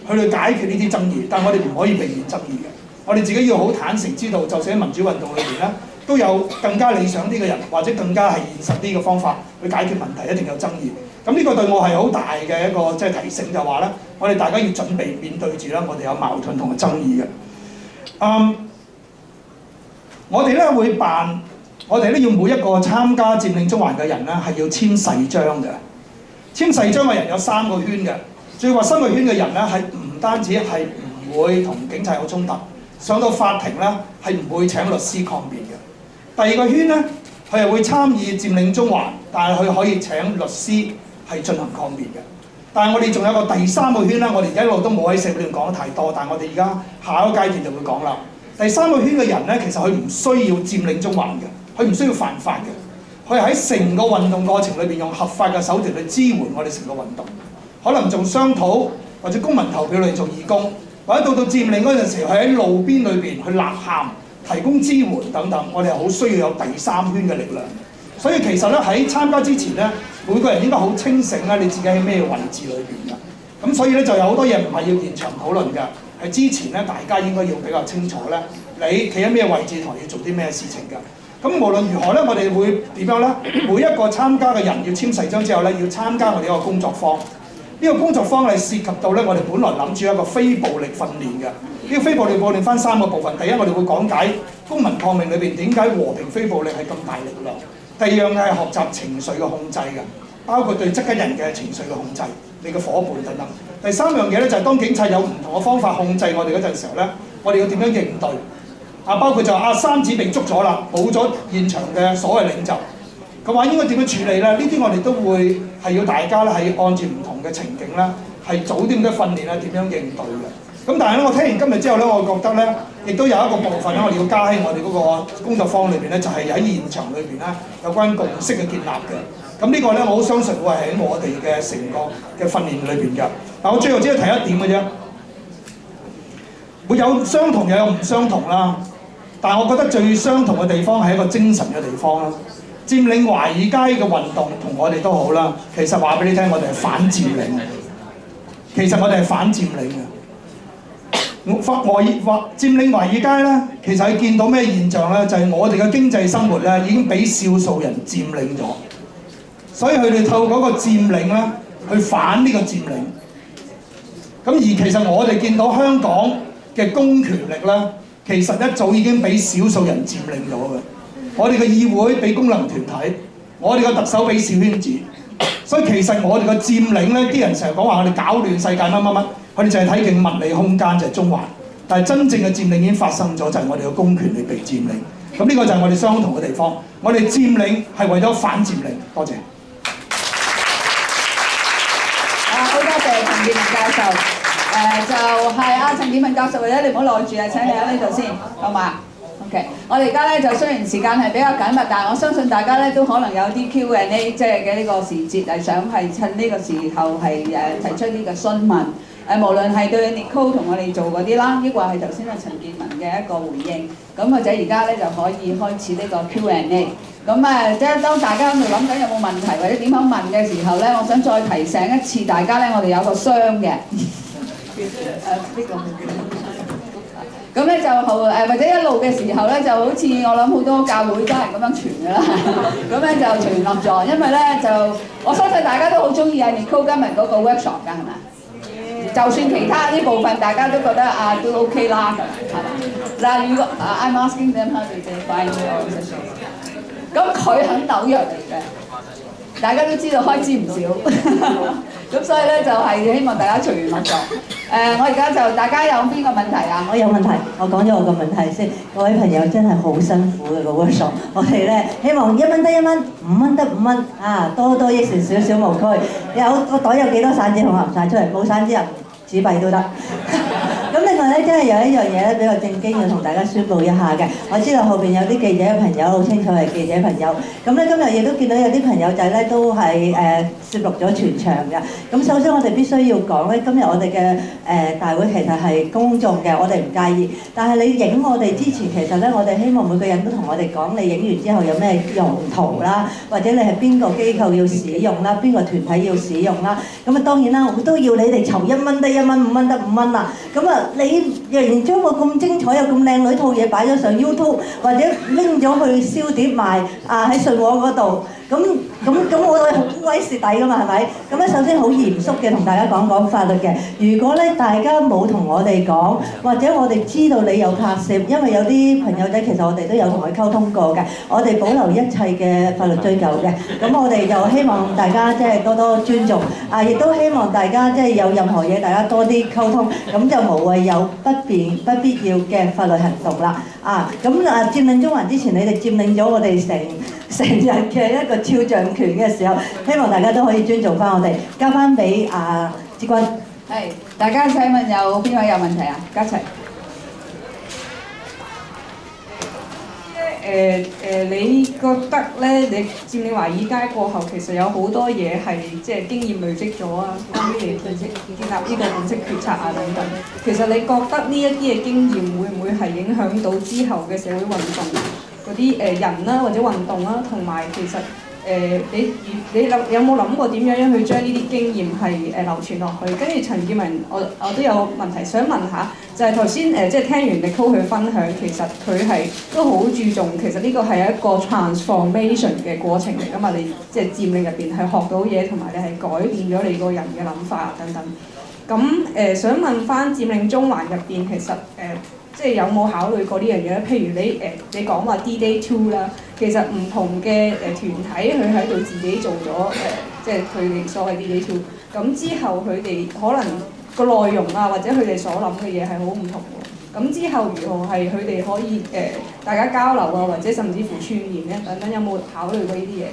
去解決呢啲爭議。但係我哋唔可以避免爭議嘅。我哋自己要好坦誠知道，就算喺民主運動裏邊咧，都有更加理想啲嘅人，或者更加係現實啲嘅方法去解決問題，一定有爭議。咁呢個對我係好大嘅一個即係提醒，就話咧，我哋大家要準備面對住啦，我哋有矛盾同埋爭議嘅。我哋咧會辦，我哋咧要每一個參加佔領中環嘅人咧係要簽誓章嘅。簽誓章嘅人有3個圈嘅，最核心嘅圈嘅人咧係唔單止係唔會同警察有衝突，上到法庭咧係唔會請律師抗辯嘅。第2個圈咧，佢係會參與佔領中環，但係佢可以請律師係進行抗辯嘅。但係我哋仲有個第3個圈啦，我哋一路都冇喺社會裏講得太多，但係我哋而家下一個階段就會講啦。第3個圈嘅人咧，其實佢唔需要佔領中環嘅，佢唔需要犯法嘅，佢係喺成個運動過程裏邊用合法嘅手段去支援我哋成個運動，可能做商討或者公民投票嚟做義工，或者到佔領嗰陣時，佢喺路邊裏邊去吶喊、提供支援等等，我哋係好需要有第三圈嘅力量。所以其實咧喺參加之前咧，每個人應該好清醒啦，你自己喺咩位置裏邊㗎。咁所以咧就有好多嘢唔係要現場討論㗎，係之前咧大家應該要比較清楚咧，你企喺咩位置同要做啲咩事情㗎。咁無論如何咧，我哋會點樣咧？每一個參加嘅人要簽誓章之後咧，要參加我哋一個工作坊。呢個工作坊係涉及到咧，我哋本來諗住一個非暴力訓練嘅。呢個非暴力訓練分3個部分。第一，我哋會講解公民抗命裏邊點解和平非暴力係咁大力量。第二樣係學習情緒嘅控制嘅，包括對側緊人嘅情緒嘅控制，你嘅伙伴等等。第三樣嘢咧就係當警察有唔同嘅方法控制我哋嗰陣時候咧，我哋要點樣應對？包括就三子被捉咗啦，冇咗現場嘅所謂領袖嘅話，應該點樣處理咧？呢啲我哋都會係要大家咧係按住唔同嘅情景咧，係早啲咁多訓練咧點樣應對嘅。咁但係咧，我聽完今日之後咧，我覺得咧，亦都有一個部分咧，我哋要加喺我哋嗰個工作坊裏邊咧，就係喺現場裏邊咧有關共識嘅建立嘅。咁呢個咧，我好相信會係喺我哋嘅成個嘅訓練裏邊㗎。嗱，我最後只係提一點嘅啫，會有相同又有唔相同啦。但係我覺得最相同嘅地方係一個精神嘅地方啦。佔領華爾街嘅運動同我哋都好啦，其實話俾你聽，我哋係反佔領。其實我哋係反佔領嘅。佔領華爾街咧，其實係見到咩現象咧？就係我哋嘅經濟生活咧已經俾少數人佔領咗，所以佢哋透過嗰個佔領咧去反呢個佔領。咁而其實我哋見到香港嘅公權力咧，其實一早已經俾少數人佔領咗嘅。我哋嘅議會俾功能團體，我哋嘅特首俾小圈子，所以其實我哋嘅佔領咧，啲人成日講話我哋搞亂世界乜乜乜，佢哋就係睇見物理空間就係中環，但係真正嘅佔領已經發生咗，就係我哋嘅公權力被佔領。咁呢個就係我哋相同嘅地方。我哋佔領係為咗反佔領。多謝。好多謝陳健民教授。就係陳健民教授，或者你唔好耐住啊，請你喺呢度先，好嘛 ？OK， 我哋而家咧就雖然時間係比較緊密，但係我相信大家咧都可能有啲 Q&A， 即係嘅呢個時節係想係趁呢個時候係提出呢個詢問。無論係對 Nicole 同我哋做嗰啲啦，抑或係頭先阿陳健民嘅一個回應，咁或者而家咧就可以開始呢個 Q&A。咁即係當大家喺度諗緊有冇問題或者點樣問嘅時候咧，我想再提醒一次大家咧，我哋有個箱嘅。咁咧就或者一路嘅時候咧，就好似我諗好多教會都係咁樣傳㗎啦。咁咧就傳落咗，因為咧就我相信大家都好中意阿 Nicole 今日嗰個 workshop 㗎，係咪？就算其他啲部分大家都覺得都 OK 啦，係嘛？嗱，如果I'm asking them how they define your organization， 咁佢喺紐約嚟嘅，大家都知道開支唔少，咁所以咧就係希望大家隨緣落座。我而家就大家有邊個問題啊？我有問題，我講咗我個問題先。各位朋友真係好辛苦嘅個 workshop，我哋咧希望1蚊得1蚊，5蚊得5蚊，多多益善，少少無拘。有個袋有幾多散紙，我含晒出嚟，冇散紙啊！紙幣都得。咁另外咧，真係有一樣嘢咧比較正經要同大家宣佈一下嘅。我知道後邊有啲記者嘅朋友好清楚係記者朋友。咁咧今日亦都見到有啲朋友仔咧都係攝錄咗全場嘅。咁首先我哋必須要講咧，今日我哋嘅大會其實係公眾嘅，我哋唔介意。但係你影我哋之前，其實咧我哋希望每個人都同我哋講，你影完之後有咩用途啦，或者你係邊個機構要使用啦，邊個團體要使用啦。咁當然啦，我都要你哋籌1蚊得1蚊，5蚊得5蚊啦。咁你若然將個咁精彩又咁靚女套嘢擺咗上 YouTube， 或者拎咗去燒碟賣喺信和嗰度，咁我哋好鬼蝕底㗎嘛，係咪？咁咧首先好嚴肅嘅同大家講講法律嘅。如果咧大家冇同我哋講，或者我哋知道你有拍攝，因為有啲朋友仔其實我哋都有同佢溝通過嘅，我哋保留一切嘅法律追究嘅。咁我哋就希望大家即係多多尊重，亦都希望大家即係有任何嘢大家多啲溝通，咁就無謂有不必要嘅法律行動啦。咁佔領中環之前，你哋佔領咗我哋成日嘅一個肖像權嘅時候，希望大家都可以尊重翻我哋，交翻俾志君。係，大家請問有邊位有問題啊？嘉齊。你覺得咧，你佔領華爾街過後，其實有好多嘢係即係經驗累積咗啊，關於你建立呢個共識決策啊等等。其實你覺得呢一啲嘅經驗會唔會係影響到之後嘅社會運動嗰啲人啦，或者運動啦，同埋其實你有冇諗過點樣去將呢啲經驗係流傳落去？跟住陳健民，我都有問題想問下，就係頭先即係聽完Nicole佢分享，其實佢係都好注重，其實呢個係一個 transformation 嘅過程嚟㗎嘛，你即係佔領入邊係學到嘢，同埋你係改變咗你個人嘅諗法等等。咁想問翻佔領中環入邊，其實即係有冇考慮過呢樣嘢咧？譬如你講話 D-Day 2啦，其實唔同嘅團體佢喺度自己做咗即係佢哋所謂 D-Day 2，咁之後佢哋可能個內容啊，或者佢哋所諗嘅嘢係好唔同喎。咁之後如何係佢哋可以大家交流啊，或者甚至乎串聯咧等等，有冇考慮過呢啲嘢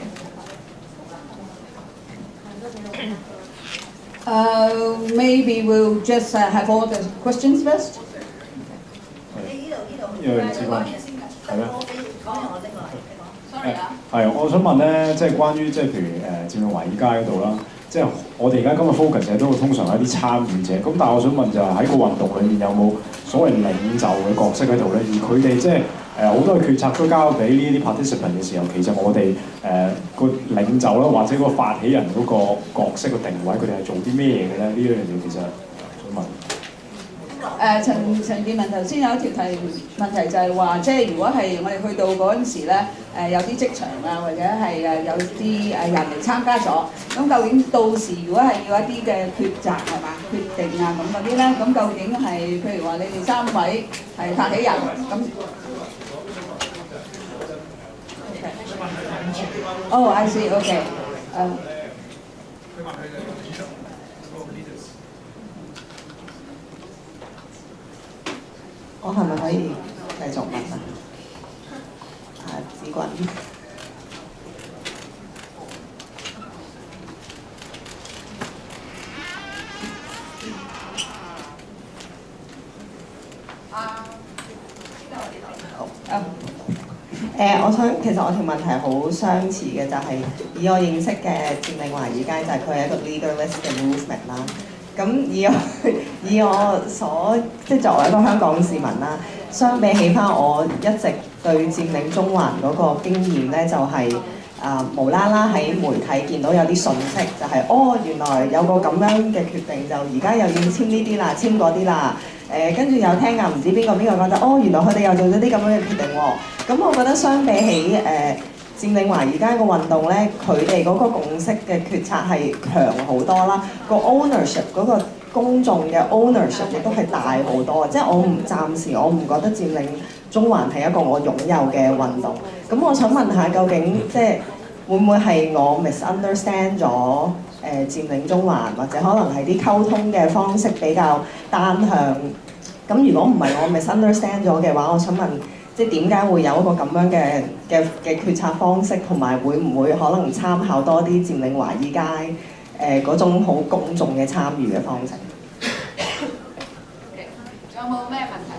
？Maybe we'll just have all the questions first. 因為之關係咩？係，我想問咧，即係關於即係譬如佔領華爾街嗰度啦，即係我哋而家今日 focus 嘅都通常係一啲參與者，咁但係我想問就係喺個運動裏面有冇所謂領袖嘅角色喺度咧？而佢哋即係好多嘅決策都交俾呢啲 participant 嘅時候，其實我哋個領袖啦，或者個發起人嗰個角色嘅定位，佢哋係做啲咩嘢嘅咧？呢一樣嘢其實想問。陳健民頭先有一條問題就係話，即係如果係我哋去到嗰陣時咧，有啲職場啊，或者係有啲人嚟參加咗，咁究竟到時如果係要一啲嘅抉擇係嘛決定啊咁嗰啲咧，咁究竟係譬如話你哋3位係發起人咁。Oh, I see. Okay. 我係咪可以繼續問啊？子君。其實我條問題好相似嘅，就係以我認識嘅佔領華爾街，就係佢係一個 leaderless 嘅 movement 啦。咁以我所即係作為一個香港市民啦，相比起翻我一直對佔領中環嗰個經驗咧，就係無啦啦喺媒體見到有啲訊息，就係原來有個咁樣嘅決定，就而家又要簽呢啲啦，簽嗰啲啦。跟住又聽唔知邊個講就原來佢哋又做咗啲咁樣嘅決定喎。咁我覺得相比起佔領華爾街個運動咧，佢哋嗰個共識嘅決策係強好多啦，個 ownership 嗰個公眾嘅 ownership 亦都係大好多。即係暫時我唔覺得佔領中環係一個我擁有嘅運動。咁我想問下，究竟即係會唔會係我 misunderstand 咗佔領中環，或者可能係啲溝通嘅方式比較單向？咁如果唔係我 misunderstand 咗嘅話，我想問，即係點解會有一個咁樣嘅決策方式，同埋會唔會可能參考多啲佔領華爾街嗰種好公眾嘅參與嘅方式？仲有冇咩問題？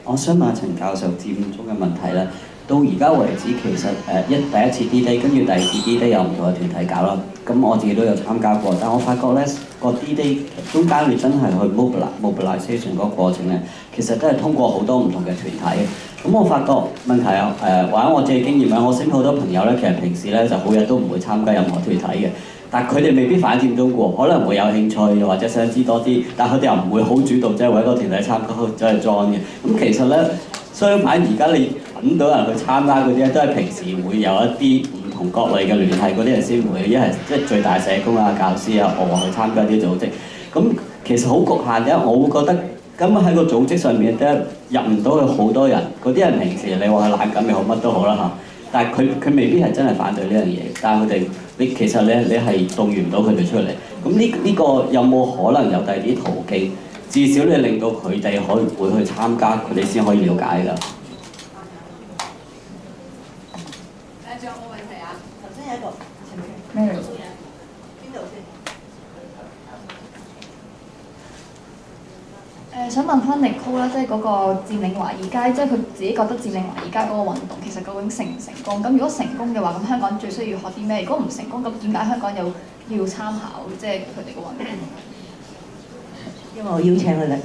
我想問陳教授佔中嘅問題咧，到而家為止其實第一次 D-Day 跟住第二次 D-Day 有唔同嘅團體搞啦，咁我自己都有參加過，但我發覺咧個 D-Day 中間你真係去 mobilization 嗰個過程咧，其實都係通過好多唔同嘅團體。咁我發覺問題或者我自己經驗咧，我識好多朋友咧，其實平時咧就好日都唔會參加任何團體嘅。但佢哋未必反佔中過，可能會有興趣或者想知多啲，但佢哋又唔會好主動，即係為一個團體參加走去 join 嘅。咁其實咧，相反而家你揾到人去參加嗰啲咧，都係平時會有一啲唔同各類嘅聯繫嗰啲人先會，一係即係最大社工啊、教師啊，我去參加啲組織。咁其實好局限嘅，我會覺得根本喺個組織上面都入唔到去好多人。嗰啲人平時你話佢懶緊又好乜都好啦嚇，但係佢未必係真係反對呢樣嘢，但係佢哋。其實你係動員唔到佢哋出嚟，咁呢個有冇可能有第二啲途徑？至少你令到佢哋會去參加，佢哋先可以了解㗎。仲有冇問題啊？頭先有一個咩？邊度先？想問翻 Nicole 啦，即係嗰個佔領華爾街，即係佢自己覺得佔領華爾街嗰個運動其實究竟成唔成功？咁如果成功嘅話，咁香港最需要學啲咩？如果唔成功，咁點解香港又要參考即係佢哋嘅運動？因為我邀請佢嚟。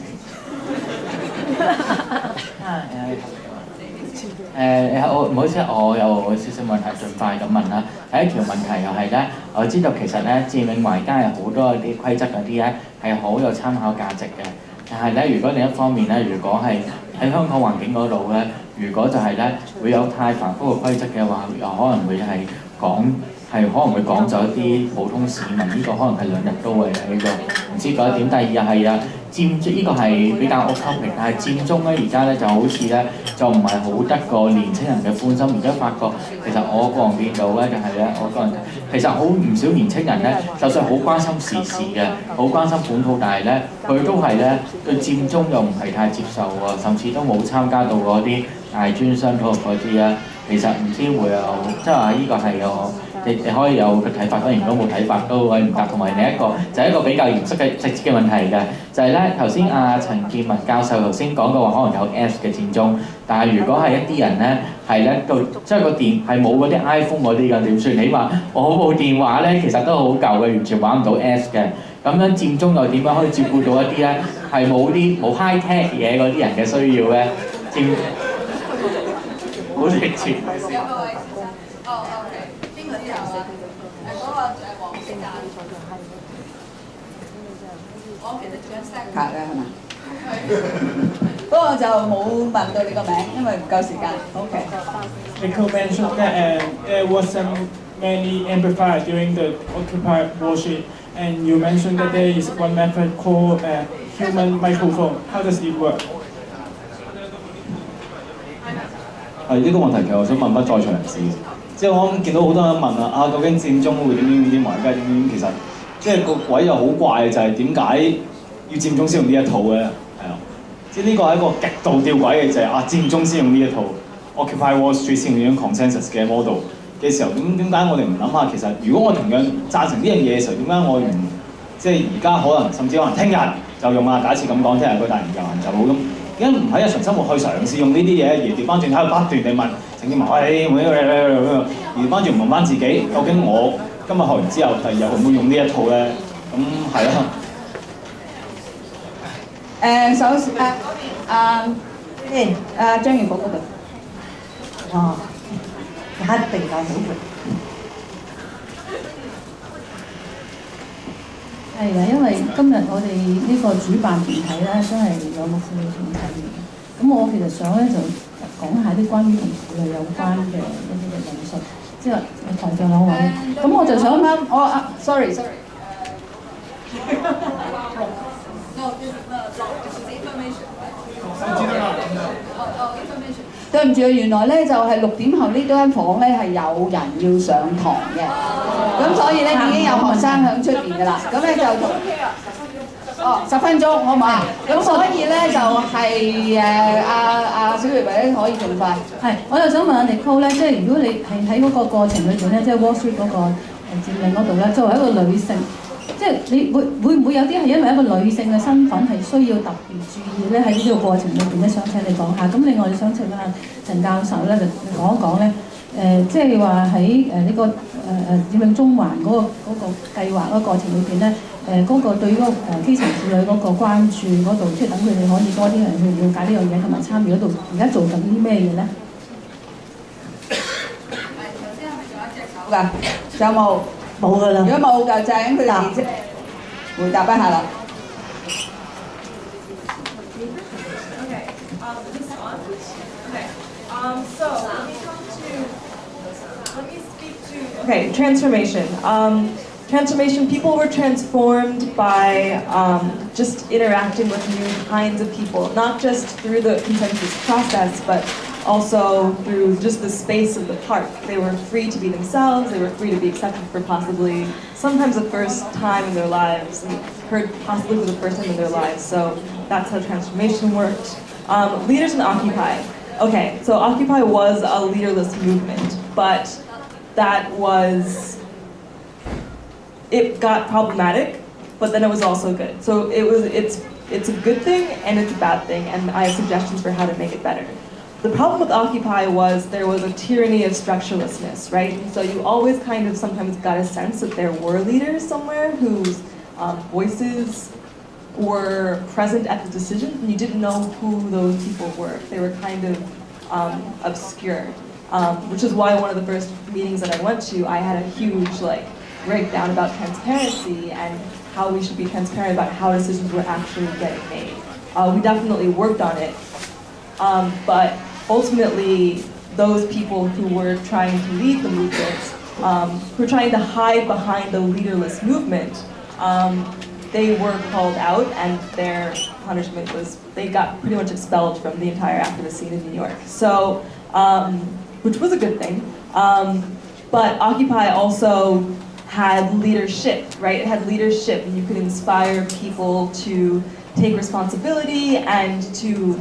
我唔好意思，我有少少問題，盡快咁問啦。第一條問題又係咧，我知道其實咧佔領華爾街係好多啲規則嗰啲咧係好有參考價值嘅。但係咧，如果另一方面咧，如果係喺香港環境嗰度咧，如果就係咧會有太繁複嘅規則嘅話，又可能會係可能會趕走一啲普通市民，呢個可能係2日都會喺度，唔知嗰一點。第二係啊，呢個係比較 off topic，但係佔中咧而家咧就好似咧就唔係好得個年青人嘅歡心。而家發覺其實我個人見到咧就係咧，我個人其實好唔少年青人咧，就算好關心時事嘅，好關心本土，但係咧佢都係咧對佔中又唔係太接受喎，甚至都冇參加到嗰啲大專商討嗰啲啊。其實唔知會有，即係話呢個係你可以有個睇法，當然如果冇睇法都可以唔答。同埋另一個就係一個比較嚴肅嘅直接嘅問題嘅，就係咧頭先陳健民教授頭先講過話，可能有 Apps 嘅佔中，但係如果係一啲人咧係咧即係個電係冇嗰啲 iPhone 嗰啲嘅點算？起碼我部電話咧其實都好舊嘅，完全玩唔到 Apps 嘅。咁樣佔中又點樣可以照顧到一啲咧係冇 high tech 嘢嗰啲人嘅需要咧？好直接。我其實做緊 SocREC 嘅係嘛？不過就冇問到你個名，因為唔夠時間。OK。Nicole mentioned that there wasn't many amplifiers during the Occupy worship, and you mentioned that there is one method called human microphone. How does it work? 呢個問題其實我想問翻在場人士，即係我見到好多人問究竟佔中會點，華爾街點，其實即係個位又好怪，就係點解要佔中先用呢一套咧？係啊，即係呢個係一個極度吊詭嘅，就係佔中先用呢一套 Occupy Wall Street 先用呢種 consensus 嘅 model 嘅時候，咁點解我哋唔諗下其實如果我同樣贊成呢樣嘢嘅時候，點解我唔即係而家可能甚至可能聽日就用啊？假設咁講，聽日個大型遊行就好咁。點解唔喺日常生活去嘗試用呢啲嘢，而調翻轉喺度不斷地問陳健民而翻轉唔問翻自己，究竟我今日學完之後，第二日會唔會用呢一套咧？咁係啦。首先張元寶嗰度。哇！一定夠好嘅。係啊，因為今日我哋呢個主辦團體咧，都係有個婦女團體嘅。咁我其實想咧就講下啲關於同婦女有關嘅一啲嘅論述，即係台上兩位。咁我就想sorry。對唔住啊，原來咧就係6點後呢間房咧係有人要上堂嘅，咁所以咧已經有學生喺出邊㗎啦，咁咧就10分鐘好唔好啊？咁所以咧就係小薇薇可以盡快。係，我又想問下Nicole咧，即係如果你係喺嗰個過程裏邊咧，即係 Wall Street 嗰個佔領嗰度咧，作為一個女性，即係你會唔會有啲係因為一個女性嘅身份係需要特別注意咧？喺呢個過程裏邊咧，想請你講下。咁另外想請下陳教授咧，就講一講咧，即係話喺呢個佔領中環嗰個計劃嗰個過程裏邊咧，嗰個對於嗰個基層婦女嗰個關注嗰度，即係等佢哋可以多啲人去了解呢樣嘢，同埋參與嗰度，而家做緊啲咩嘢咧？仲有冇？冇㗎啦。如果冇就請佢哋回答一下啦。Okay, transformation. Transformation, people were transformed by just interacting with new kinds of people, not just through the consensus process, but also through just the space of the park. They were free to be themselves, they were free to be accepted for possibly, sometimes the first time in their lives, and heard possibly for the first time in their lives. So that's how transformation worked. Leaders in Occupy. Okay, so Occupy was a leaderless movement, but it got problematic, but then it was also good. So it's it's a good thing and it's a bad thing, and I have suggestions for how to make it better. The problem with Occupy was there was a tyranny of structurelessness, right? And so you always kind of sometimes got a sense that there were leaders somewhere whose voices were present at the decisions, and you didn't know who those people were. They were kind of obscure, which is why one of the first meetings that I went to, I had a huge breakdown about transparency and how we should be transparent about how decisions were actually getting made. We definitely worked on it, but ultimately those people who were trying to lead the movement, who were trying to hide behind the leaderless movement, they were called out, and their punishment was they got pretty much expelled from the entire activist scene in New York. So, which was a good thing. But Occupy also had leadership, right? It had leadership, and you could inspire people to take responsibility and to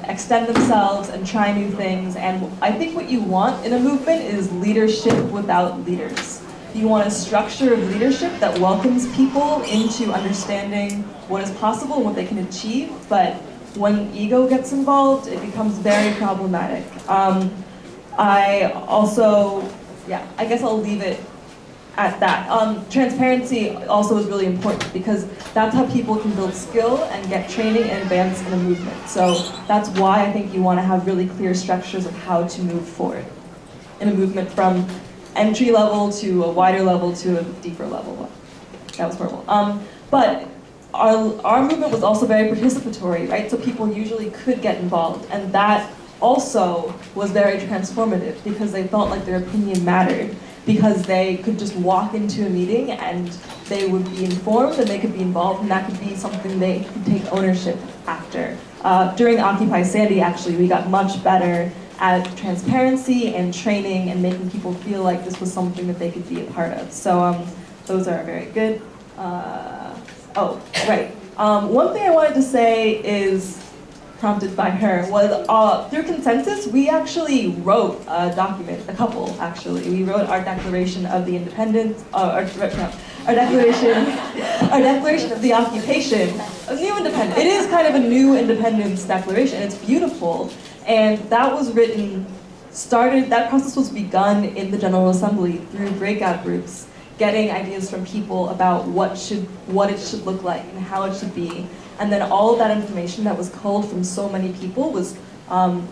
extend themselves and try new things. And I think what you want in a movement is leadership without leaders. You want a structure of leadership that welcomes people into understanding what is possible and what they can achieve, but when ego gets involved, it becomes very problematic. I guess I'll leave it at that. Transparency also is really important because that's how people can build skill and get training and advance in a movement. So that's why I think you want to have really clear structures of how to move forward in a movement from entry level to a wider level to a deeper level. That was horrible. But our movement was also very participatory, right? So people usually could get involved, and that also was very transformative because they felt like their opinion mattered, because they could just walk into a meeting and they would be informed and they could be involved, and that could be something they could take ownership after. During Occupy Sandy, actually, we got much better at transparency and training and making people feel like this was something that they could be a part of. So those are very good. One thing I wanted to say is, prompted by her, was through consensus, we actually wrote a document, a couple actually. We wrote our Declaration of the Independence, our Declaration of the Occupation, a new independence. It is kind of a new independence declaration, it's beautiful. And that was that process was begun in the General Assembly through breakout groups, getting ideas from people about what it should look like and how it should be. And then all of that information that was culled from so many people was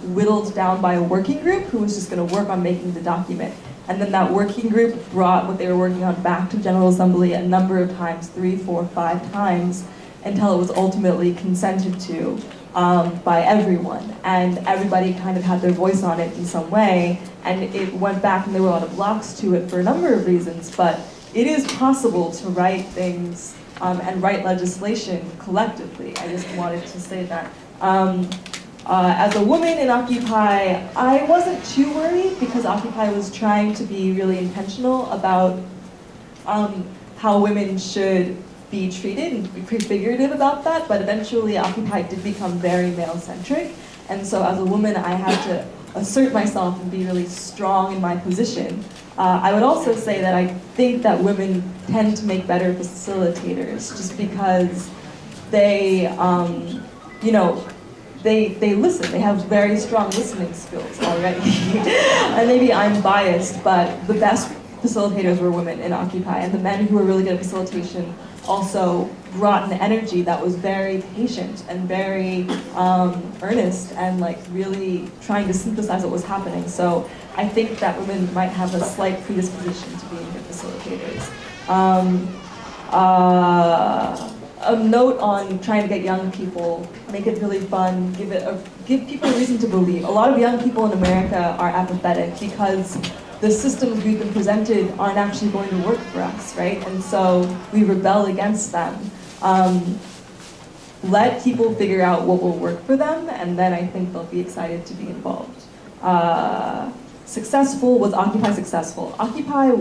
whittled down by a working group who was just going to work on making the document. And then that working group brought what they were working on back to General Assembly a number of times, 3, 4, 5 times, until it was ultimately consented to by everyone. And everybody kind of had their voice on it in some way. And it went back, and there were a lot of blocks to it for a number of reasons, but it is possible to write things and write legislation collectively. I just wanted to say that. As a woman in Occupy, I wasn't too worried because Occupy was trying to be really intentional about how women should be treated and be prefigurative about that, but eventually Occupy did become very male-centric. And so as a woman, I had to assert myself and be really strong in my position. I would also say that I think that women tend to make better facilitators just because they listen. They have very strong listening skills already. And maybe I'm biased, but the best facilitators were women in Occupy, and the men who were really good at facilitation also brought an energy that was very patient and very earnest and really trying to synthesize what was happening. So I think that women might have a slight predisposition to being good facilitators. A note on trying to get young people, make it really fun, give people a reason to believe. A lot of young people in America are apathetic because the systems we've been presented aren't actually going to work for us, right? And so we rebel against them. Let people figure out what will work for them, and then I think they'll be excited to be involved. Was Occupy successful? Occupy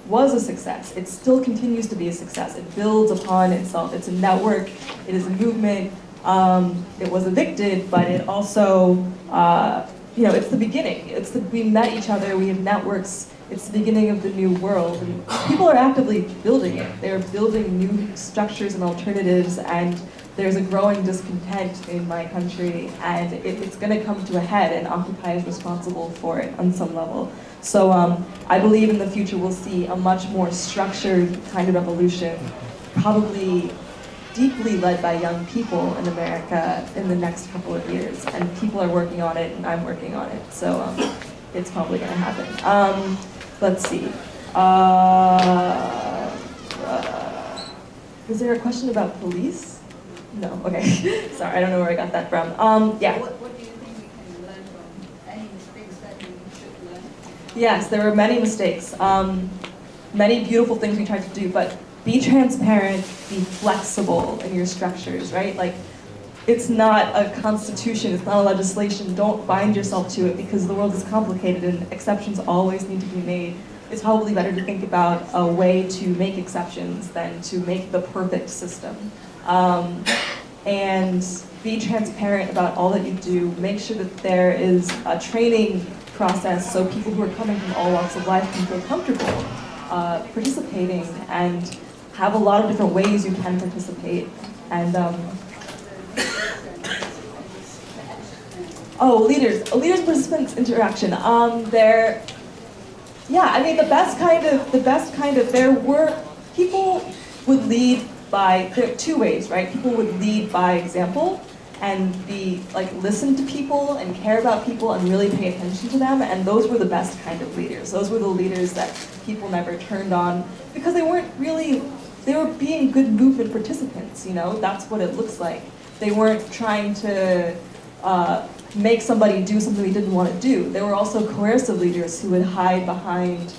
was a success. It still continues to be a success. It builds upon itself. It's a network, it is a movement. It was evicted, but it also, it's the beginning. We met each other, we have networks. It's the beginning of the new world. And people are actively building it. They're building new structures and alternatives, and there's a growing discontent in my country, and it's going to come to a head, and Occupy is responsible for it on some level. So I believe in the future we'll see a much more structured kind of revolution, probably deeply led by young people in America in the next couple of years. And people are working on it, and I'm working on it. So it's probably going to happen. Let's see. Was there a question about police? No, okay. Sorry, I don't know where I got that from. Yeah. What do you think we can learn from any mistakes that we should learn? Yes, there were many mistakes. Many beautiful things we tried to do, but be transparent, be flexible in your structures, right? Like, it's not a constitution, it's not a legislation. Don't bind yourself to it because the world is complicated and exceptions always need to be made. It's probably better to think about a way to make exceptions than to make the perfect system. And be transparent about all that you do. Make sure that there is a training process so people who are coming from all walks of life can feel comfortable participating and have a lot of different ways you can participate. And leaders participants interaction. Yeah, I mean the best kind of there were people would lead by there are two ways, right? People would lead by example and be like listen to people and care about people and really pay attention to them, and those were the best kind of leaders. Those were the leaders that people never turned on because they were being good movement participants, you know? That's what it looks like. They weren't trying to make somebody do something they didn't want to do. There were also coercive leaders who would hide behind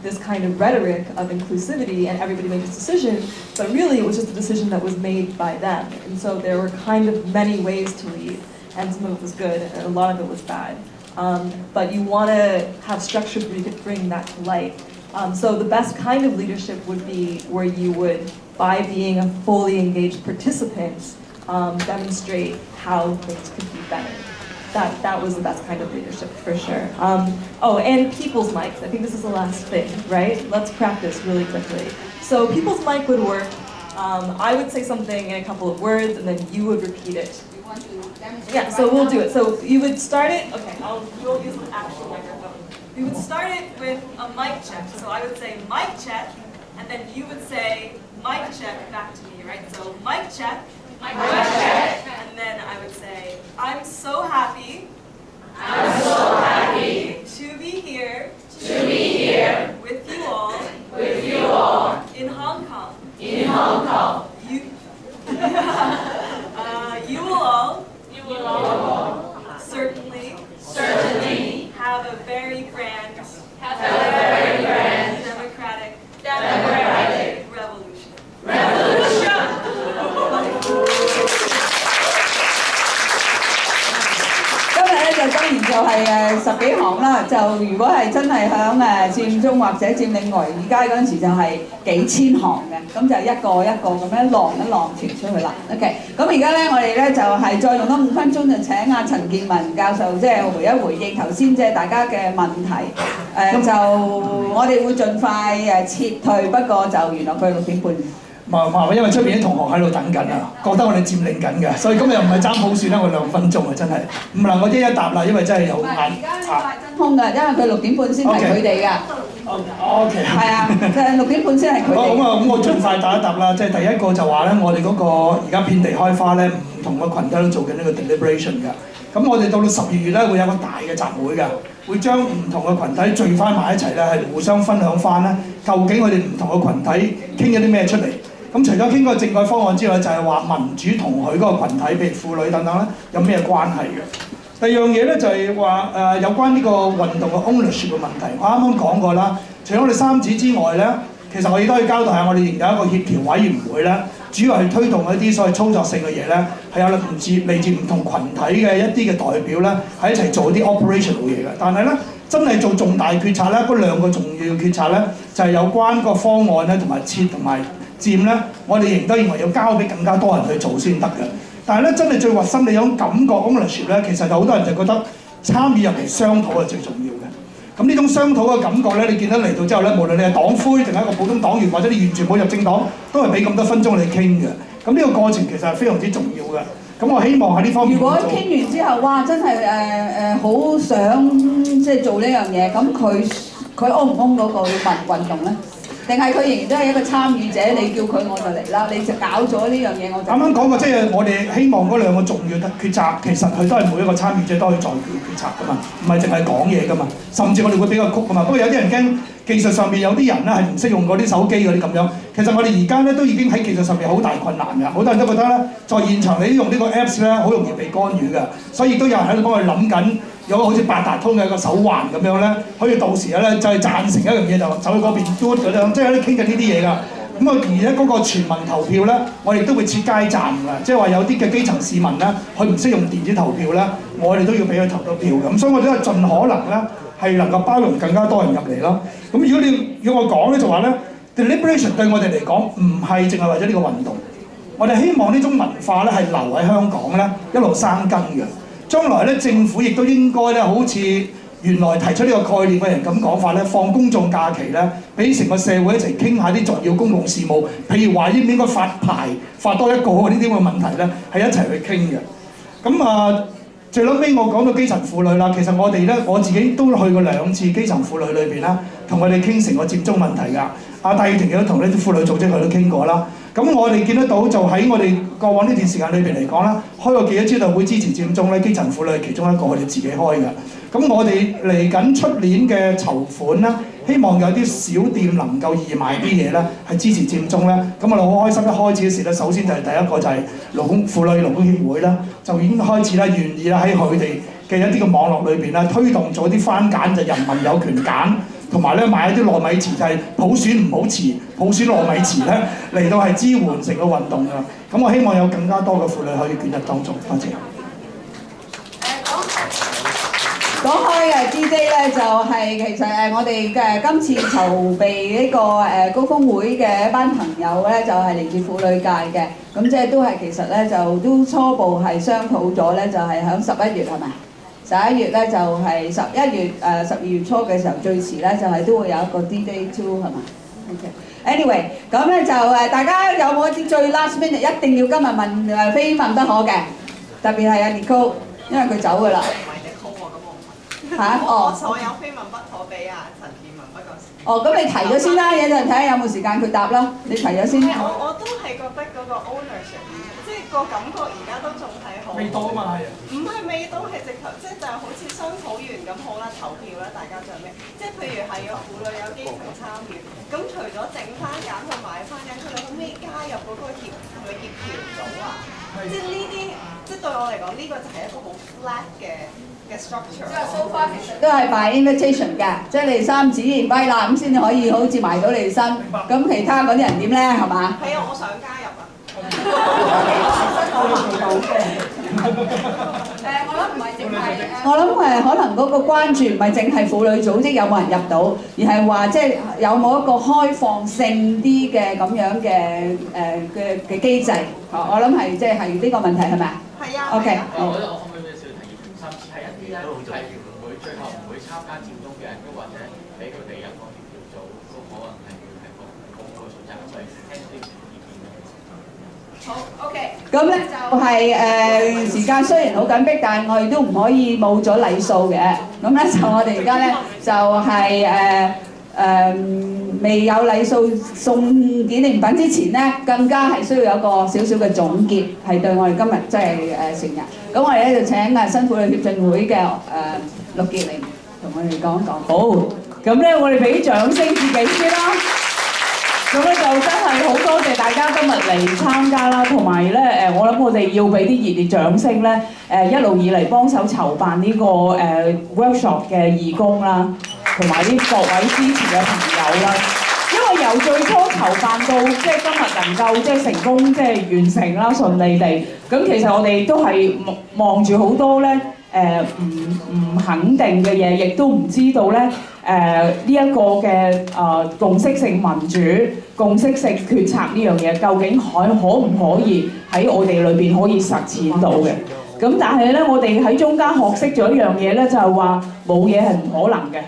this kind of rhetoric of inclusivity and everybody made this decision, but really it was just a decision that was made by them. And so there were kind of many ways to lead, and some of it was good and a lot of it was bad. But you want to have structures where you could bring that to light. So the best kind of leadership would be where you would, by being a fully engaged participant, demonstrate how things could be better. That was the best kind of leadership for sure. And people's mics. I think this is the last thing, right? Let's practice really quickly. So people's mic would work. I would say something in a couple of words, and then you would repeat it. You want to demonstrate? Yeah, so we'll do it. So you would start it. Okay, we'll use an actual microphone. We would start it with a mic check. So I would say mic check, and then you would say mic check back to me, right? So mic check. Mic check. And then I would say, I'm so happy. I'm so happy to be here. To be here with you all. With you all in Hong Kong. In Hong Kong. You will all. You will all. Certainly. Certainly. Have a very grand. Have a very grand. Democratic revolution. Revolution.就當然就係10幾行啦，就如果係真係響佔中或者佔領維爾街嗰陣時，就係幾千行嘅，咁就一個一個咁樣浪一浪傳出去啦。OK， 咁而家咧我哋咧就係再用多5分鐘就請阿陳健民教授即係回一回應頭先即係大家嘅問題。就我哋會盡快撤退，不過就原來佢6點半。因為出邊啲同學喺度等緊啊，覺得我哋佔領緊嘅，所以今日唔係爭普選啦，我2分鐘啊，真係唔能夠一一答啦，因為真係有眼。而家呢個係真空㗎，因為佢6點半先係佢哋㗎。OK。係啊，就係6點半先係佢哋。好咁我盡快答一答啦。即係第一個就話咧，我哋嗰個而家遍地開花咧，唔同嘅群體都做緊呢個 deliberation 㗎。咁我哋到12月咧會有個大嘅集會㗎，會將唔同嘅群體聚翻埋一齊咧，係互相分享翻咧，究竟我哋唔同嘅群體傾咗啲咩出嚟。咁除咗傾個政改方案之外，就係話民主同佢嗰個群體，譬如婦女等等咧，有咩關係嘅？第二樣嘢咧就係話有關呢個運動嘅 ownership 嘅問題。我啱啱講過啦，除咗我哋3子之外咧，其實我亦都可以交代下，我哋仍有一個協調委員會咧，主要係推動一啲所謂操作性嘅嘢咧，係有嚟自唔同群體嘅一啲嘅代表咧，喺一齊做啲 operational 嘢嘅。但係咧，真係做重大決策咧，嗰2個重要決策咧，就係有關個方案咧，同埋設同埋佔咧，我哋仍都認為要交俾更加多人去做先得嘅。但係咧，真係最核心你有種感覺 ownership 咧，其實有好多人就覺得參與入嚟商討係最重要嘅。咁呢種商討嘅感覺咧，你見到嚟到之後咧，無論你係黨魁定係一個普通黨員，或者你完全冇入政黨，都係俾咁多分鐘你傾嘅。咁呢個過程其實係非常之重要嘅。咁我希望喺呢方面。如果傾完之後，哇！真係好想即係做呢樣嘢，咁佢安唔安嗰個運動咧？定係佢仍然都係一個參與者，你叫佢我就嚟啦，你就搞咗呢樣嘢我就。啱啱講過，即係我哋希望嗰兩個重要決策，其實佢都係每一個參與者都可以在決策噶嘛，唔係淨係講嘢噶嘛，甚至我哋會比較曲噶嘛。不過有啲人驚技術上面有啲人咧係唔識用嗰啲手機嗰啲咁樣，其實我哋而家咧都已經喺技術上面好大困難㗎，好多人都覺得咧，在現場你用呢個 Apps 咧好容易被干擾㗎，所以亦都有人喺度幫佢諗緊。有個好似八達通嘅一個手環咁樣咧，可以到時咧就係贊成一樣嘢就走去嗰邊 do 嗰樣，即係喺度傾緊呢啲嘢㗎。咁啊而咧嗰個全民投票咧，我哋都會設街站㗎，即係話有啲嘅基層市民咧，佢唔識用電子投票咧，我哋都要俾佢投到票嘅。咁所以我哋都係盡可能咧係能夠包容更加多人入嚟咯。咁如果我講咧就話咧 ，deliberation 對我哋嚟講唔係淨係為咗呢個運動，我哋希望呢種文化咧係留喺香港咧一路生根嘅。將來咧，政府亦都應該咧，好似原來提出呢個概念嘅人咁講法咧，放公眾假期咧，俾成個社會一齊傾下啲重要公共事務，譬如話應唔應該發牌，發多一個呢啲咁嘅問題咧，係一齊去傾嘅。咁最撚尾我講到基層婦女啦，其實我哋咧，我自己都去過2次基層婦女裏邊啦，同佢哋傾成個佔中問題㗎。戴耀廷亦都同呢啲婦女組織佢都傾過啦。咁我哋見得到就喺我哋過往呢段時間裏邊嚟講啦，開過幾多招待會支持佔中咧，基層婦女係其中一個我哋自己開嘅。咁我哋嚟緊出年嘅籌款啦，希望有啲小店能夠義賣啲嘢咧，係支持佔中咧。咁我哋好開心，一開始嘅時咧，首先就係第一個就係婦女勞工協會啦，就已經開始啦，願意啦喺佢哋嘅一啲嘅網絡裏邊啦，推動咗啲番梘就人民有權揀。同埋咧買一啲糯米糍就係普選唔好遲，普選糯米糍咧嚟到係支援成個運動㗎。咁我希望有更加多嘅婦女可以捲入當中。多謝。講開嘅 DJ 咧，就係其實我哋嘅今次籌備呢個高峰會嘅一班朋友咧，就係嚟自婦女界嘅。咁即係都係其實咧就都初步係商討咗咧，就係喺11月係咪？11月咧就係11月12月初嘅時候，最遲咧就係都會有一個 D-Day 2係嘛 ？OK。Anyway， 咁咧就大家有冇一啲最 last minute 一定要今日問非問不可嘅？特別係阿 Nicole， 因為佢走㗎啦。我所有非問不可俾陳建文，不過。咁你提咗先啦，一陣睇下有冇時間佢答啦。你提咗先。我都係覺得嗰個 ownership， 即係個感覺而家都仲係好。未到啊嘛係。唔係未到，係直頭，即係就好似商討完咁好啦，投票啦，大家就咩？即係譬如係有婦女有基層參與，咁除咗整番梘去買番梘，佢哋可唔可以加入嗰個協調組啊？即係呢啲，即係對我嚟講，呢個就係一個好 flat 嘅。structure 即係 so far 其實都係 by invitation 嘅，即係你哋3指完威啦，咁先至可以好似埋到你身。咁其他嗰啲人點咧？係嘛？係啊，我想加入啊！我諗唔係淨係我諗可能嗰個關注唔係淨係婦女組織有冇人入到，而係話即係有冇一個開放性啲嘅咁樣嘅機制。我諗係即係呢個問題係咪啊？係啊。OK。都好重要，最後唔會參加佔中嘅人，都或者俾佢哋一個協調組，都可能係會係個選擇，所以聽啲意見。好 ，OK。咁咧就係時間雖然好緊迫，但係我哋都唔可以冇咗禮數嘅。咁咧就我哋而家咧就係未有禮數送紀念品之前咧，更加係需要有一個少少嘅總結，係對我哋今日即係成日。咁我哋咧就請新婦女協進會嘅陸潔玲同我哋講一講。好，咁咧我哋俾掌聲自己先啦。咁咧就真係好多謝大家今日嚟參加啦，同埋咧我諗我哋要俾啲熱烈掌聲咧一路以嚟幫手籌辦呢個workshop 嘅義工啦，同埋啲各位支持嘅朋友啦。因為由最初籌辦到即係今日能夠即係成功即係完成啦，順利地，咁其實我哋都係望住好多咧唔肯定嘅嘢，亦都唔知道咧呢一個嘅共識性民主、共識性決策呢樣嘢究竟可唔可以喺我哋裏邊可以實踐到嘅。咁但係咧，我哋喺中間學識咗一樣嘢咧，就係話冇嘢係唔可能嘅。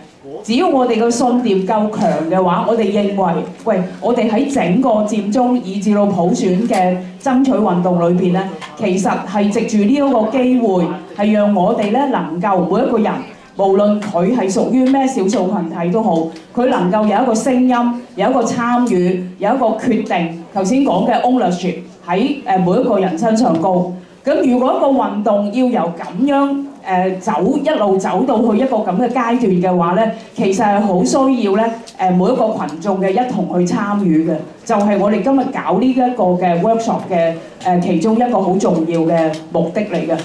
只要我哋嘅信念夠強嘅話，我哋認為，喂，我哋喺整個佔中以至到普選嘅爭取運動裏邊咧，其實係藉住呢一個機會，係讓我哋咧能夠每一個人，無論佢係屬於咩少數群體都好，佢能夠有一個聲音，有一個參與，有一個決定。頭先講嘅 ownership 喺每一個人身上高。咁如果一個運動要由咁樣一路走到去一個咁嘅階段嘅話咧，其實係好需要咧每一個群眾嘅一同去參與嘅，就係我哋今日搞呢一個嘅 workshop 嘅其中一個好重要嘅目的嚟嘅。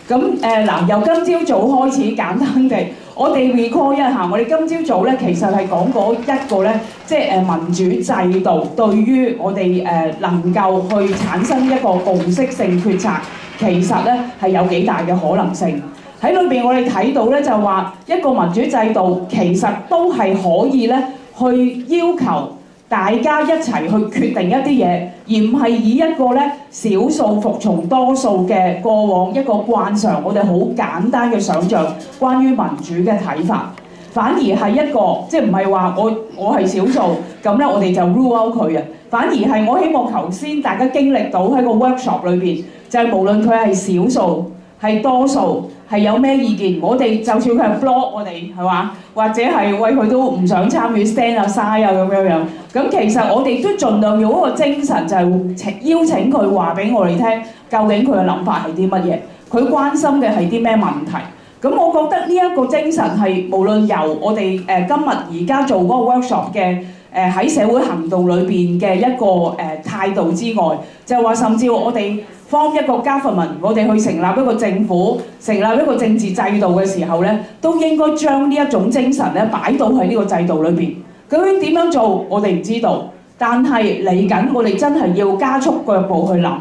咁嗱，由今朝早開始，簡單地，我哋 recall 一下，我哋今朝早咧其實係講過一個咧，即係民主制度對於我哋能夠去產生一個共識性決策，其實咧係有幾大嘅可能性。喺裏邊我哋睇到咧就話一個民主制度其實都係可以咧去要求大家一齊去決定一啲嘢，而唔係以一個咧少數服從多數嘅過往一個慣常我哋好簡單嘅想像關於民主嘅睇法，反而係一個即係唔係話我係少數咁咧，我哋就 rule out 佢啊，反而係我希望頭先大家經歷到喺個 workshop 裏邊，就係無論佢係少數係多數。係有咩意見？我哋就算佢係 block 我哋係嘛，或者係喂佢都唔想參與 stand 啊、嘥啊咁樣樣。咁其實我哋都盡量用一個精神，就係邀請佢話俾我哋聽，究竟佢嘅諗法係啲乜嘢，佢關心嘅係啲咩問題。咁我覺得呢一個精神係無論由我哋今日而家做嗰個 workshop 嘅喺社會行動裏邊嘅一個態度之外，就係話甚至我哋form一個 government， 我哋去成立一個政府、成立一個政治制度嘅時候咧，都應該將呢一種精神咧擺到喺呢個制度裏邊。究竟點樣做，我哋唔知道，但係嚟緊我哋真係要加速腳步去諗。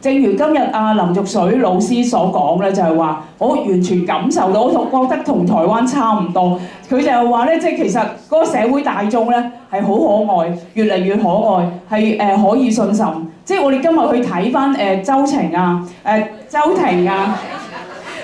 正如今日林dục水老師所講咧，就係話我完全感受到，我覺得同台灣差唔多。佢就係話咧，即係其實嗰個社會大眾咧係好可愛，越嚟越可愛，係可以信任。即係我哋今日去睇翻周庭啊、周庭啊。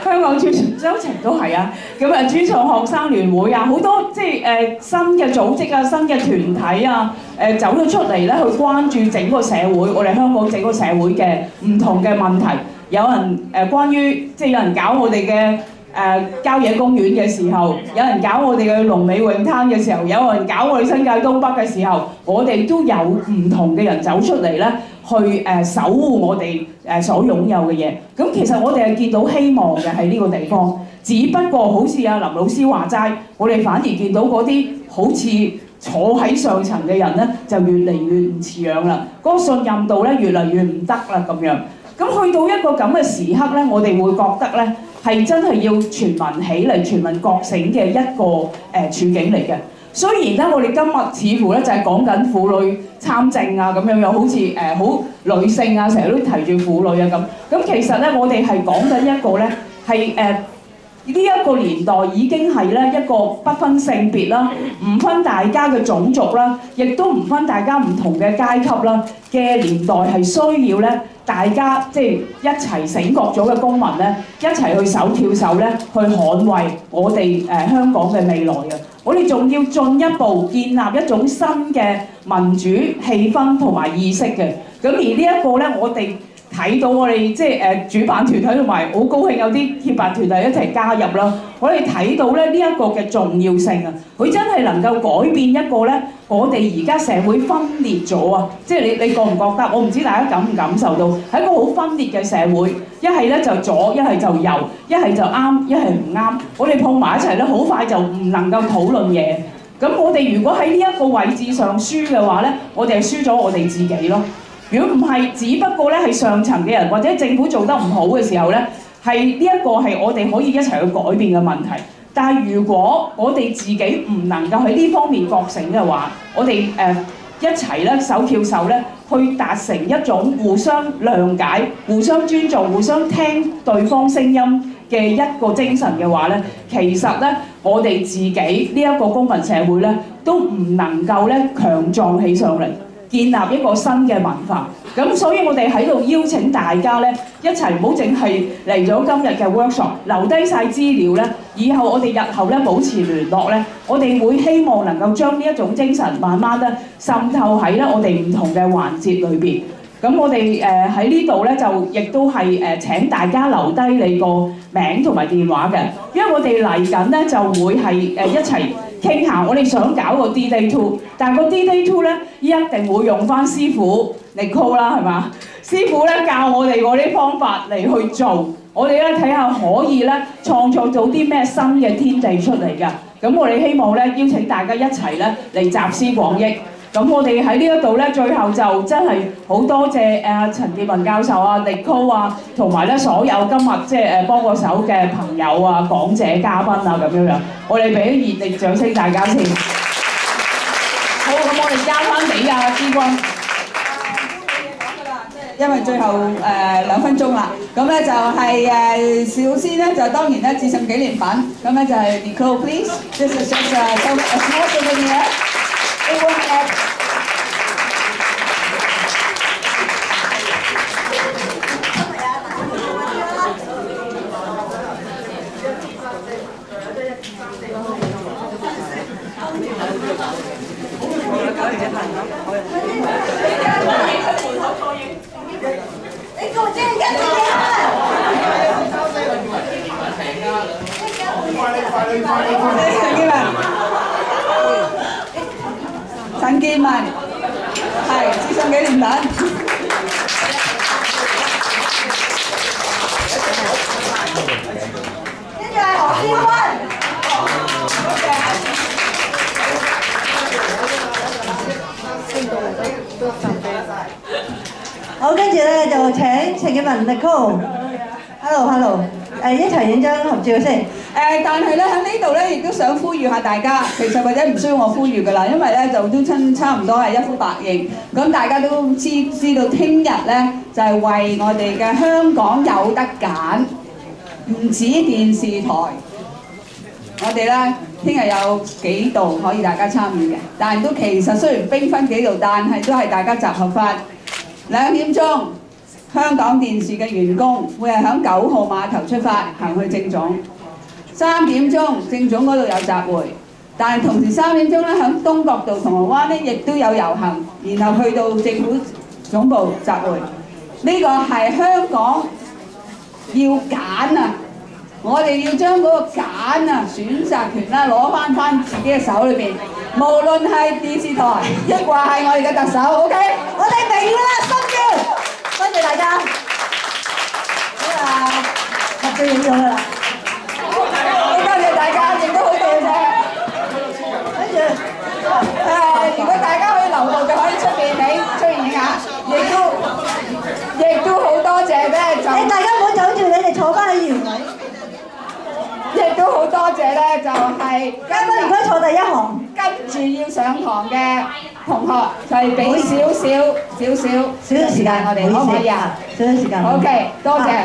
香港專周庭都係啊，咁專創學生聯會啊，好多即係新嘅組織啊、新嘅團體啊，走咗出嚟咧，去關注整個社會，我哋香港整個社會嘅唔同嘅問題。有人關於即係有人搞我哋嘅郊野公園嘅時候，有人搞我哋嘅龍尾泳灘嘅時候，有人搞我哋新界東北嘅時候，我哋都有唔同嘅人走出嚟咧，去守護我哋所擁有嘅嘢。咁其實我哋係見到希望嘅喺呢個地方，只不過好似阿林老師話齋，我哋反而見到嗰啲好似坐喺上層嘅人咧，就越嚟越唔似樣啦，嗰個信任度咧越嚟越唔得啦咁樣。咁去到一個咁嘅時刻咧，我哋會覺得咧係真係要全民起嚟、全民覺醒嘅一個處境嚟嘅。雖然咧，我哋今日似乎咧就係講緊婦女參政啊咁樣樣，好似好女性啊，成日都提住婦女啊咁。咁其實咧，我哋係講緊一個咧係呢一個年代已經係咧一個不分性別啦，唔分大家嘅種族啦，亦都唔分大家唔同嘅階級啦嘅年代，係需要咧大家即係一齊醒覺咗嘅公民咧，一齊去手跳手咧去捍衛我哋香港嘅未來嘅。我哋仲要進一步建立一種新嘅民主氣氛同埋意識嘅。咁而呢一個咧，我哋睇到我哋即係主辦團體同埋好高興有啲協辦團體一齊加入啦。我哋睇到咧呢一個嘅重要性啊，佢真係能夠改變一個咧我哋而家社會分裂咗啊！即係你覺唔覺得？我唔知大家感唔感受到，係一個好分裂嘅社會，一係咧就左，一係就右，一係就啱，一係唔啱。我哋碰埋一齊咧，好快就唔能夠討論嘢。咁我哋如果喺呢一個位置上輸嘅話咧，我哋係輸咗我哋自己咯。如果唔係，只不過咧係上層嘅人或者政府做得唔好嘅時候咧，係呢一個係我哋可以一齊去改變嘅問題。但係如果我哋自己唔能夠喺呢方面覺醒嘅話，我哋一齊咧手翹手咧去達成一種互相諒解、互相尊重、互相聽對方聲音嘅一個精神嘅話咧，其實咧我哋自己呢一個公民社會咧都唔能夠咧強壯起上嚟。建立一個新嘅文化。咁所以我哋喺度邀請大家咧一齊，唔好淨係嚟咗今日嘅 workshop， 留低晒資料咧，以後我哋日後咧保持聯絡咧，我哋會希望能夠將呢一種精神慢慢咧滲透喺咧我哋唔同嘅環節裏邊。咁我哋喺呢度咧就亦都係請大家留低你個名同埋電話嘅，因為我哋嚟緊咧就會係一齊傾下，我哋想搞個 D-Day 2，但係個 D-Day 2咧一定會用翻師傅Nicole 啦，係嘛？師傅咧教我哋嗰啲方法嚟去做，我哋咧睇下可以咧創造到啲咩新嘅天地出嚟㗎。咁我哋希望咧邀請大家一齊咧嚟集思廣益。咁我哋喺呢一度咧，最後就真係好多謝陳建文教授啊、Nicole 啊，同埋咧所有今日即係幫過手嘅朋友啊、講者嘉賓啊咁樣樣，我哋俾啲熱烈掌聲大家先。好，咁我哋交翻俾阿志君。因為最後2分鐘啦，咁咧就係首先咧就當然咧致送紀念品，咁咧就係 Nicole please，this is just a small souvenir。It will add陳建文係致送紀念品。跟住係何志坤。好，跟住咧就請陳建文 Nicole。Hello， 一齊影張合照先。但係咧喺呢度咧，亦都想呼籲下大家，其實或者唔需要我呼籲㗎啦，因為咧就都差唔多係一呼百應。咁大家都知道，聽日咧就係為我哋嘅香港有得揀，唔止電視台。我哋咧聽日有幾度可以大家參與嘅，但係都其實雖然兵分幾度，但係都係大家集合翻2點鐘。香港電視嘅員工會係響9號碼頭出發，行去政總。3點鐘政總嗰度有集會，但係同時3點鐘咧響東角道銅鑼灣咧亦都有遊行，然後去到政府總部集會。呢個係香港要揀啊！我哋要將嗰個揀啊選擇權啦攞翻自己嘅手裏邊，無論係電視台，抑或係我哋嘅特首 ，OK？ 我哋明啦，心照。多謝大家。好啊，合照影咗㗎啦。好多謝大家，亦都好謝謝。跟住如果大家可以留步，就可以出面影下，亦都好多謝咧就。大家唔好走住，你哋坐翻喺原位。亦都好多謝咧，就係嘉賓如果坐第一行，跟住要上堂嘅同學，就係俾少少時間我哋，可唔可以啊？少少時間。OK，多謝。